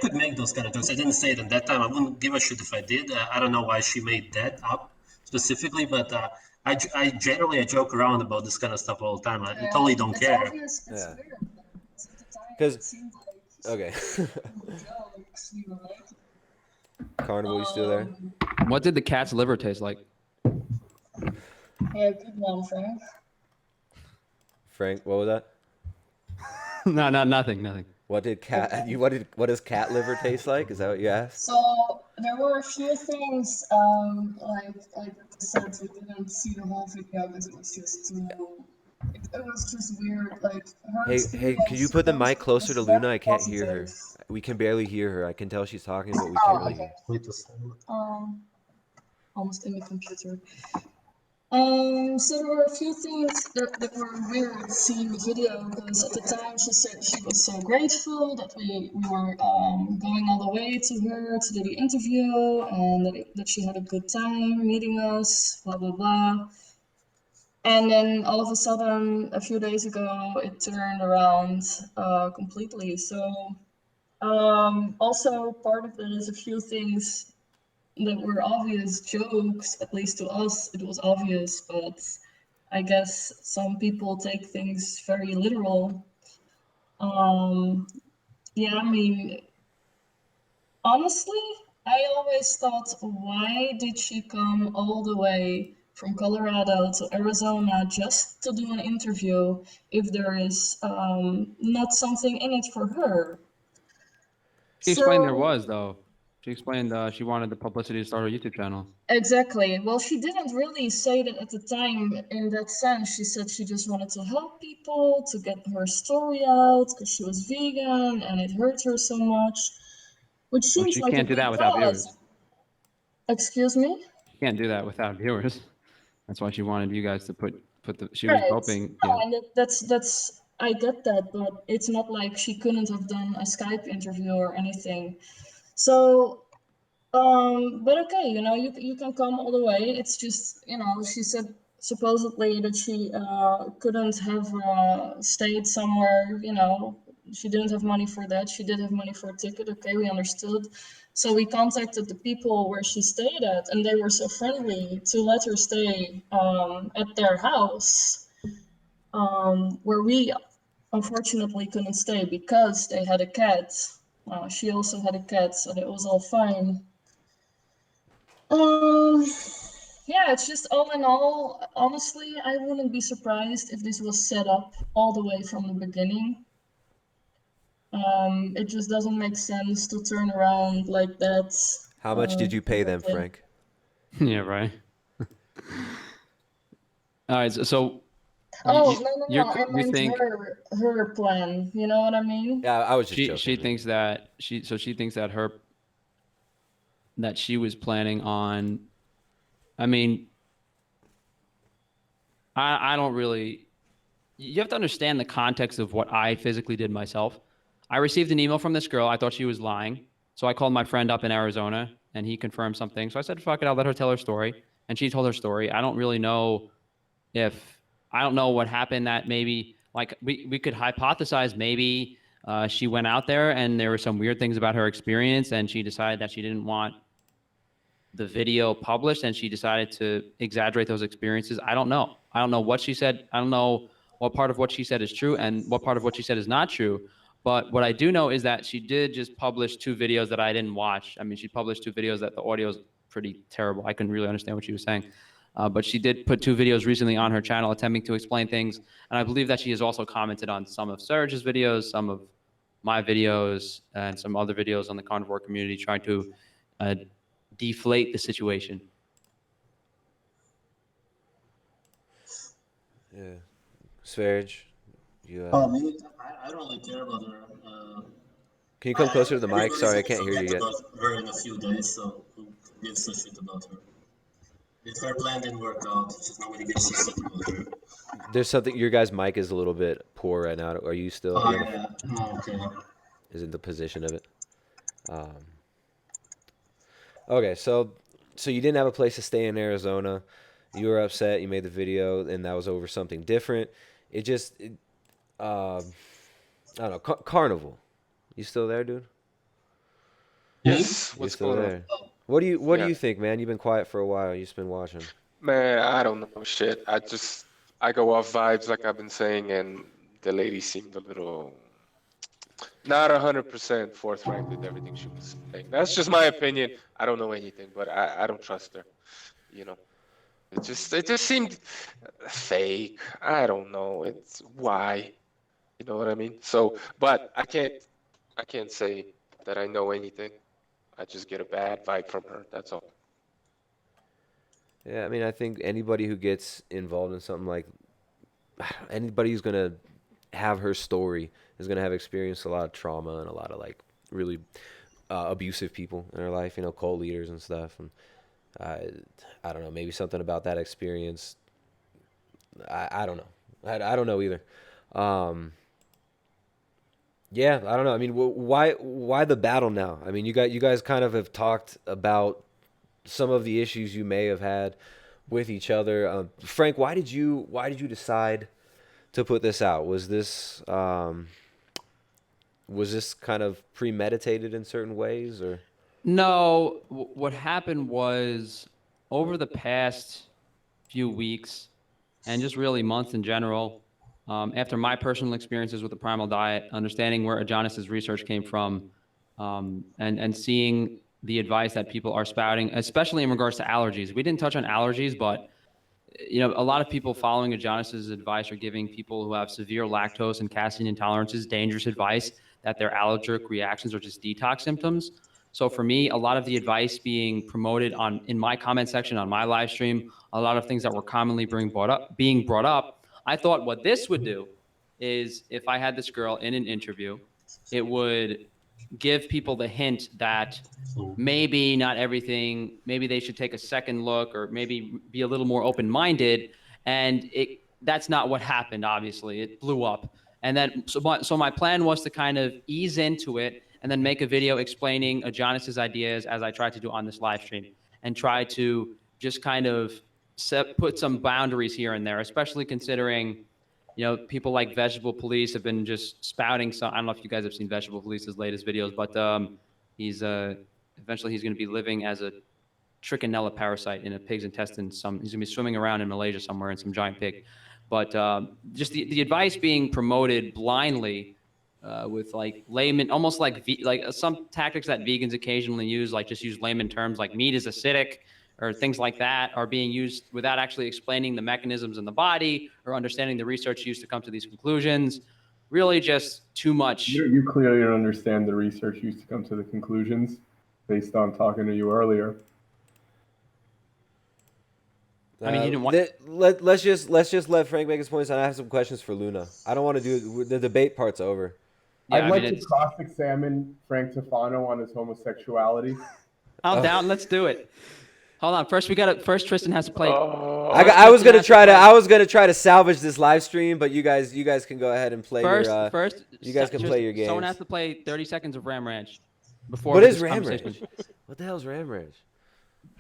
could make those kind of jokes. I didn't say it at that time. I wouldn't give a shit if I did. I don't know why she made that up specifically, but I generally joke around about this kind of stuff all the time. I totally don't care. Obvious, it's weird. Because okay. Carnival, you still there? What did the cat's liver taste like? Yeah, good one, Frank. Frank, what was that? No, nothing. What does cat liver taste like? Is that what you asked? So there were a few things, like I said, we didn't see the whole video because it was just too. It was just weird. Like her. Hey, can you put the mic closer to Luna? I can't hear her. We can barely hear her. I can tell she's talking, but we can't really hear. Almost in the computer. So there were a few things that were weird seeing the video because at the time she said she was so grateful that we were going all the way to her to do the interview and that she had a good time meeting us, blah blah blah. And then all of a sudden, a few days ago, it turned around completely. So also part of it is a few things that were obvious jokes, at least to us, it was obvious, but I guess some people take things very literal. Yeah, I mean, honestly, I always thought, why did she come all the way from Colorado to Arizona just to do an interview if there is not something in it for her? She explained there was, though. She explained she wanted the publicity to start her YouTube channel. Exactly. Well, she didn't really say that at the time in that sense. She said she just wanted to help people, to get her story out, because she was vegan and it hurt her so much. Which seems she like can't do that without viewers. Excuse me? She can't do that without viewers. That's why she wanted you guys to put the. She was hoping. No, and that's I get that, but it's not like she couldn't have done a Skype interview or anything. So, but okay, you know, you can come all the way. It's just, you know, she said supposedly that she couldn't have stayed somewhere, you know, she didn't have money for that. She did have money for a ticket. Okay, we understood. So we contacted the people where she stayed at, and they were so friendly to let her stay at their house, where we unfortunately couldn't stay because they had a cat. She also had a cat, so it was all fine. Yeah, it's just all in all, honestly, I wouldn't be surprised if this was set up all the way from the beginning. It just doesn't make sense to turn around like that. How much did you pay them, Frank? Yeah, right. All right, so Oh, you, no, I you meant think her plan. You know what I mean? Yeah, I was just joking. she thinks that she thinks that she was planning on. I mean, I don't really. You have to understand the context of what I physically did myself. I received an email from this girl. I thought she was lying. So I called my friend up in Arizona and he confirmed something. So I said, fuck it, I'll let her tell her story. And she told her story. I don't really know I don't know what happened, that maybe, like, we could hypothesize maybe she went out there and there were some weird things about her experience and she decided that she didn't want the video published and she decided to exaggerate those experiences. I don't know. I don't know what she said. I don't know what part of what she said is true and what part of what she said is not true. But what I do know is that she did just publish 2 videos that I didn't watch. I mean, she published 2 videos that the audio is pretty terrible. I couldn't really understand what she was saying. But she did put 2 videos recently on her channel attempting to explain things. And I believe that she has also commented on some of Sv3rige's videos, some of my videos, and some other videos on the carnivore community trying to deflate the situation. Yeah. Sv3rige, you, Me, I don't really care about her. can you come closer to the mic? Everybody's Sorry, I gonna can't hear you forget yet. about her in a few days, so who gives a shit about her? If her plan didn't work out, just nobody gives a shit about her. There's something. Your guy's mic is a little bit poor right now. Are you still? Oh, yeah. Oh, okay. Is it the position of it? Okay, so you didn't have a place to stay in Arizona. You were upset. You made the video, and that was over something different. I don't know. Carnival. You still there, dude? Yes. You're What's still going on? there. What do you Yeah. think, man? You've been quiet for a while. You've just been watching. Man, I don't know shit. I go off vibes like I've been saying, and the lady seemed a little not 100% forthright with everything she was saying. That's just my opinion. I don't know anything, but I don't trust her. You know, it just seemed fake. I don't know. It's why. You know what I mean? So, but I can't say that I know anything. I just get a bad vibe from her. That's all. Yeah, I mean, I think anybody who gets involved in something like anybody who's gonna have her story is gonna have experienced a lot of trauma and a lot of like really abusive people in her life. You know, cult leaders and stuff. And I don't know, maybe something about that experience. I don't know. I don't know either. Yeah, I don't know. I mean, why the battle now? I mean, you guys kind of have talked about some of the issues you may have had with each other. Frank, why did you decide to put this out? Was this kind of premeditated in certain ways, or? No, what happened was over the past few weeks and just really months in general, after my personal experiences with the primal diet, understanding where Adonis's research came from, and seeing the advice that people are spouting, especially in regards to allergies. We didn't touch on allergies, but a lot of people following Adonis's advice are giving people who have severe lactose and casein intolerances dangerous advice that their allergic reactions are just detox symptoms. So for me, a lot of the advice being promoted in my comment section on my live stream, a lot of things that were commonly being brought up, I thought what this would do is, if I had this girl in an interview, it would give people the hint that maybe not everything, maybe they should take a second look or maybe be a little more open-minded. And that's not what happened, obviously. It blew up. And then, so my plan was to kind of ease into it and then make a video explaining Adonis's ideas, as I tried to do on this live stream, and try to just kind of put some boundaries here and there, especially considering You know, people like Vegetable Police have been just spouting. So I don't know if you guys have seen Vegetable Police's latest videos, but he's eventually he's going to be living as a trichinella parasite in a pig's intestine. He's going to be swimming around in Malaysia somewhere in some giant pig. But just the advice being promoted blindly with like layman, almost like some tactics that vegans occasionally use, like just use layman terms like meat is acidic or things like that, are being used without actually explaining the mechanisms in the body or understanding the research used to come to these conclusions. Really just too much. You clearly don't understand the research used to come to the conclusions based on talking to you earlier. I mean, you didn't want. Let's just let Frank make his points, and I have some questions for Luna. I don't want to do the debate part's over. Yeah, I'd like to cross-examine Frank Tufano on his homosexuality. I'm down. Let's do it. Hold on. First, Tristan has to play. I was gonna try to salvage this live stream, but you guys can go ahead and play first. You guys can play your game. Someone has to play 30 seconds of Ram Ranch before. What is Ram Ranch? What the hell is Ram Ranch?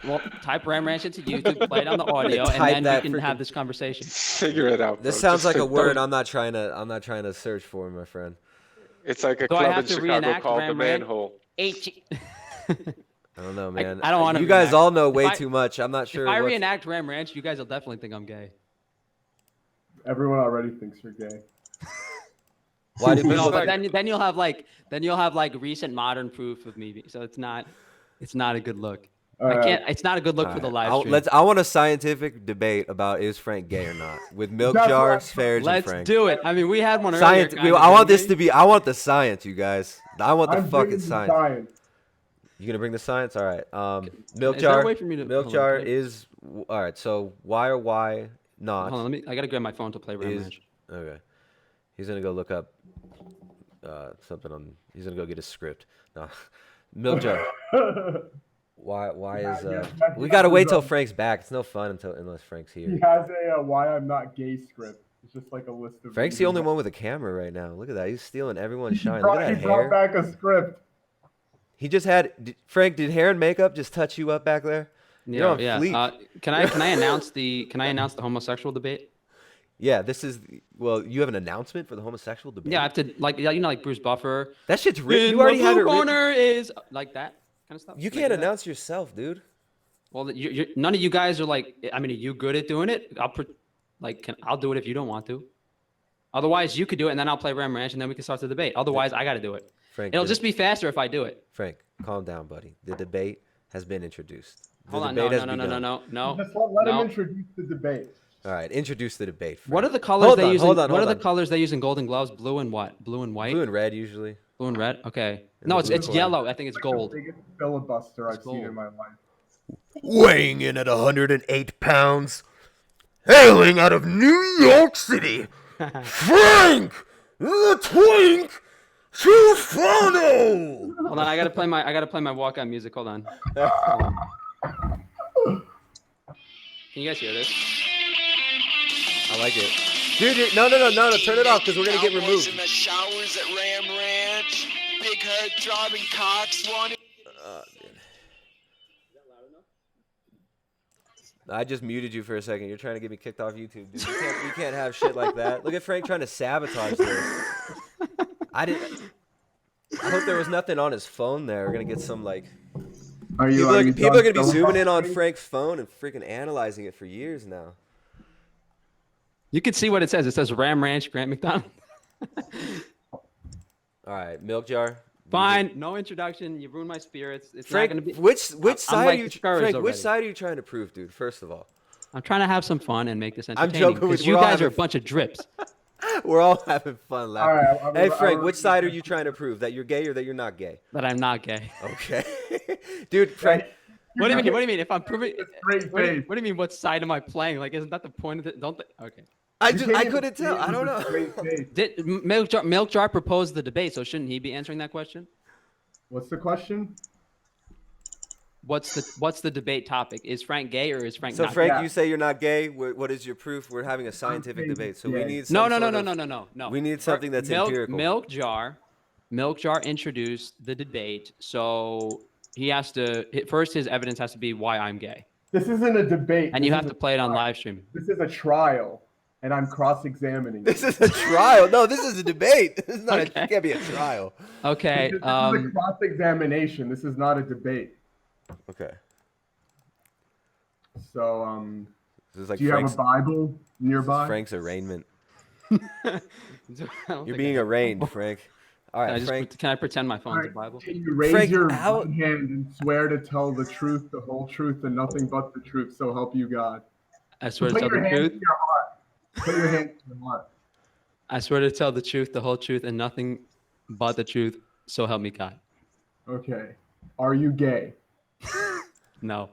Well, type Ram Ranch into YouTube, play it on the audio, and then we can have this conversation. Figure it out. This sounds like a word I'm not trying to search for, my friend. It's like a club in Chicago called the Manhole. I don't know, man. I don't want to. You guys all know way too much. I'm not sure. If I reenact Ram Ranch, you guys will definitely think I'm gay. Everyone already thinks you're gay. Why do people? No, but then you'll have like recent modern proof of me. So it's not a good look. I can't. It's not a good look for the live stream. I want a scientific debate about is Frank gay or not with Milkjar, Sv3rige, and Frank. Let's do it. I mean, we had one earlier. I want this to be. I want the science, you guys. I want the fucking science. You gonna bring the science? All right. Milkjar is all right. So why or why not? Hold on, I gotta grab my phone to play Ram Ranch. Okay. He's gonna go look up something on. He's gonna go get his script. No, Milkjar. Why is we gotta wait till Frank's back. It's no fun unless Frank's here. He has a why I'm not gay script. It's just like a list of. Frank's the only one with a camera right now. Look at that. He's stealing everyone's shine. Look at that hair. He brought back a script. He just had Frank. Did hair and makeup just touch you up back there? Yeah. Can I announce the homosexual debate? Yeah, this is you have an announcement for the homosexual debate. Yeah, I have to like Bruce Buffer. That shit's written. You already have it written. Corner is like that kind of stuff. You can't announce yourself, dude. Well, none of you guys are like. I mean, are you good at doing it? I'll do it if you don't want to. Otherwise, you could do it, and then I'll play Ram Ranch, and then we can start the debate. Otherwise, I got to do it. Frank, it'll just be faster if I do it. Frank, calm down, buddy. The debate has been introduced. Hold on, no. Just let him introduce the debate. All right, introduce the debate. Frank. What are the colors they use? What are the colors they use in Golden Gloves? Blue and what? Blue and white. Blue and red usually. Blue and red. Okay. No, it's yellow. I think it's gold. The biggest filibuster I've seen in my life. Weighing in at 108 pounds, hailing out of New York City, Frank the Twink Tufano. Hold on, I gotta play my walkout music. Hold on. Can you guys hear this? I like it. Dude, no, turn it off because we're gonna get removed. In the showers at Ram Ranch, big head throbbing cocks wanting. I just muted you for a second. You're trying to get me kicked off YouTube, dude. You can't have shit like that. Look at Frank trying to sabotage this. I hope there was nothing on his phone there. We're gonna get some like. People are gonna be zooming in on Frank's phone and freaking analyzing it for years now. You can see what it says. It says Ram Ranch, Grant McDonald. All right, Milkjar. Fine, no introduction. You ruined my spirits. It's Frank, not gonna be. Which side are you? Frank, which side are you trying to prove, dude? First of all, I'm trying to have some fun and make this entertaining. I'm joking with you. You guys are a bunch of drips. We're all having fun laughing. All right, hey, Frank, which side are you trying to prove? That you're gay or that you're not gay? That I'm not gay. Okay, dude, Frank. What do you mean? If I'm proving, what do you mean? What side am I playing? Like, isn't that the point of it? Okay. I couldn't tell. I don't know. Did Milkjar proposed the debate? So shouldn't he be answering that question? What's the question? What's the debate topic? Is Frank gay or is Frank so not Frank, gay? you say you're not gay. What is your proof? We're having a scientific debate, so we need no. We need something that's empirical. Milkjar introduced the debate, so he has to first. His evidence has to be why I'm gay. This isn't a debate. And you have to play it on live stream. This is a trial. and I'm cross-examining. This is a trial. No, this is a debate. This is not. Okay. It can't be a trial. Okay. This is a cross-examination. This is not a debate. Okay. So, This is like do you Frank's, have a Bible this nearby? is Frank's arraignment. I don't You're think being I- arraigned, Frank. All Can I, right, just, Frank. can I pretend my All phone's a right, Bible? can you raise Frank, your how- right hand and swear to tell the truth, the whole truth, and nothing but the truth, so help you God? I swear to Put tell your the hand truth. to your heart. Put your hand to your heart. I swear to tell the truth, the whole truth, and nothing but the truth. So help me God. Okay. Are you gay? No.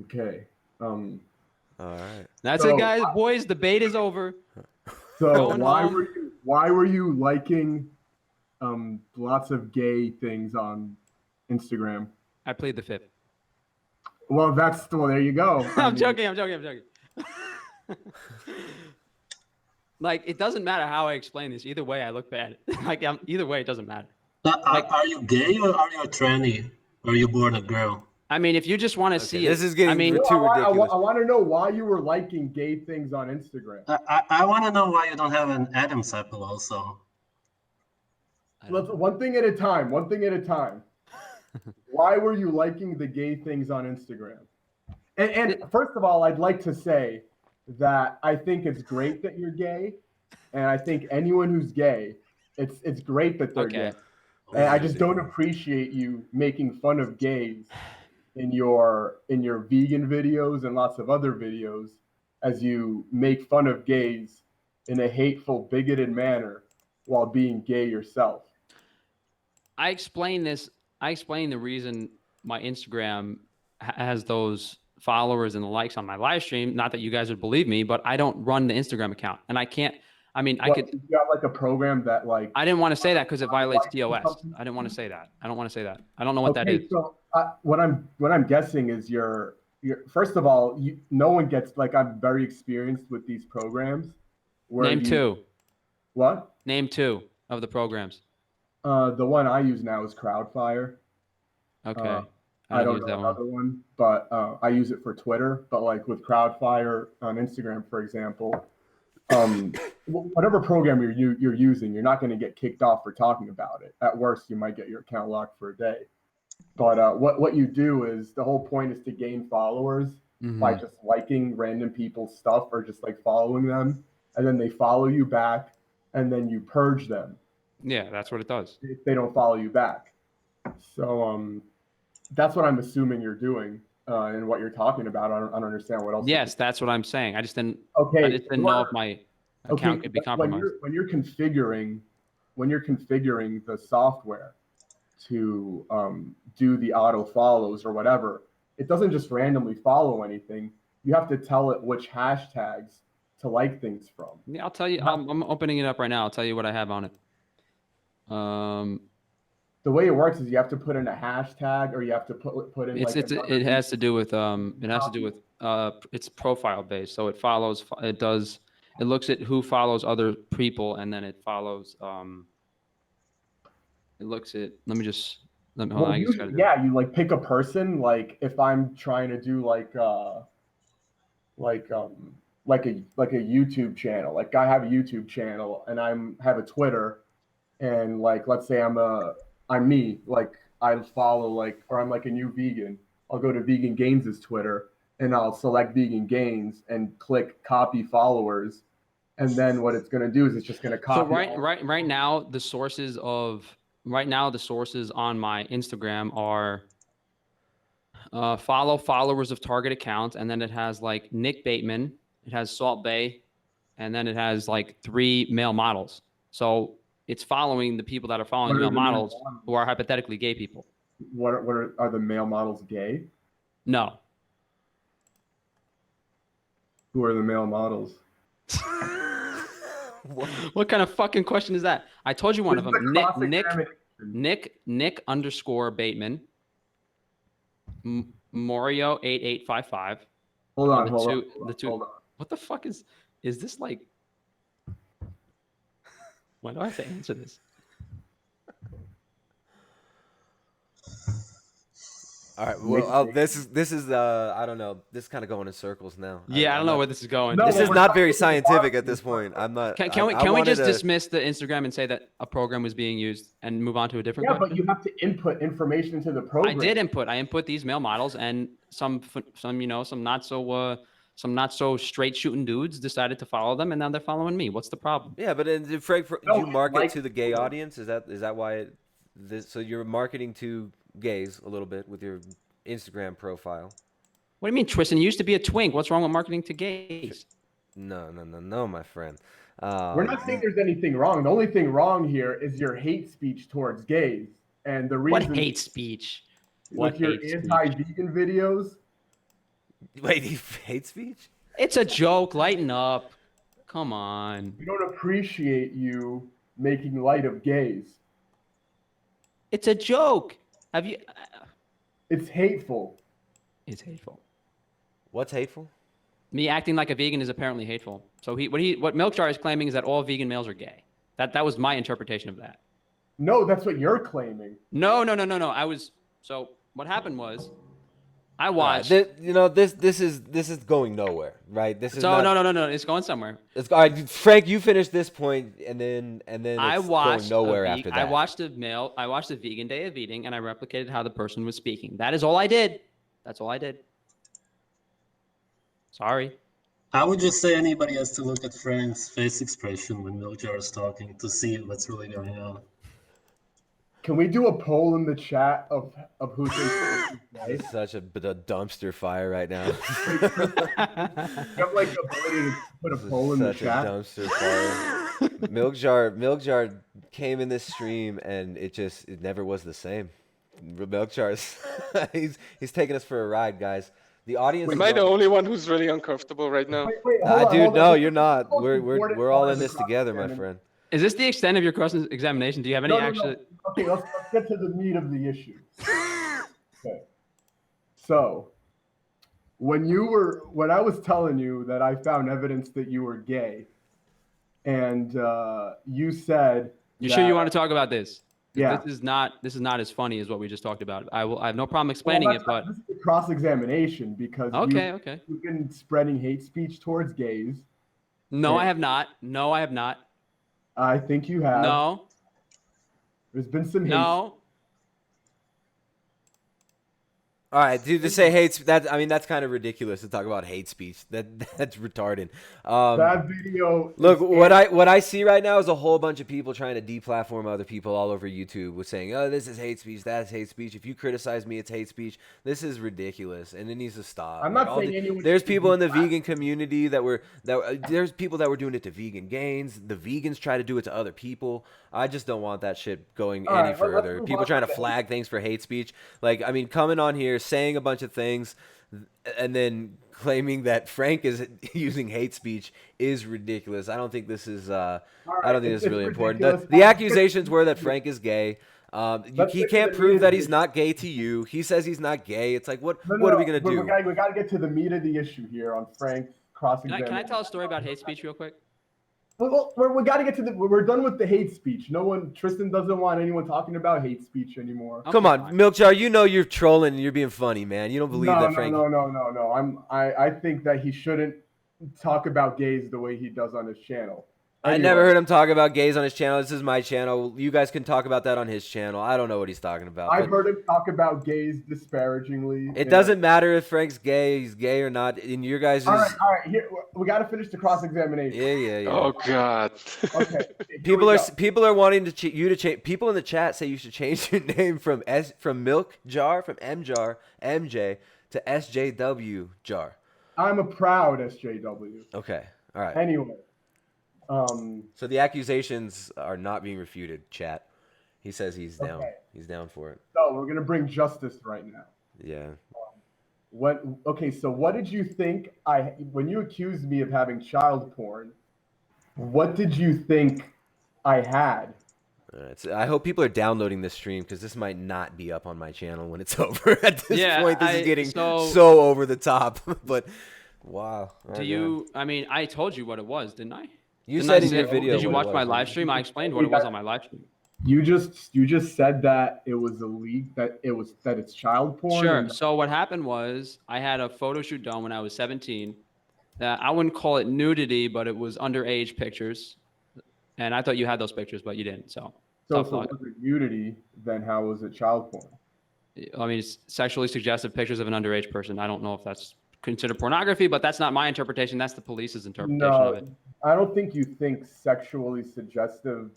Okay. All right. That's So- it, guys. Boys, debate is over. So Going home. why were you liking lots of gay things on Instagram? I plead the fifth. Well, there you go. I'm joking. Like, it doesn't matter how I explain this. Either way, I look bad. Like, either way, it doesn't matter. Are you gay or are you a tranny? Or are you born a girl? I mean, if you just want to see This it, is getting I mean, too ridiculous. I want to know why you were liking gay things on Instagram. I want to know why you don't have an Adam's apple also. Let's one thing at a time. One thing at a time. Why were you liking the gay things on Instagram? And first of all, I'd like to say that I think it's great that you're gay, and I think anyone who's gay, it's great that they're Okay. gay. And I just don't appreciate you making fun of gays in your vegan videos and lots of other videos as you make fun of gays in a hateful, bigoted manner while being gay yourself. I explain the reason my Instagram has those followers and the likes on my live stream. Not that you guys would believe me, but I don't run the Instagram account, and I can't. I mean, I could. You got like a program that like. I didn't want to say that because it violates TOS. I didn't want to say that. I don't want to say that. I don't know what that is. So what I'm guessing is you're first of all, no one gets like I'm very experienced with these programs. Name two. What? Name two of the programs. The one I use now is Crowdfire. Okay. I don't use know that another one, but I use it for Twitter. But like with Crowdfire on Instagram, for example, whatever program you're using, you're not going to get kicked off for talking about it. At worst, you might get your account locked for a day. But what you do is the whole point is to gain followers by just liking random people's stuff or just like following them, and then they follow you back, and then you purge them. Yeah, that's what it does. If they don't follow you back. So that's what I'm assuming you're doing and what you're talking about. I don't understand what else. Yes, that's what I'm saying. I just didn't. Okay. I just didn't know if my account could be compromised. When you're configuring the software to do the auto follows or whatever, it doesn't just randomly follow anything. You have to tell it which hashtags to like things from. Yeah, I'll tell you. I'm opening it up right now. I'll tell you what I have on it. The way it works is you have to put in a hashtag or you have to put in like it has to do with it's profile based. So it follows. It looks at who follows other people, and then it follows. It looks at. Let me hold on. You like pick a person. Like if I'm trying to do like a YouTube channel. Like I have a YouTube channel and have a Twitter, and like let's say I'm me. Like I follow or I'm like a new vegan. I'll go to Vegan Gains' Twitter and I'll select Vegan Gains and click copy followers, and then what it's going to do is it's just going to copy. So right now the sources on my Instagram are follow followers of target accounts, and then it has like Nick Bateman, it has Salt Bay, and then it has like 3 male models. So it's following the people that are following male models who are hypothetically gay people. What are the male models gay? No. Who are the male models? What kind of fucking question is that? I told you one of them. Nick underscore Bateman. Mario 8855. Hold on. What the fuck is this like? Why do I have to answer this? All right. Well, this is I don't know. This is kind of going in circles now. Yeah, I don't know where this is going. No, This well, is we're not talking very about scientific at marketing this point. I'm not. Can we I can we wanted just to- dismiss the Instagram and say that a program was being used and move on to a different Yeah, question? but you have to input information into the program. I did input. I input these male models, and some not so straight shooting dudes decided to follow them, and now they're following me. What's the problem? Yeah, but Frank, did No, you market like- to the gay audience? Is that why? So you're marketing to gays a little bit with your Instagram profile. What do you mean, Tristan? You used to be a twink. What's wrong with marketing to gays? No, my friend. We're not saying there's anything wrong. The only thing wrong here is your hate speech towards gays, and the reason What hate speech? with What your hate speech? anti-vegan videos. Wait, hate speech? It's a joke. Lighten up. Come on. We don't appreciate you making light of gays. It's a joke. Have you? It's hateful. It's hateful. What's hateful? Me acting like a vegan is apparently hateful. So what Milkjar is claiming is that all vegan males are gay. That was my interpretation of that. No, that's what you're claiming. No. So what happened was, I watched. This is going nowhere, right? This is So not, no. It's going somewhere. It's, all right, Frank, you finish this point, and then it's I watched going nowhere after that. I watched a vegan day of eating, and I replicated how the person was speaking. That is all I did. That's all I did. Sorry. I would just say anybody has to look at Frank's face expression when Milkjar is talking to see what's really going on. Can we do a poll in the chat of who thinks It's such a dumpster fire right now. you have like the ability to put a poll in the Such a chat? dumpster fire. Milkjar came in this stream and it never was the same. Milkjar's he's taking us for a ride, guys. The audience. Am I the only one who's really uncomfortable right now? Wait, hold Dude, on. no, you're not. Most We're important all part in of the this together, my cross-examination. friend. Is this the extent of your cross-examination? Do you have any actual? Okay, let's get to the meat of the issue. Okay. So, when I was telling you that I found evidence that you were gay, and you said, You sure you want to talk about this? Yeah. This is not as funny as what we just talked about. I have no problem explaining it, but this is a cross-examination because okay. you've been spreading hate speech towards gays. No, Yeah. I have not. No, I have not. I think you have. No. There's been some hate. No. All right, dude, to say hate that's kind of ridiculous to talk about hate speech. That's retarded. That video. Look, what I see right now is a whole bunch of people trying to deplatform other people all over YouTube with saying, "Oh, this is hate speech. That's hate speech. If you criticize me, it's hate speech." This is ridiculous, and it needs to stop. I'm not saying anyone. There's people in the vegan community there's people that were doing it to vegan gains. The vegans try to do it to other people. I just don't want that shit going All any right, let's further. move People on trying to to flag things for hate speech. Like, I mean, coming on here saying a bunch of things and then claiming that Frank is using hate speech is ridiculous. I don't think this is I don't think this is really important. The accusations were that Frank is gay. He can't prove that he's not gay to you. He says he's not gay. It's like, what are we going to do? We got to get to the meat of the issue here on Frank's cross-examination. Can I tell a story about hate speech real quick? Well, we got to get to we're done with the hate speech. Tristan doesn't want anyone talking about hate speech anymore. Okay, Come on, fine. Milkjar, you know you're trolling and you're being funny, man. You don't believe that Frank... No. I think that he shouldn't talk about gays the way he does on his channel. I never heard him talk about gays on his channel. This is my channel. You guys can talk about that on his channel. I don't know what he's talking about. I've heard him talk about gays disparagingly. It doesn't matter if Frank's gay, he's gay or not. In your guys' All right. Here, we got to finish the cross-examination. Yeah. Oh God. Okay. People are wanting you to change. People in the chat say you should change your name from Milkjar, from MJ to SJW Jar. I'm a proud SJW. Okay. All right. Anyway. So the accusations are not being refuted, chat. He says he's down. Okay. He's down for it. So we're gonna bring justice right now. Yeah. So what did you think when you accused me of having child porn, what did you think I had? So I hope people are downloading this stream because this might not be up on my channel when it's over. At this point, this is getting so over the top. But wow. I mean, I told you what it was, didn't I? You said in your video. Did you watch my live stream? I explained what it was on my live stream. You just said that it was that it's child porn. Sure. So what happened was I had a photo shoot done when I was 17. I wouldn't call it nudity, but it was underage pictures. And I thought you had those pictures, but you didn't. So if it wasn't nudity, then how was it child porn? I mean, it's sexually suggestive pictures of an underage person. I don't know if that's considered pornography, but that's not my interpretation. That's the police's interpretation of it. I don't think you think sexually suggestive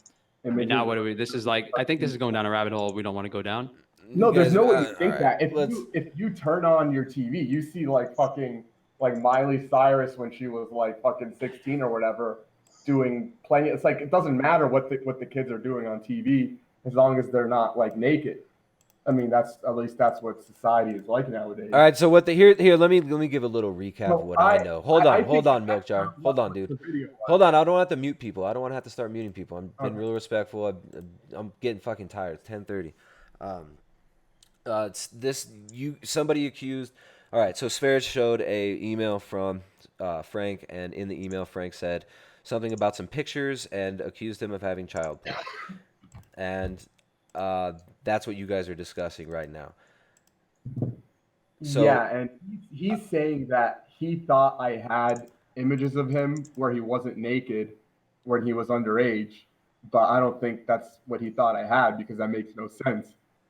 images. I mean, now what do we? This is like, I think this is going down a rabbit hole we don't want to go down. No, there's no way you think that. If you turn on your TV, you see like fucking like Miley Cyrus when she was like fucking 16 or whatever, playing. It's like it doesn't matter what the kids are doing on TV as long as they're not like naked. I mean, that's what society is like nowadays. All right, so here let me give a little recap of what I know. Hold on, Milkjar. Hold on, dude. Hold on. I don't want to mute people. I don't want to have to start muting people. I'm being real respectful. I'm getting fucking tired. It's 10:30. Somebody accused. All right, so Sv3rige showed a email from Frank, and in the email Frank said something about some pictures and accused him of having child porn. And that's what you guys are discussing right now. So, yeah, and he's saying that he thought I had images of him where he wasn't naked when he was underage, but I don't think that's what he thought I had because that makes no sense.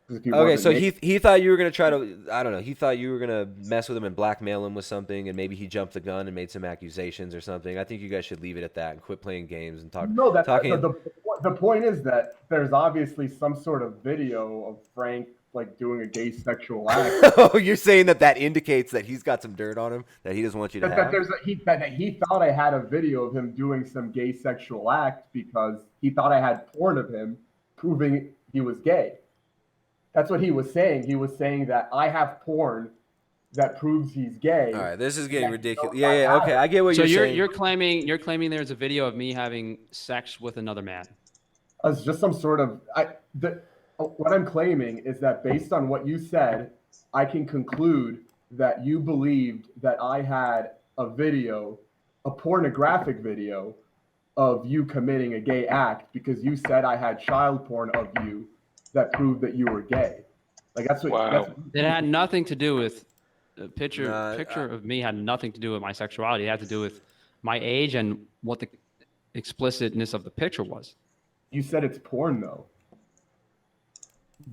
Okay, so he thought you were going to try to, I don't know, he thought you were going to mess with him and blackmail him with something, and maybe he jumped the gun and made some accusations or something. I think you guys should leave it at that and quit playing games and talk. No, the point is that there's obviously some sort of video of Frank like doing a gay sexual act. Oh, you're saying that indicates that he's got some dirt on him that he doesn't want you to have? That he thought I had a video of him doing some gay sexual act because he thought I had porn of him proving he was gay. That's what he was saying. He was saying that I have porn that proves he's gay. All right, this is getting ridiculous. Yeah, okay, I get what you're saying. So you're claiming there's a video of me having sex with another man. It's just some sort of what I'm claiming is that based on what you said, I can conclude that you believed that I had a pornographic video of you committing a gay act because you said I had child porn of you that proved that you were gay. Like that's what. Wow. It had nothing to do with the picture of me. Had nothing to do with my sexuality. It had to do with my age and what the explicitness of the picture was. You said it's porn though.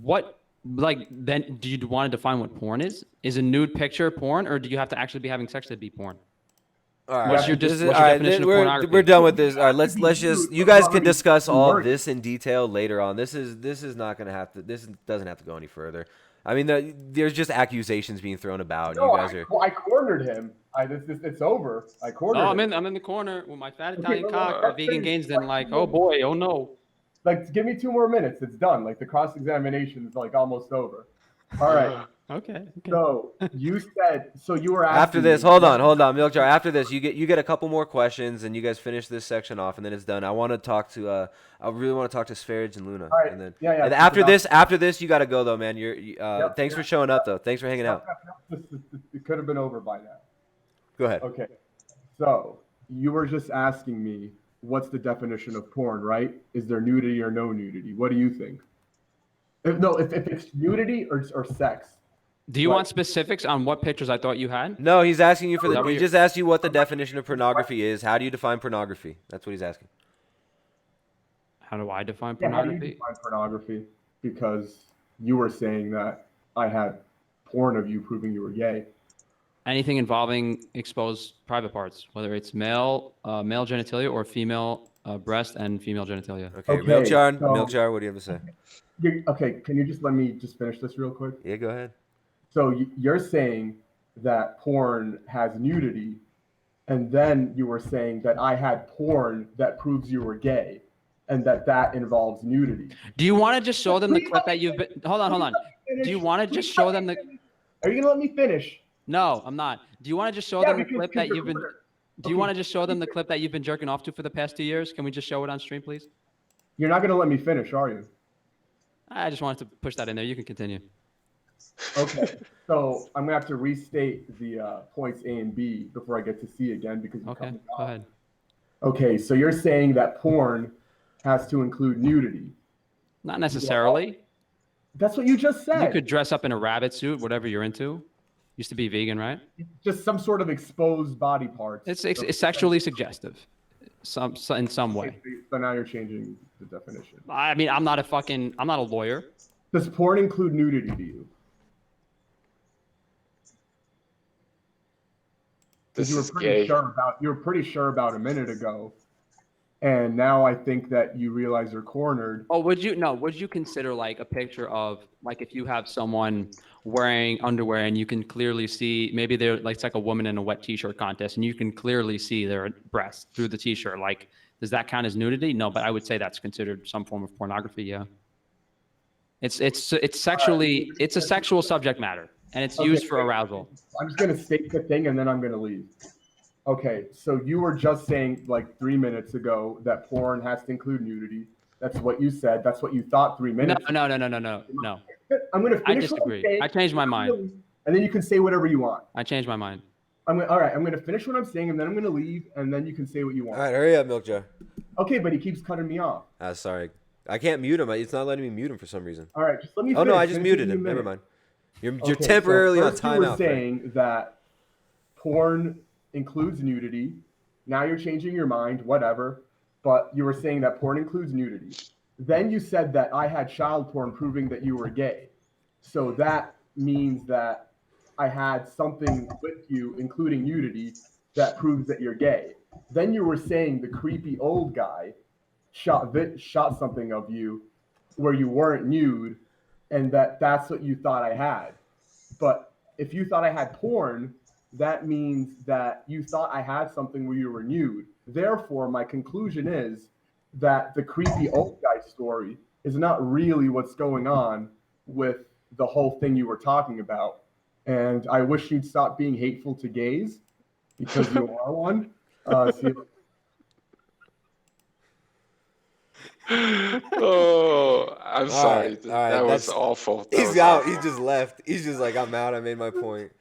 What? Like then? Do you want to define what porn is? Is a nude picture porn, or do you have to actually be having sex to be porn? All right. What's your definition of pornography? We're done with this. All right, let's just. You guys can discuss all this in detail later on. This is not going to have to. This doesn't have to go any further. I mean, there's just accusations being thrown about. No, you guys are. I cornered him. It's over. I cornered. Oh, him. I'm in the corner with my fat Italian cock. The vegan gains then like, oh boy, oh no. Like, give me 2 more minutes. It's done. Like the cross-examination is like almost over. All right. Okay. So you said. So you were asking. After this, hold on, Milkjar. After this, you get a couple more questions, and you guys finish this section off, and then it's done. I want to talk to. I really want to talk to Sv3rige and Luna. All right. And then, yeah. And after this, you got to go though, man. Thanks for showing up though. Thanks for hanging out. It could have been over by now. Go ahead. Okay. So you were just asking me, what's the definition of porn, right? Is there nudity or no nudity? What do you think? If it's nudity or sex. Do you want specifics on what pictures I thought you had? No, he's asking you he just asked you what the definition of pornography is. How do you define pornography? That's what he's asking. How do I define pornography? How do you define pornography? Because you were saying that I had porn of you proving you were gay. Anything involving exposed private parts, whether it's male genitalia or female breast and female genitalia. Okay, Milkjar, what do you have to say? Okay, can you just let me finish this real quick? Yeah, go ahead. So you're saying that porn has nudity, and then you were saying that I had porn that proves you were gay, and that involves nudity. Do you want to just show them the clip that you've been? Hold on. Do you want to just show them the? Are you gonna let me finish? No, I'm not. Do you want to just show them the clip that you've been? Do you want to just show them the clip that you've been jerking off to for the past 2 years? Can we just show it on stream, please? You're not gonna let me finish, are you? I just wanted to push that in there. You can continue. Okay, so I'm gonna have to restate the points A and B before I get to C again because okay, go ahead. Okay, so you're saying that porn has to include nudity, Not necessarily. That's what you just said. You could dress up in a rabbit suit, whatever you're into. Used to be vegan, right? Just some sort of exposed body parts. It's sexually suggestive, in some way. So now you're changing the definition. I mean, I'm not a lawyer. Does porn include nudity to you? This you were is pretty gay. you were pretty sure about a minute ago, and now I think that you realize you're cornered. Oh, would you consider like a picture of like if you have someone wearing underwear and you can clearly see maybe they're like it's like a woman in a wet t-shirt contest and you can clearly see their breasts through the t-shirt, like does that count as nudity? No, but I would say that's considered some form of pornography. Yeah. It's sexually it's a sexual subject matter and it's used for arousal. I'm just gonna state the thing and then I'm gonna leave. Okay, so you were just saying like 3 minutes ago that porn has to include nudity. That's what you said. That's what you thought 3 minutes. No. I'm gonna finish. I disagree. I changed my mind. And then you can say whatever you want. I changed my mind. All right. I'm gonna finish what I'm saying, and then I'm gonna leave, and then you can say what you want. All right, hurry up, Milkjar. Okay, but he keeps cutting me off. Sorry, I can't mute him. It's not letting me mute him for some reason. All right, just let me. Oh no, I just muted him. Never mind. You're temporarily on timeout. You were saying that porn includes nudity. Now you're changing your mind. Whatever. But you were saying that porn includes nudity. Then you said that I had child porn proving that you were gay. So that means that I had something with you, including nudity, that proves that you're gay. Then you were saying the creepy old guy shot something of you where you weren't nude, and that's what you thought I had. But if you thought I had porn, that means that you thought I had something where you were nude. Therefore, my conclusion is that the creepy old guy story is not really what's going on with the whole thing you were talking about. And I wish you'd stop being hateful to gays because you are one. Oh, I'm sorry. All right, that was awful. He's out. He just left. He's just like, I'm out. I made my point.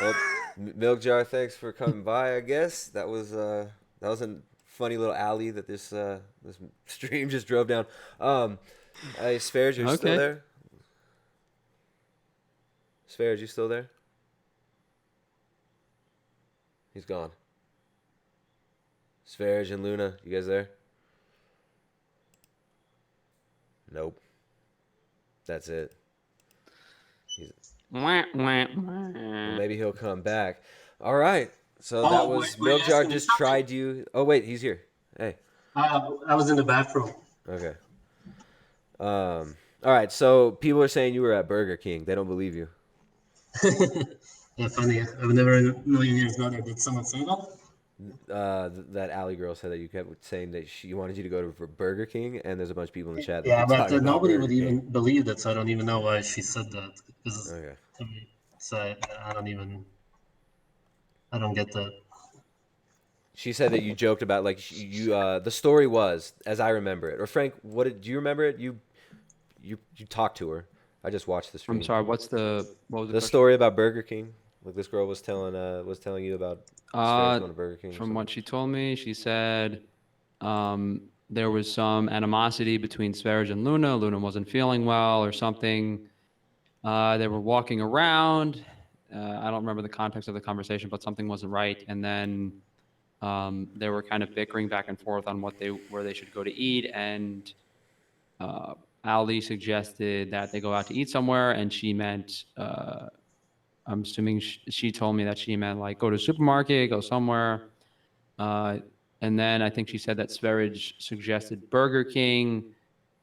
Well, Milkjar, thanks for coming by. I guess that was a funny little alley that this stream just drove down. Hey, Sv3rige, you still there? Sv3rige, you still there? He's gone. Sv3rige and Luna, you guys there? Nope. That's it. Maybe he'll come back. All right. So that was Milkjar just tried you. Oh wait, he's here. Hey. I was in the bathroom. Okay. All right. So people are saying you were at Burger King. They don't believe you. Yeah, funny. I've never in a million years known that. Did someone say that? That alley girl said that you kept saying that she wanted you to go to Burger King, and there's a bunch of people in the chat. Yeah, but nobody would even believe that, so I don't even know why she said that. Okay. So I don't get that. She said that you joked about like the story was, as I remember it, or Frank, do you remember it? You talked to her. I just watched the stream. I'm sorry. What was the story about Burger King? Like this girl was telling you about going to Burger King. From what she told me, she said there was some animosity between Sv3rige and Luna. Luna wasn't feeling well or something. They were walking around. I don't remember the context of the conversation, but something wasn't right. And then they were kind of bickering back and forth on where they should go to eat. And Ali suggested that they go out to eat somewhere, and she meant. I'm assuming she told me that she meant like go to a supermarket, go somewhere. And then I think she said that Sv3rige suggested Burger King.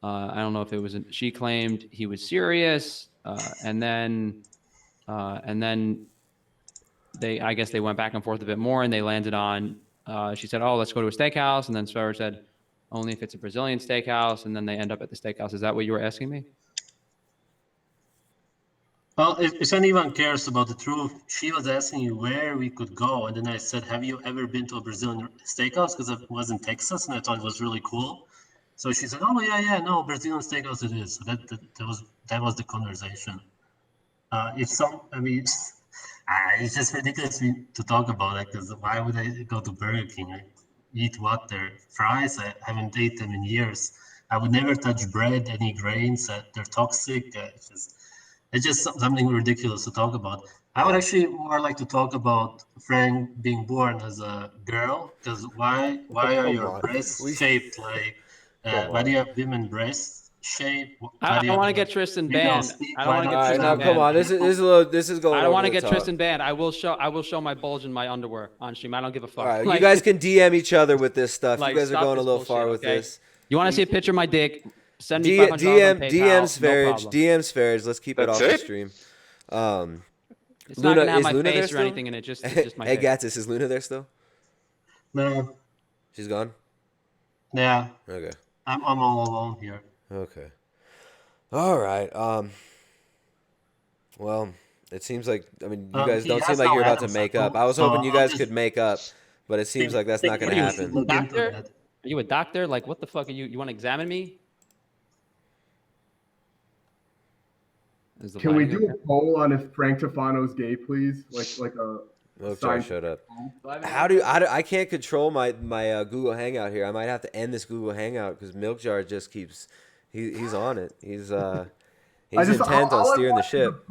I don't know if it was, she claimed he was serious. And then I guess they went back and forth a bit more and they landed on, she said, oh, let's go to a steakhouse. And then Sv3rige said, only if it's a Brazilian steakhouse. And then they end up at the steakhouse. Is that what you were asking me? Well, if anyone cares about the truth, she was asking you where we could go. And then I said, have you ever been to a Brazilian steakhouse? Because I was in Texas and I thought it was really cool. So she said, oh, yeah, no, Brazilian steakhouse it is. So that was the conversation. It's just ridiculous to talk about it, because why would I go to Burger King? I eat what? Their fries? I haven't ate them in years. I would never touch bread, any grains. They're toxic. It's just something ridiculous to talk about. I would actually more like to talk about Frank being born as a girl, because why are Come your on. breasts shaped like? Come Why do you on. have women breast shape? Why I do don't you want to have get Tristan female banned. feet? I don't Why want to not get All right, Tristan now come banned. on. This is going I don't over want to the get top. Tristan banned. I will show my bulge in my underwear on stream. I don't give a fuck. All right, Like, you guys can DM each other with this stuff. like, You guys are stop going a this little bullshit, far with okay? this. You want to see a picture of my dick? Send me $500 on PayPal. DM No Sv3rige. problem. DM Sv3rige. Let's keep it That's off the it? stream. It's not gonna have my Luna there face or still? anything in it. It's just my Hey, dick. Gatis, is Luna there still? No. She's gone? Yeah. Okay. I'm all alone here. Okay. All right. Well, it seems like, I mean, you guys He don't seem has like no you're about to Adam's make apple, up. I was so hoping you I'll guys just could make up, but it seems like that's not going to you should happen. look into Doctor? that. Are you a doctor? Like, what the fuck are you? You want to examine me? Is the Can we lighting do a okay? poll on if Frank Tufano's gay, please? Like a Milkjar, science shut up. poll? I can't control my Google Hangout here. I might have to end this Google Hangout because Milkjar just keeps, he's on it. He's intent on steering the ship.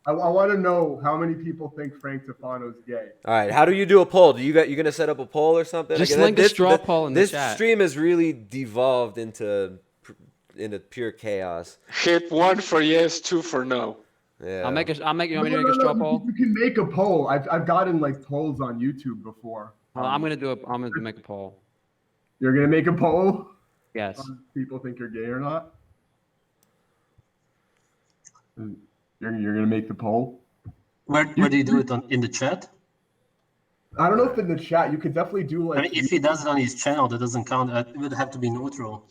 I want to know how many people think Frank Tufano's gay. All right, how do you do a poll? You're gonna set up a poll or something? Just Like, link a straw poll in the this chat. stream has really devolved into pure chaos. Hit 1 for yes, 2 for no. Yeah. I'll make. You want me to make a straw poll? You can make a poll. I've gotten like polls on YouTube before. I'm gonna make a poll. You're gonna make a poll? Yes. On if people think you're gay or not? You're gonna make the poll? Where do you do it in the chat? I don't know if in the chat you could definitely do like. I mean, if he does it on his channel, that doesn't count. It would have to be neutral.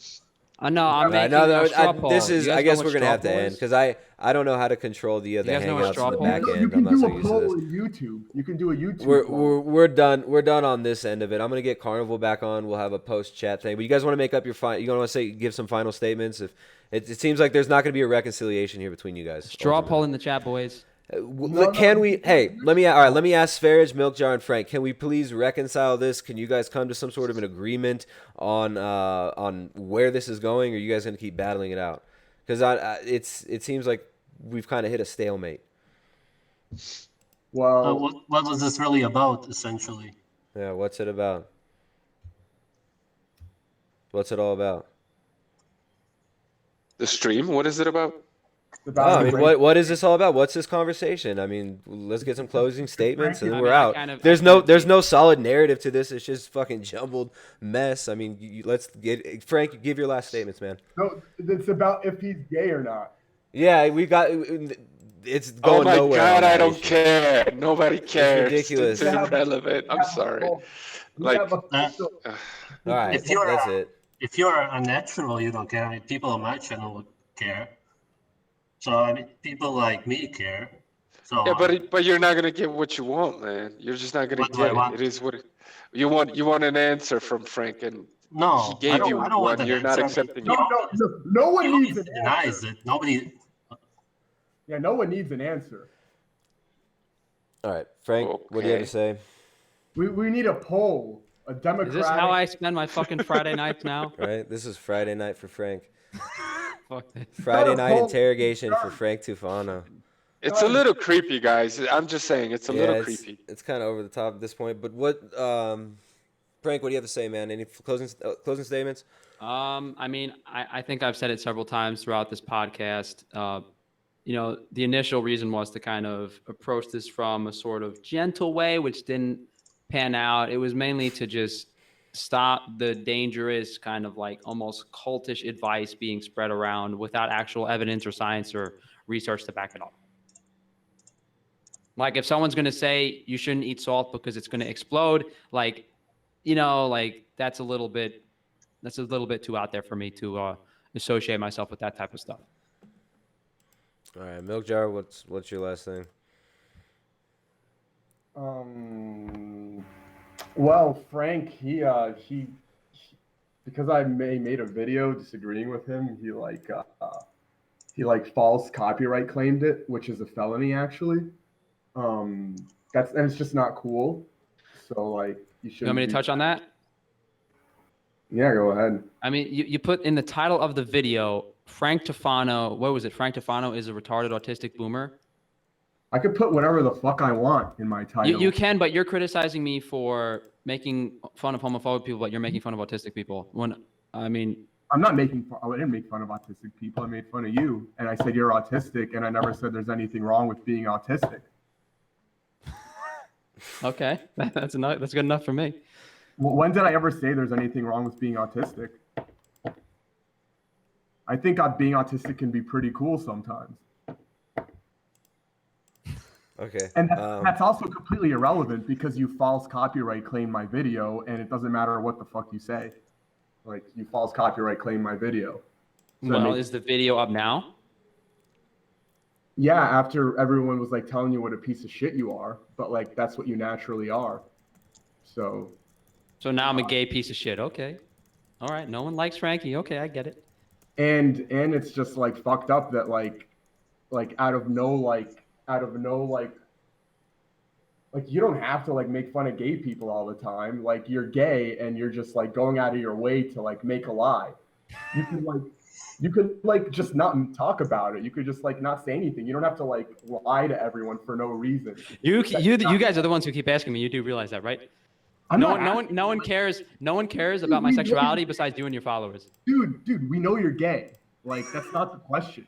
No, I'm making a straw poll. This is. You guys I know guess what we're gonna straw have to poll end is? because I don't know how to control the guys know what hangouts straw on the poll back is? end. You I'm can not do so a used to poll this. in YouTube. You can do a YouTube poll. We're done. We're done on this end of it. I'm gonna get Carnival back on. We'll have a post chat thing. But you guys want to make up your you want to give some final statements? If it seems like there's not gonna be a reconciliation here between you guys. Straw poll in the chat, boys. Can we? Hey, let me ask Sv3rige, Milkjar, and Frank. Can we please reconcile this? Can you guys come to some sort of an agreement on where this is going, or are you guys gonna keep battling it out? Because it seems like we've kind of hit a stalemate. Well, what was this really about, essentially? Yeah, what's it about? What's it all about? The stream? What is it about? I mean, what is this all about? What's this conversation? I mean, let's get some closing statements and then we're out. There's no solid narrative to this. It's just fucking jumbled mess. I mean, let's get Frank. Give your last statements, man. No, it's about if he's gay or not. Yeah, we got. It's going nowhere. Oh my god, I don't care. Nobody cares. It's ridiculous. It's irrelevant. I'm sorry. Like, all right, that's it. If you're unnatural, you don't care. I mean, people on my channel would care. So I mean, people like me care. So yeah, but you're not gonna get what you want, man. You're just not gonna get it. It is what you want. You want an answer from Frank, and no, he gave you one. You're not accepting it. No one needs an denies it. Nobody. Yeah, no one needs an answer. All right, Frank, what do you have to say? We need a poll, a democratic. Is this how I spend my fucking Friday nights now? Right, this is Friday night for Frank. Fuck this. Friday night interrogation for Frank Tufano. It's a little creepy, guys. I'm just saying, it's a little creepy. It's kind of over the top at this point. But what, Frank, what do you have to say, man? Any closing statements? I mean, I think I've said it several times throughout this podcast. You know, the initial reason was to kind of approach this from a sort of gentle way, which didn't pan out. It was mainly to just stop the dangerous kind of like almost cultish advice being spread around without actual evidence or science or research to back it up. Like if someone's going to say you shouldn't eat salt because it's going to explode, like, you know, like that's a little bit too out there for me to associate myself with that type of stuff. All right, Milkjar, what's your last thing? Well, Frank, he because I made a video disagreeing with him, he false copyright claimed it, which is a felony actually. And it's just not cool. So like you should. You want me to touch on that? Yeah, go ahead. I mean, you put in the title of the video, Frank Tufano. What was it? Frank Tufano is a retarded autistic boomer. I could put whatever the fuck I want in my title. You can, but you're criticizing me for making fun of homophobic people, but you're making fun of autistic people. I not making fun. I didn't make fun of autistic people. I made fun of you, and I said you're autistic, and I never said there's anything wrong with being autistic. Okay, that's good enough for me. Well, when did I ever say there's anything wrong with being autistic? I think being autistic can be pretty cool sometimes. Okay. And that's also completely irrelevant because you false copyright claim my video, and it doesn't matter what the fuck you say. Like, you false copyright claim my video. So well, is the video up now? Yeah, after everyone was like telling you what a piece of shit you are, but like that's what you naturally are. So now I'm a gay piece of shit. Okay. All right. No one likes Frankie. Okay, I get it. And it's just like fucked up that like out of no you don't have to like make fun of gay people all the time. Like, you're gay and you're just like going out of your way to like make a lie. You could just not talk about it. You could just like not say anything. You don't have to like lie to everyone for no reason. You guys are the ones who keep asking me. You do realize that, right? No one cares about my sexuality besides you and your followers. Dude, we know you're gay. Like, that's not the question.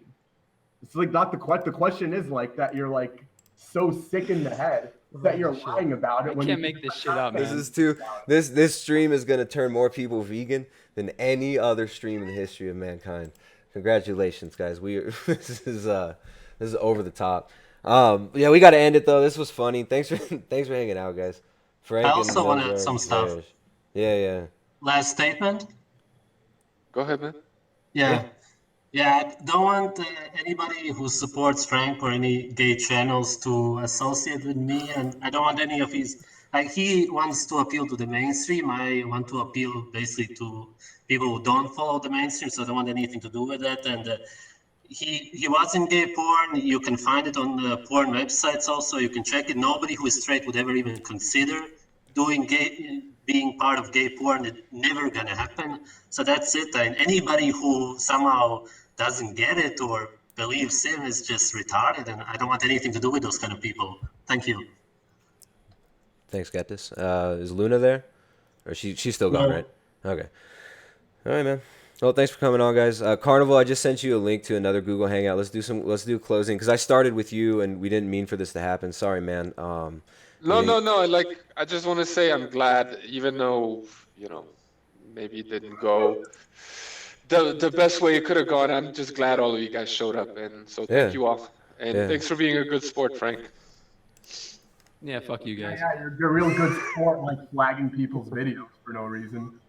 It's like not the question is like that you're like so sick in the head that you're lying about it. I can't make this shit up, man. This stream is gonna turn more people vegan than any other stream in the history of mankind. Congratulations, guys. This is over the top. Yeah, we got to end it though. This was funny. Thanks for hanging out, guys. Frank I also wanted some stuff. Yeah. Last statement. Go ahead, man. Yeah. I don't want anybody who supports Frank or any gay channels to associate with me, and I don't want any of his. Like, he wants to appeal to the mainstream. I want to appeal basically to people who don't follow the mainstream, so I don't want anything to do with that. And he was in gay porn. You can find it on the porn websites also. You can check it. Nobody who is straight would ever even consider being part of gay porn. It's never gonna happen. So that's it. And anybody who somehow doesn't get it or believes him is just retarded, and I don't want anything to do with those kind of people. Thank you. Thanks, Gatis. Is Luna there? Or she's still gone, right? Okay. All right, man. Well, thanks for coming on, guys. Carnival, I just sent you a link to another Google Hangout. Let's do closing, because I started with you and we didn't mean for this to happen. Sorry, man. No. I just want to say I'm glad, even though, maybe it didn't go the best way it could have gone. I'm just glad all of you guys showed up, and so thank you all. And thanks for being a good sport, Frank. Yeah, fuck you guys. Yeah, you're a real good sport, like flagging people's videos for no reason.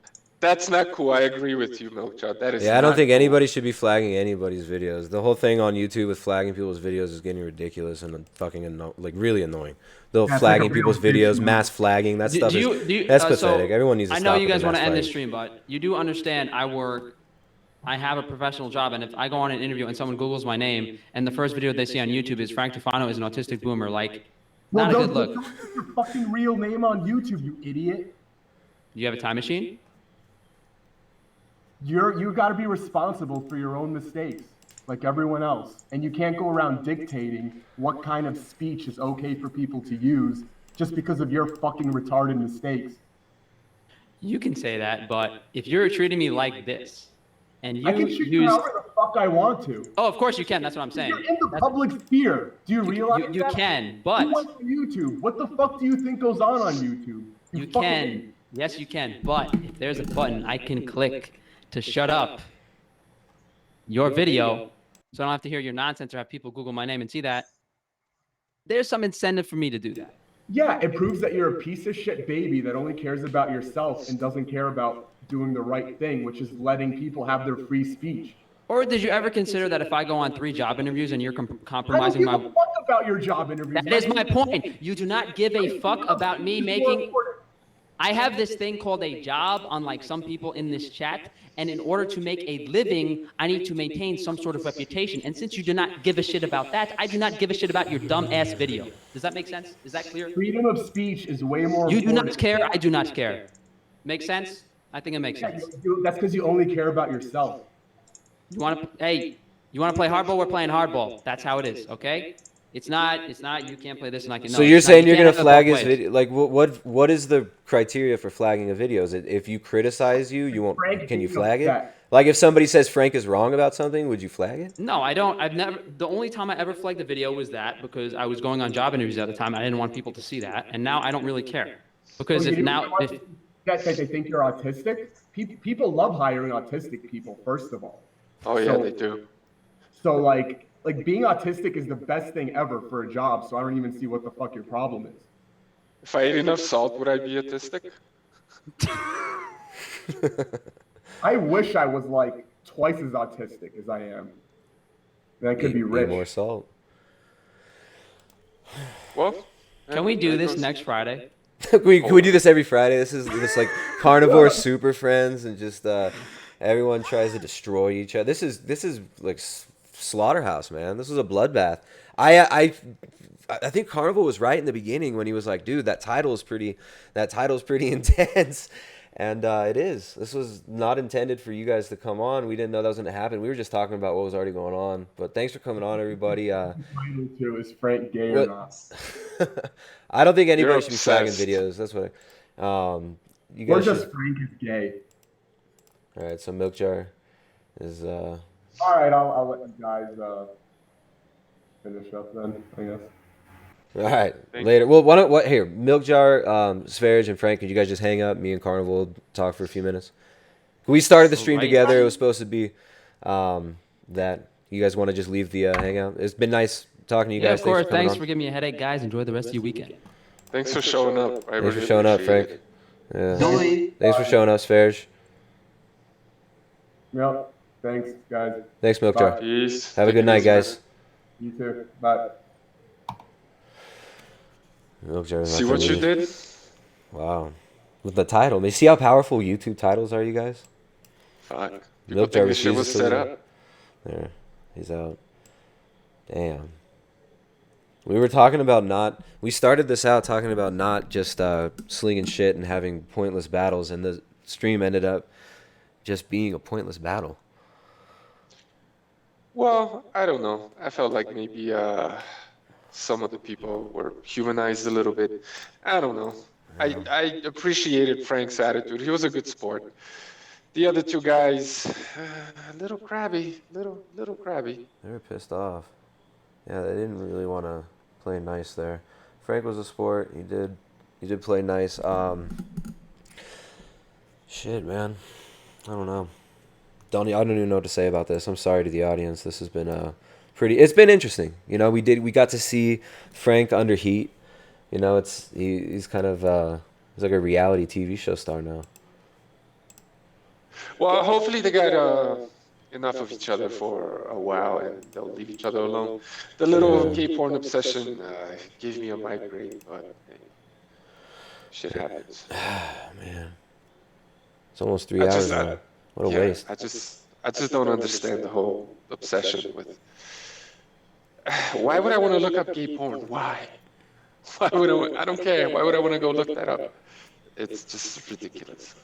That's not cool. I agree with you, Milkjar. That is. Yeah, I don't think anybody should be flagging anybody's videos. The whole thing on YouTube with flagging people's videos is getting ridiculous and fucking really annoying. Flagging people's videos, mass flagging, that stuff that's pathetic. So everyone needs to stop. I know you guys want to end this stream, but you do understand I have a professional job, and if I go on an interview and someone Googles my name and the first video they see on YouTube is Frank Tufano is an autistic boomer, not a good look. Don't put your fucking real name on YouTube, you idiot. Do you have a time machine? You got to be responsible for your own mistakes, like everyone else, and you can't go around dictating what kind of speech is okay for people to use just because of your fucking retarded mistakes. You can say that, but if you're treating me like this, and I can treat you however the fuck I want to. Oh, of course you can. That's what I'm saying. You're in the public sphere. Do you realize you that? can, but you went to YouTube. What the fuck do you think goes on YouTube? You can. Yes, you can. But if there's a button I can click to shut up your video, so I don't have to hear your nonsense or have people Google my name and see that, there's some incentive for me to do that. Yeah, it proves that you're a piece of shit baby that only cares about yourself and doesn't care about doing the right thing, which is letting people have their free speech. Or did you ever consider that if I go on 3 job interviews and you're compromising I don't give a fuck about your job interviews. That is my point. You do not give a fuck about me making... I have this thing called a job, unlike some people in this chat, and in order to make a living, I need to maintain some sort of reputation. And since you do not give a shit about that, I do not give a shit about your dumb-ass video. Does that make sense? Is that clear? Freedom of speech is way more You do not care, I do not care. Make sense? I think it makes sense. That's because you only care about yourself. You want to, hey, you want to play hardball? We're playing hardball. That's how it is, okay? It's not. You can't play this and I can. No, So you're it's not- saying you you're can't gonna have it flag both his ways. video? Like, what is the criteria for flagging a video? Is it if you criticize you won't? Frank Can you being flag it? upset. Like, if somebody says Frank is wrong about something, would you flag it? No, I don't. I've never. The only time I ever flagged a video was that because I was going on job interviews at the time. I didn't want people to see that, and now I don't really care because Oh, if you now know what? if That they think you're autistic. People love hiring autistic people. First of all. Oh yeah, they do. So like being autistic is the best thing ever for a job. So I don't even see what the fuck your problem is. If I ate enough salt, would I be autistic? I wish I was like twice as autistic as I am. Then I could be rich. more salt. Well, can we do this next Friday? Can we do this every Friday? This is this like carnivore super friends, and just everyone tries to destroy each other. This is like slaughterhouse, man. This was a bloodbath. I think Carnival was right in the beginning when he was like, dude, that title's pretty intense. And it is. This was not intended for you guys to come on. We didn't know that was going to happen. We were just talking about what was already going on. But thanks for coming on, everybody. Too, is Frank gay or not? I don't think anybody You're should be flagging obsessed. videos. That's what. You Or guys just should. Frank is gay. All right. So Milkjar is. All right, I'll let you guys finish up then, I guess. All right. Thank Later. Well, why don't here Milkjar, Sv3rige, and Frank? Could you guys just hang up? Me and Carnival will talk for a few minutes. We started the stream Right. together. It was supposed to be that you guys want to just leave the hangout. It's been nice talking to you Yeah, guys. of course. coming Thanks on. for giving me a headache, guys. Enjoy the rest of your weekend. Thanks for showing up. I Thanks really for showing up, appreciate Frank. it. Yeah. Thanks for showing up, Sv3rige. Yep. Thanks, guys. Thanks, Milkjar. Peace. Have a Take good it night, easy, guys. You too. Bye. Milkjar is See not what gonna you leave. did? Wow. With the title. I mean, see how powerful YouTube titles are, you guys? Fuck. People Milkjar think this shit was refuses to set leave. up. There. He's out. Damn. We were talking about not... We started this out talking about not just slinging shit and having pointless battles, and the stream ended up just being a pointless battle. Well, I don't know. I felt like maybe some of the people were humanized a little bit. I don't know. I appreciated Frank's attitude. He was a good sport. The other two guys, a little crabby, little crabby. They were pissed off. Yeah, they didn't really want to play nice there. Frank was a sport. He did play nice. Shit, man. I don't know. I don't even know what to say about this. I'm sorry to the audience. This has been it's been interesting. You know, we got to see Frank under heat. You know, he's kind of he's like a reality TV show star now. Well, hopefully they got enough of each other for a while and they'll leave each other alone. The little gay porn obsession gave me a migraine, but hey, shit happens. Man, it's almost 3 hours now. What a waste. I just don't understand the whole obsession with. Why would I want to look up gay porn? Why? Why would I don't care. Why would I want to go look that up? It's just ridiculous.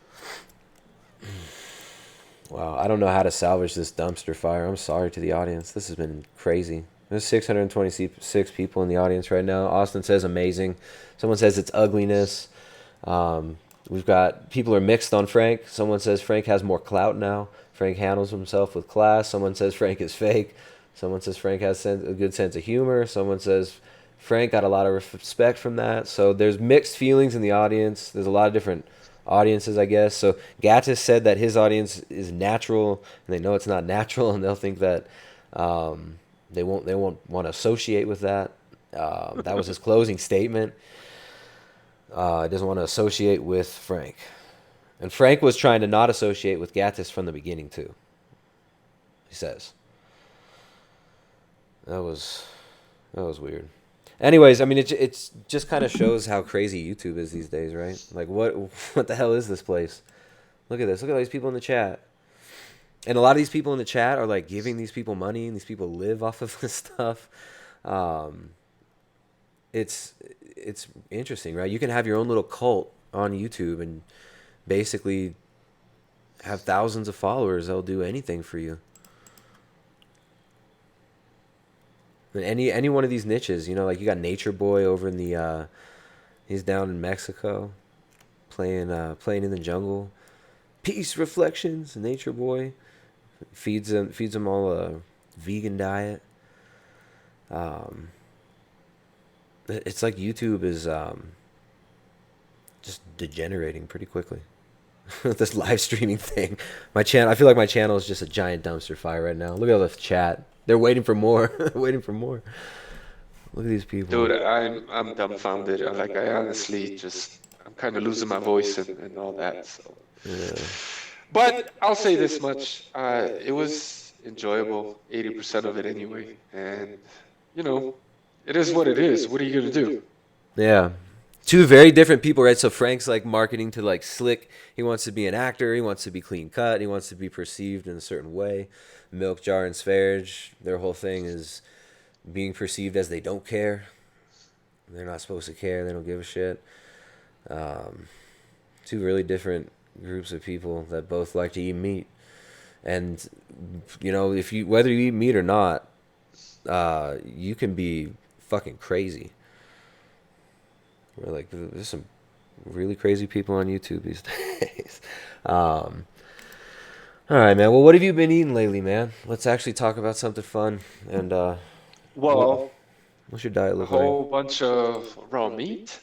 Wow, I don't know how to salvage this dumpster fire. I'm sorry to the audience. This has been crazy. There's 626 people in the audience right now. Austin says amazing. Someone says it's ugliness. We've got people are mixed on Frank. Someone says Frank has more clout now. Frank handles himself with class. Someone says Frank is fake. Someone says Frank has a good sense of humor. Someone says Frank got a lot of respect from that. So there's mixed feelings in the audience. There's a lot of different audiences, I guess. So Gattis said that his audience is natural, and they know it's not natural, and they'll think that they won't want to associate with that. That was his closing statement. He doesn't want to associate with Frank, and Frank was trying to not associate with Gattis from the beginning too. He says that was weird. Anyways, I mean, it's just kind of shows how crazy YouTube is these days, right? Like, what the hell is this place? Look at this. Look at all these people in the chat. And a lot of these people in the chat are, like, giving these people money, and these people live off of this stuff. It's interesting, right? You can have your own little cult on YouTube and basically have thousands of followers. They'll do anything for you. Any one of these niches, like you got Nature Boy over in the he's down in Mexico playing in the jungle. Peace Reflections, Nature Boy feeds them all a vegan diet. It's like YouTube is just degenerating pretty quickly. This live streaming thing. I feel like my channel is just a giant dumpster fire right now. Look at all the chat. They're waiting for more. Waiting for more. Look at these people. Dude, I'm dumbfounded. Like I honestly I'm kind of losing my voice and all that. So, Yeah. but I'll say this much: it was enjoyable, 80% of it anyway, and it is what it is. What are you gonna do? Yeah. Two very different people, right? So Frank's like marketing to like slick. He wants to be an actor. He wants to be clean cut. He wants to be perceived in a certain way. Milkjar and Sv3rige, their whole thing is being perceived as they don't care. They're not supposed to care. They don't give a shit. Two really different groups of people that both like to eat meat. And whether you eat meat or not, you can be fucking crazy. We're like, there's some really crazy people on YouTube these days. All right, man. Well, what have you been eating lately, man? Let's actually talk about something fun. And Well, what's your diet a look like? whole bunch of raw meat,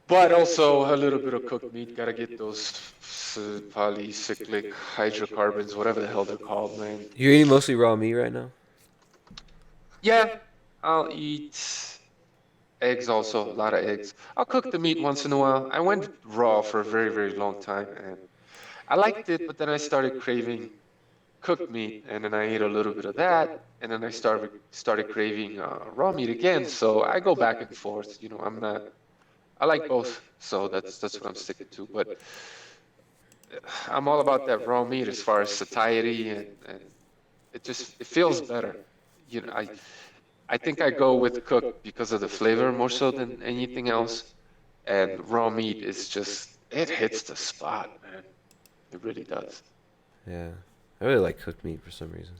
but also a little bit of cooked meat. Gotta get those polycyclic hydrocarbons, whatever the hell they're called, man. You're eating mostly raw meat right now? Yeah, I'll eat eggs also, a lot of eggs. I'll cook the meat once in a while. I went raw for a very, very long time, and I liked it, but then I started craving cooked meat, and then I ate a little bit of that, and then I started craving raw meat again. So I go back and forth. I like both, so that's what I'm sticking to. But I'm all about that raw meat as far as satiety, and it feels better. I think I go with cooked because of the flavor more so than anything else. And raw meat is it hits the spot, man. It really does. Yeah. I really like cooked meat for some reason.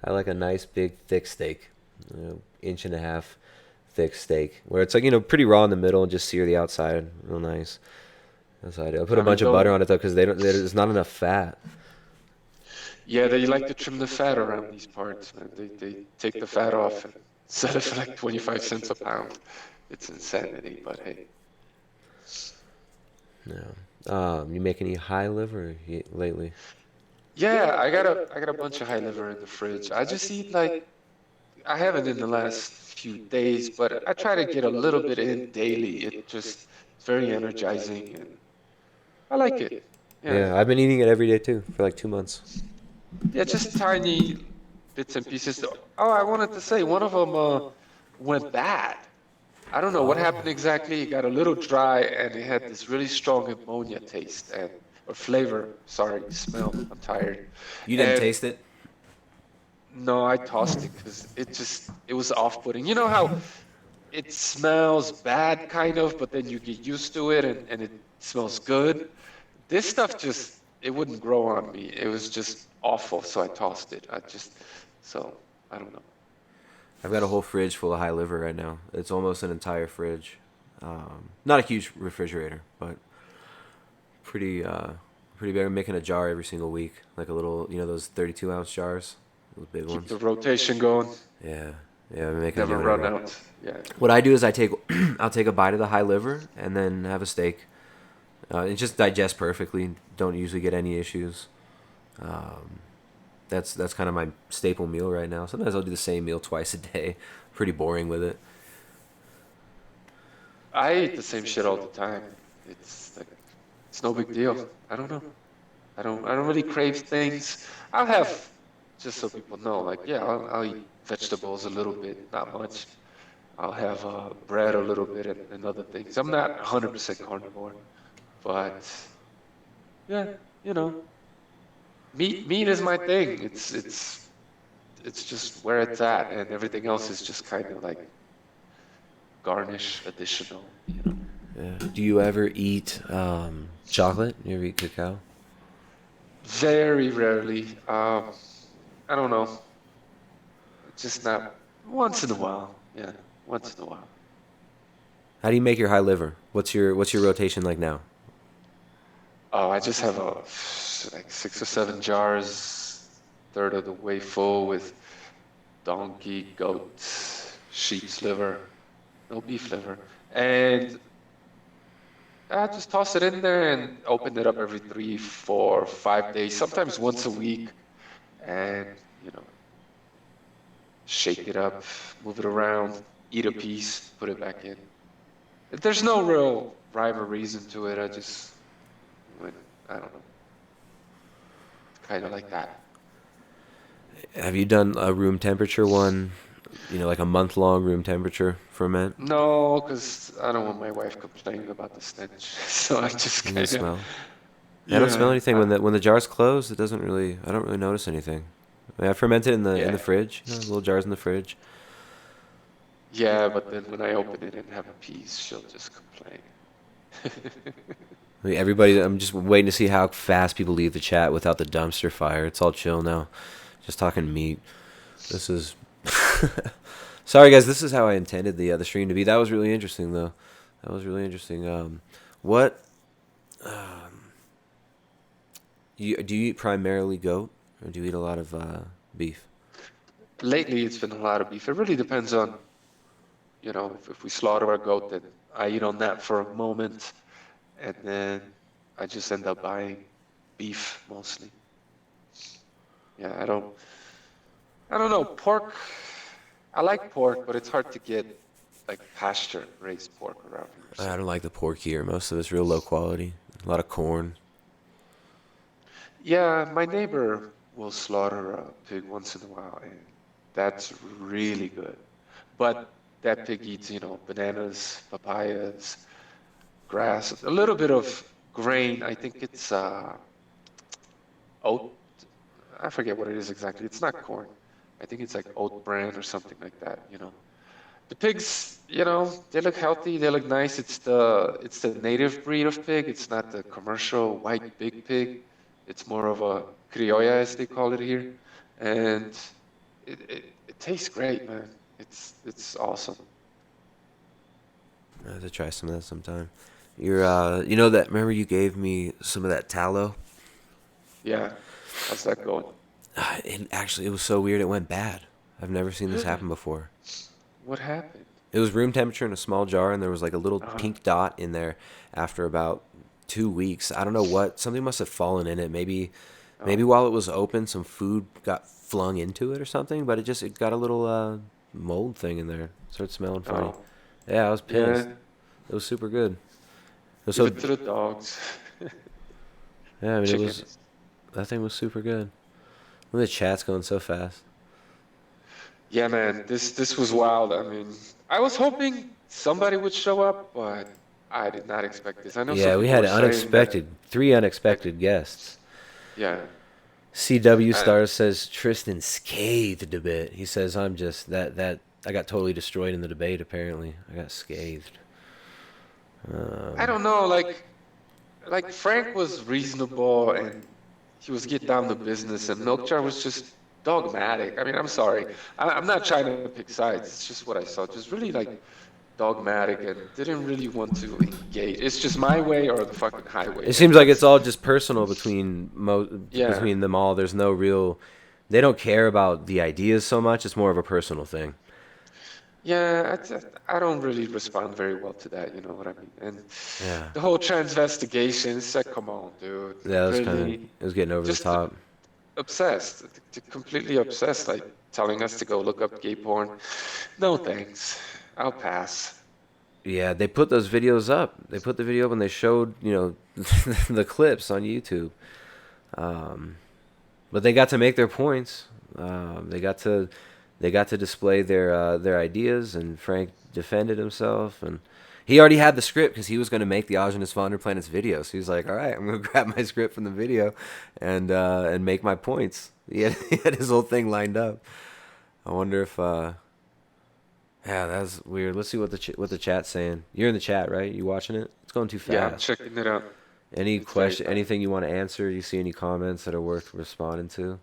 I like a nice big thick steak, 1.5-inch thick steak, where it's like pretty raw in the middle and just sear the outside real nice. That's how I do. I put a bunch of butter on it though because there's not enough fat. Yeah, they like to trim the fat around these parts, man. They take the fat off and sell it for like 25 cents a pound. It's insanity, but hey. Yeah. You make any high liver lately? Yeah, I got a bunch of high liver in the fridge. I just eat I haven't in the last few days, but I try to get a little bit in daily. It's very energizing, and I like it. Yeah, I've been eating it every day too for like 2 months. Yeah, just tiny bits and pieces. Oh, I wanted to say one of them went bad. I don't know what happened exactly. It got a little dry, and it had this really strong ammonia taste or flavor. Sorry, smell. I'm tired. You didn't taste it? No, I tossed it because it was off-putting. You know how it smells bad, kind of, but then you get used to it, and it smells good. This stuff it wouldn't grow on me. It was just awful, so I tossed it. I don't know. I've got a whole fridge full of high liver right now. It's almost an entire fridge. Not a huge refrigerator, but pretty big. I'm making a jar every single week, like a little, those 32-ounce jars, those big ones. Keep the rotation going. Yeah, I'm making. Never run out. Yeah. What I do is I'll take a bite of the high liver and then have a steak. It just digests perfectly. Don't usually get any issues. That's kind of my staple meal right now. Sometimes I'll do the same meal twice a day. Pretty boring with it. I eat the same shit all the time. It's no big deal. I don't know. I don't really crave things. I'll have, just so people know, I'll eat vegetables a little bit, not much. I'll have bread a little bit and other things. I'm not 100% carnivore, but yeah, meat is my thing. It's just where it's at, and everything else is just kind of like garnish, additional. Yeah. Do you ever eat chocolate? You ever eat cacao? Very rarely. I don't know. Just not once in a while. Yeah, once in a while. How do you make your high liver? What's your rotation like now? Oh, I just have like 6 or 7 jars, third of the way full with donkey, goat, sheep's liver, no beef liver, and I just toss it in there and open it up every 3, 4, 5 days, sometimes once a week, and you know, shake it up, move it around, eat a piece, put it back in. There's no real rhyme or reason to it. When, I don't know, kind of like that. Have you done a room temperature one? Like a month-long room temperature ferment? No, because I don't want my wife complaining about the stench. So I just You kind can of, smell. I don't smell yeah, anything when the jar's closed. It doesn't really. I don't really notice anything. I ferment it in the yeah, fridge. Little jars in the fridge. yeah. But then when I open it and have a piece, she'll just complain. I mean, everybody. I'm just waiting to see how fast people leave the chat without the dumpster fire. It's all chill now. Just talking meat. This is. Sorry guys. This is how I intended the stream to be. That was really interesting though. That was really interesting. What? Do you eat primarily goat, or do you eat a lot of beef? Lately, it's been a lot of beef. It really depends on, if we slaughter a goat, then I eat on that for a moment, and then I just end up buying beef mostly. Yeah, I don't know. Pork, I like pork, but it's hard to get like pasture raised pork around here. I So don't like the pork here. Most of it's real low quality. A lot of corn. yeah, my neighbor will slaughter a pig once in a while, and that's really good. But that pig eats, bananas, papayas, grass, a little bit of grain. I think it's oat. I forget what it is exactly. It's not corn. I think it's like oat bran or something like that. The pigs, they look healthy, they look nice. It's the native breed of pig. It's not the commercial white big pig. It's more of a criolla, as they call it here, and it tastes great, man. It's awesome. I have to try some of that sometime. That. Remember you gave me some of that tallow. Yeah, how's that going? It was so weird. It went bad. I've never seen this happen before. What happened? It was room temperature in a small jar, and there was like a little Uh-huh. pink dot in there after about 2 weeks. I don't know what. Something must have fallen in it. Maybe Oh, while it was open, some food got flung into it or something. But it got a little mold thing in there. Started smelling funny. oh, Yeah, I was pissed. yeah. It was super good. It was Give so it to the dogs. yeah. I mean, Chickens. that thing was super good. The chat's going so fast. Yeah, man, this was wild. I mean, I was hoping somebody would show up, but I did not expect this. I know some Yeah, we people had were saying that, three that unexpected guests. yeah, CW uh, Stars says Tristan scathed a bit. He says I'm just that I got totally destroyed in the debate. Apparently, I got scathed. I don't know, like Frank was reasonable and he was getting down to business, and Milkjar was just dogmatic. I mean, I'm sorry, I'm not trying to pick sides. It's just what I saw, just really like dogmatic and didn't really want to engage. It's just my way or the fucking highway, It and seems like it's all just personal yeah. between them all. There's no real. They don't care about the ideas so much. It's more of a personal thing. Yeah, I don't really respond very well to that, you know what I mean? And Yeah, the whole transvestigation, it's like, come on, dude. yeah. Really? It was getting over the Just top. obsessed, completely obsessed, like telling us to go look up gay porn. No thanks. I'll pass. Yeah, they put those videos up. They put the video up and they showed the clips on YouTube. But they got to make their points. They got to display their ideas, and Frank defended himself, and he already had the script because he was going to make the Agenus von der Planet's video. So he was like, "All right, I'm going to grab my script from the video, and make my points." He had his whole thing lined up. I wonder if Yeah, that's weird. Let's see what the chat's saying. You're in the chat, right? You watching it? It's going too Yeah, I'm fast. checking it out. Any It's very question, fast. anything you want to answer? You see any comments that are worth responding to?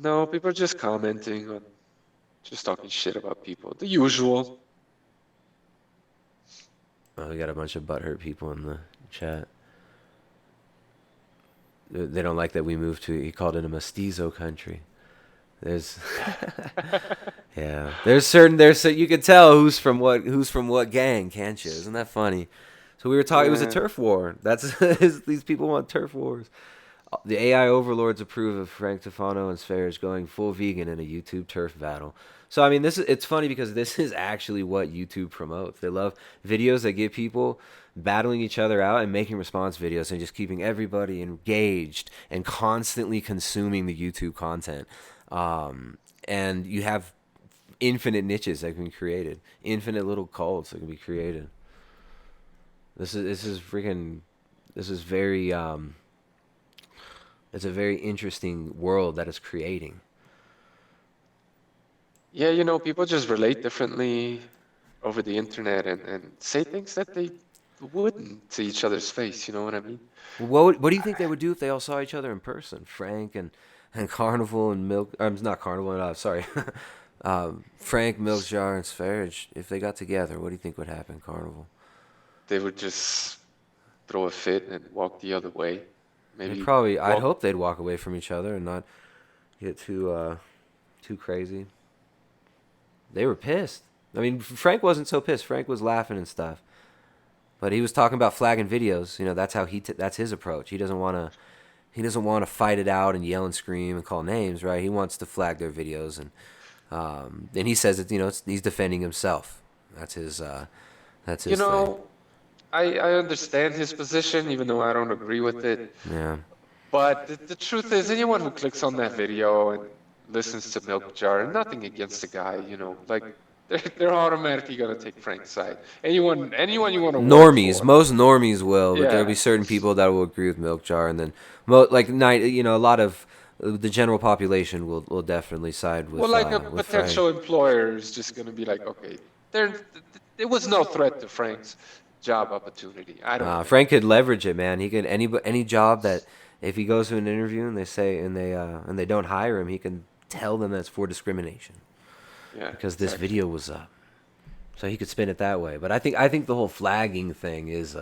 No, people are just commenting on, just talking shit about people. The usual. Oh, we got a bunch of butthurt people in the chat. They don't like that we moved to. He called it a mestizo country. There's, yeah. There's you could tell who's from what gang, can't you? Isn't that funny? So we were talking. It was a Yeah. turf war. That's these people want turf wars. The AI overlords approve of Frank Tufano and Sv3rige going full vegan in a YouTube turf battle. So I mean, it's funny because this is actually what YouTube promotes. They love videos that get people battling each other out and making response videos and just keeping everybody engaged and constantly consuming the YouTube content. And you have infinite niches that can be created, infinite little cults that can be created. This is very it's a very interesting world that is creating. Yeah, people just relate differently over the internet and say things that they wouldn't to each other's face, you know what I mean? What do you think they would do if they all saw each other in person? Frank and Carnival and not Carnival. Sorry, Frank, Milkjar, and Sv3rige. If they got together, what do you think would happen, Carnival? They would just throw a fit and walk the other way. Maybe I'd walk. hope they'd walk away from each other and not get too crazy. They were pissed. I mean, Frank wasn't so pissed. Frank was laughing and stuff. But he was talking about flagging videos. That's how that's his approach. He doesn't want to fight it out and yell and scream and call names, right? He wants to flag their videos, and he says that he's defending himself. That's his You thing. know, I understand his position, even though I don't agree with it. Yeah. But the truth is, anyone who clicks on that video and listens to Milkjar, nothing against the guy, like they're automatically gonna take Frank's side. Anyone you want to work Normies, for. most normies will, but there'll Yeah. be certain people that will agree with Milkjar, and then a lot of the general population will definitely side with. Well, like a with potential Frank. employer is just gonna be like, okay, there was no threat to Frank's job opportunity. I don't. Frank could leverage it, man. He could any job that if he goes to an interview and they don't hire him, he can tell them that's for discrimination. Yeah. Because this video was up, so he could spin it that way. But I think the whole flagging thing is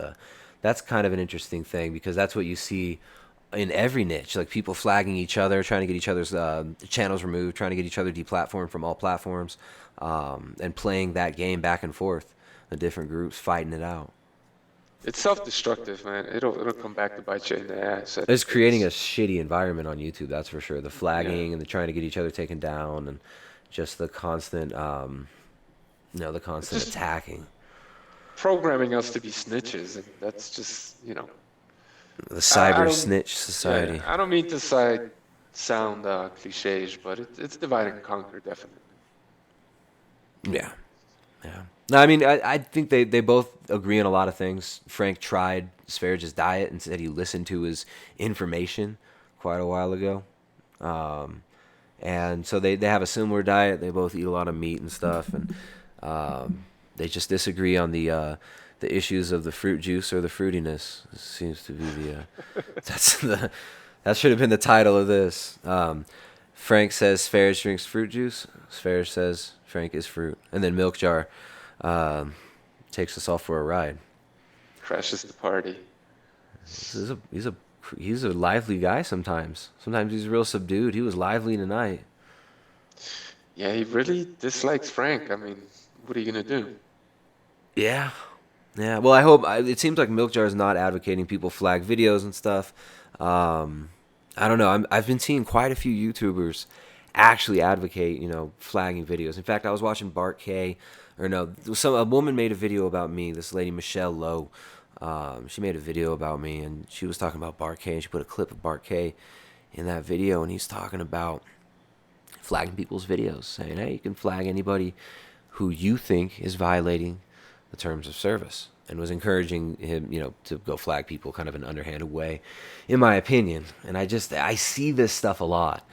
that's kind of an interesting thing because that's what you see in every niche, like people flagging each other, trying to get each other's channels removed, trying to get each other deplatformed from all platforms, and playing that game back and forth. The different groups fighting it out. It's self-destructive, man. It'll come back to bite you in the ass. It's creating a shitty environment on YouTube, that's for sure. The flagging and the trying to get each other taken down, and just the constant, the constant attacking. Programming us to be snitches, and that's just, The cyber I snitch society. Yeah, I don't mean to sound cliches, but it's divide and conquer, definitely. Yeah. No, I mean, I think they both agree on a lot of things. Frank tried Sv3rige's diet and said he listened to his information quite a while ago. And so they have a similar diet. They both eat a lot of meat and stuff. And they just disagree on the issues of the fruit juice or the fruitiness. This seems to be that should have been the title of this. Frank says Sv3rige drinks fruit juice. Sv3rige says Frank is fruit. And then Milkjar takes us all for a ride. Crashes the party. He's a lively guy sometimes. Sometimes he's real subdued. He was lively tonight. Yeah, he really dislikes Frank. I mean, what are you gonna do? Yeah. Well, I hope it seems like Milkjar is not advocating people flag videos and stuff. I don't know. I've been seeing quite a few YouTubers actually advocate, flagging videos. In fact, I was watching Bart K. A woman made a video about me. This lady Michelle Lowe. She made a video about me, and she was talking about Bart K. And she put a clip of Bart K. in that video, and he's talking about flagging people's videos, saying, "Hey, you can flag anybody who you think is violating the terms of service," and was encouraging him, to go flag people kind of in an underhanded way, in my opinion. And I see this stuff a lot.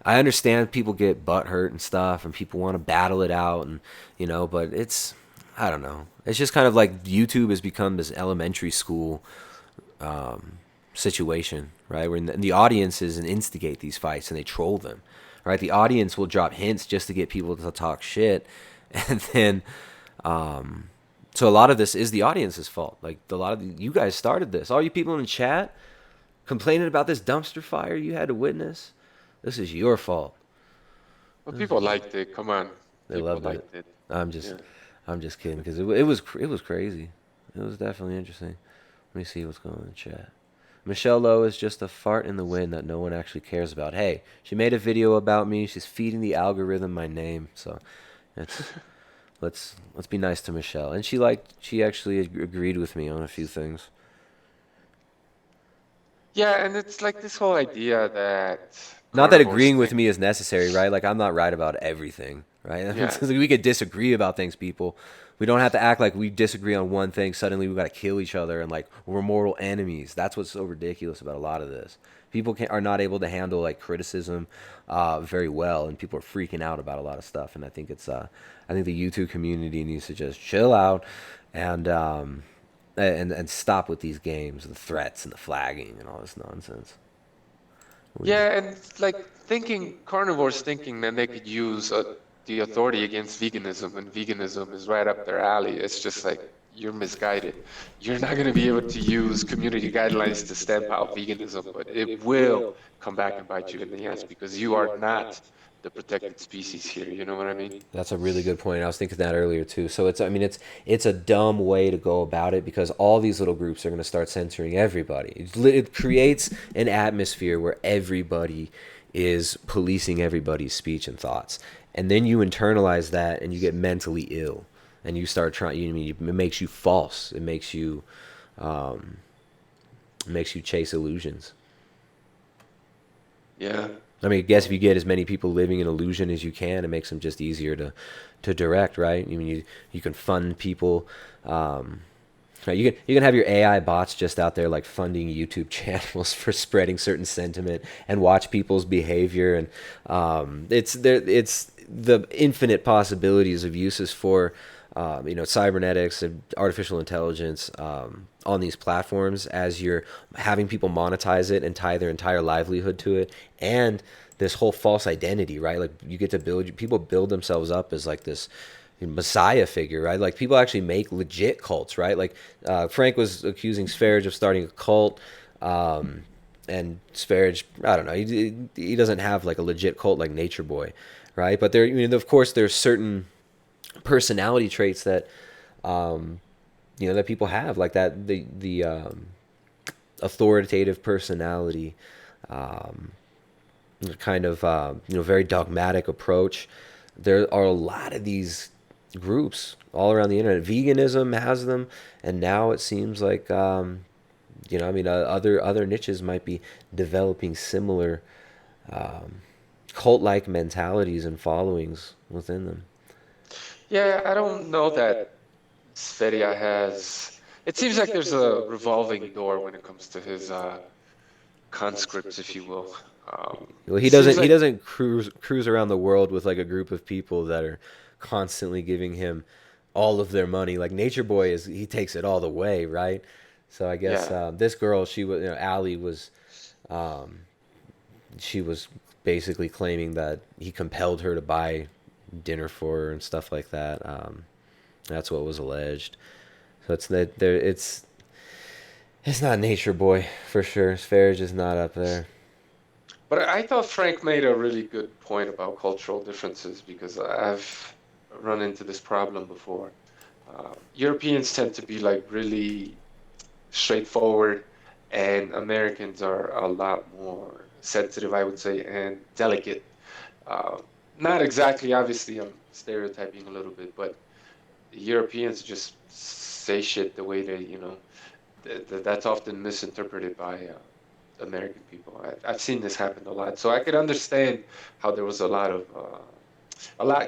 I understand people get butt hurt and stuff, and people want to battle it out, and but I don't know. It's just kind of like YouTube has become this elementary school situation, right? Where the audiences and instigate these fights and they troll them, right? The audience will drop hints just to get people to talk shit, and then so a lot of this is the audience's fault. Like you guys started this. All you people in the chat complaining about this dumpster fire you had to witness. This is your fault. Well, people liked it. Come on. They People loved liked it. it. I'm just kidding because it was crazy. It was definitely interesting. Let me see what's going on in the chat. Michelle Lowe is just a fart in the wind that no one actually cares about. Hey, she made a video about me. She's feeding the algorithm my name. So let's be nice to Michelle. And she actually agreed with me on a few things. Yeah, and it's like this whole idea that Not that carnivores agreeing with think- me is necessary, right? Like, I'm not right about everything, right? Yeah. We could disagree about things, people. We don't have to act like we disagree on one thing. Suddenly we got to kill each other and like we're mortal enemies. That's what's so ridiculous about a lot of this. People are not able to handle like criticism very well, and people are freaking out about a lot of stuff. And I think I think the YouTube community needs to just chill out and stop with these games, the threats and the flagging and all this nonsense. Yeah, and like carnivores thinking that they could use the authority against veganism, and veganism is right up their alley. It's just like, you're misguided. You're not going to be able to use community guidelines to stamp out veganism, but it will come back and bite you in the ass because you are not the protected species here. You know what I mean? That's a really good point. I was thinking that earlier too. So it's a dumb way to go about it because all these little groups are going to start censoring everybody. It creates an atmosphere where everybody is policing everybody's speech and thoughts, and then you internalize that and you get mentally ill, and you start trying. It makes you false. It makes you chase illusions. Yeah. I mean, I guess if you get as many people living in illusion as you can, it makes them just easier to direct, right? I mean, you can fund people. Right? You can have your AI bots just out there like funding YouTube channels for spreading certain sentiment and watch people's behavior, and it's the infinite possibilities of uses for cybernetics and artificial intelligence on these platforms as you're having people monetize it and tie their entire livelihood to it, and this whole false identity, right? Like you get to people build themselves up as like this messiah figure, right? Like people actually make legit cults, right? Like Frank was accusing Sv3rige of starting a cult, and Sv3rige, I don't know, he doesn't have like a legit cult like Nature Boy, right? But of course there's certain personality traits that that people have, like that the authoritative personality, kind of very dogmatic approach. There are a lot of these groups all around the internet. Veganism has them, and now it seems like other niches might be developing similar cult-like mentalities and followings within them. Yeah, I don't know that Sv3rige has. It seems like there's a revolving door when it comes to his conscripts, if you will. Well, he doesn't cruise around the world with like a group of people that are constantly giving him all of their money. Like Nature Boy he takes it all the way, right? So I guess this girl, she was, Allie was, she was basically claiming that he compelled her to buy dinner for her and stuff like that. That's what was alleged. So it's not Nature Boy for sure. Sv3rige is not up there. But I thought Frank made a really good point about cultural differences, because I've run into this problem before. Europeans tend to be like really straightforward, and Americans are a lot more sensitive, I would say, and delicate. Not exactly, obviously, I'm stereotyping a little bit, but Europeans just say shit the way they, that's often misinterpreted by American people. I've seen this happen a lot, so I could understand how there was a lot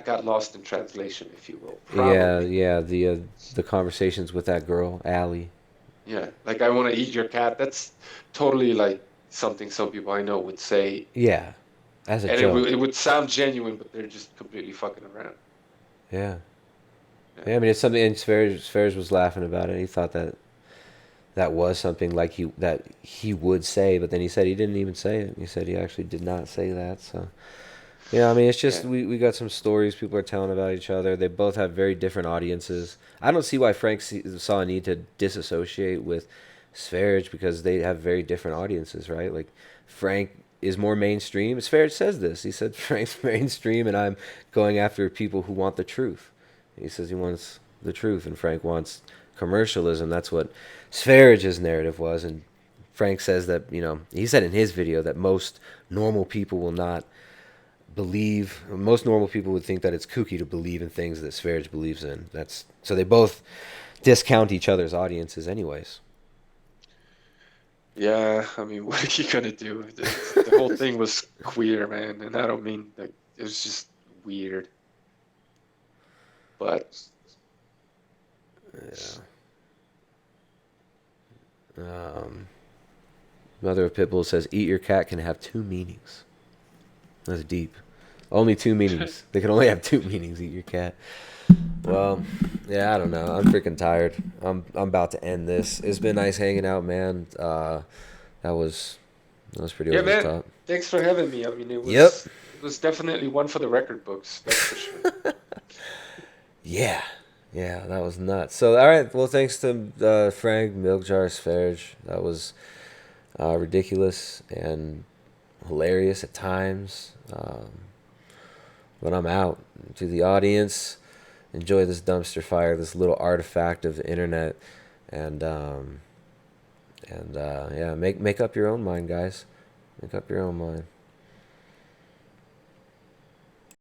got lost in translation, if you will. Probably. Yeah. The conversations with that girl, Allie. Yeah, like, I want to eat your cat. That's totally like something some people I know would say. Yeah. As a And joke. it would sound genuine, but they're just completely fucking around. Yeah. Yeah, I mean, it's something, and Sv3rige was laughing about it. He thought that was something like he would say, but then he said he didn't even say it. He said he actually did not say that. So, yeah, I mean, it's just Yeah. we got some stories people are telling about each other. They both have very different audiences. I don't see why Frank saw a need to disassociate with Sv3rige because they have very different audiences, right? Like Frank is more mainstream. Sv3rige says this. He said Frank's mainstream, and I'm going after people who want the truth. He says he wants the truth, and Frank wants commercialism. That's what Sv3rige's narrative was, and Frank says that, he said in his video that most normal people will not believe. Most normal people would think that it's kooky to believe in things that Sv3rige believes in. So they both discount each other's audiences, anyways. Yeah, I mean, what are you gonna do? The whole thing was queer, man, and I don't mean like it was just weird. But Yeah. Mother of Pitbull says, "Eat your cat can have two meanings." That's deep. Only two meanings. They can only have two meanings. Eat your cat. Well, yeah, I don't know. I'm freaking tired. I'm about to end this. It's been nice hanging out, man. That was pretty yeah, over the man, top. thanks for having me. I mean, Yep. it was definitely one for the record books, that's for sure. Yeah, that was nuts. So, all right. Well, thanks to Frank, Milkjar, Sv3rige. That was ridiculous and hilarious at times. But I'm out. To the audience, enjoy this dumpster fire, this little artifact of the internet, and yeah, make up your own mind, guys. Make up your own mind.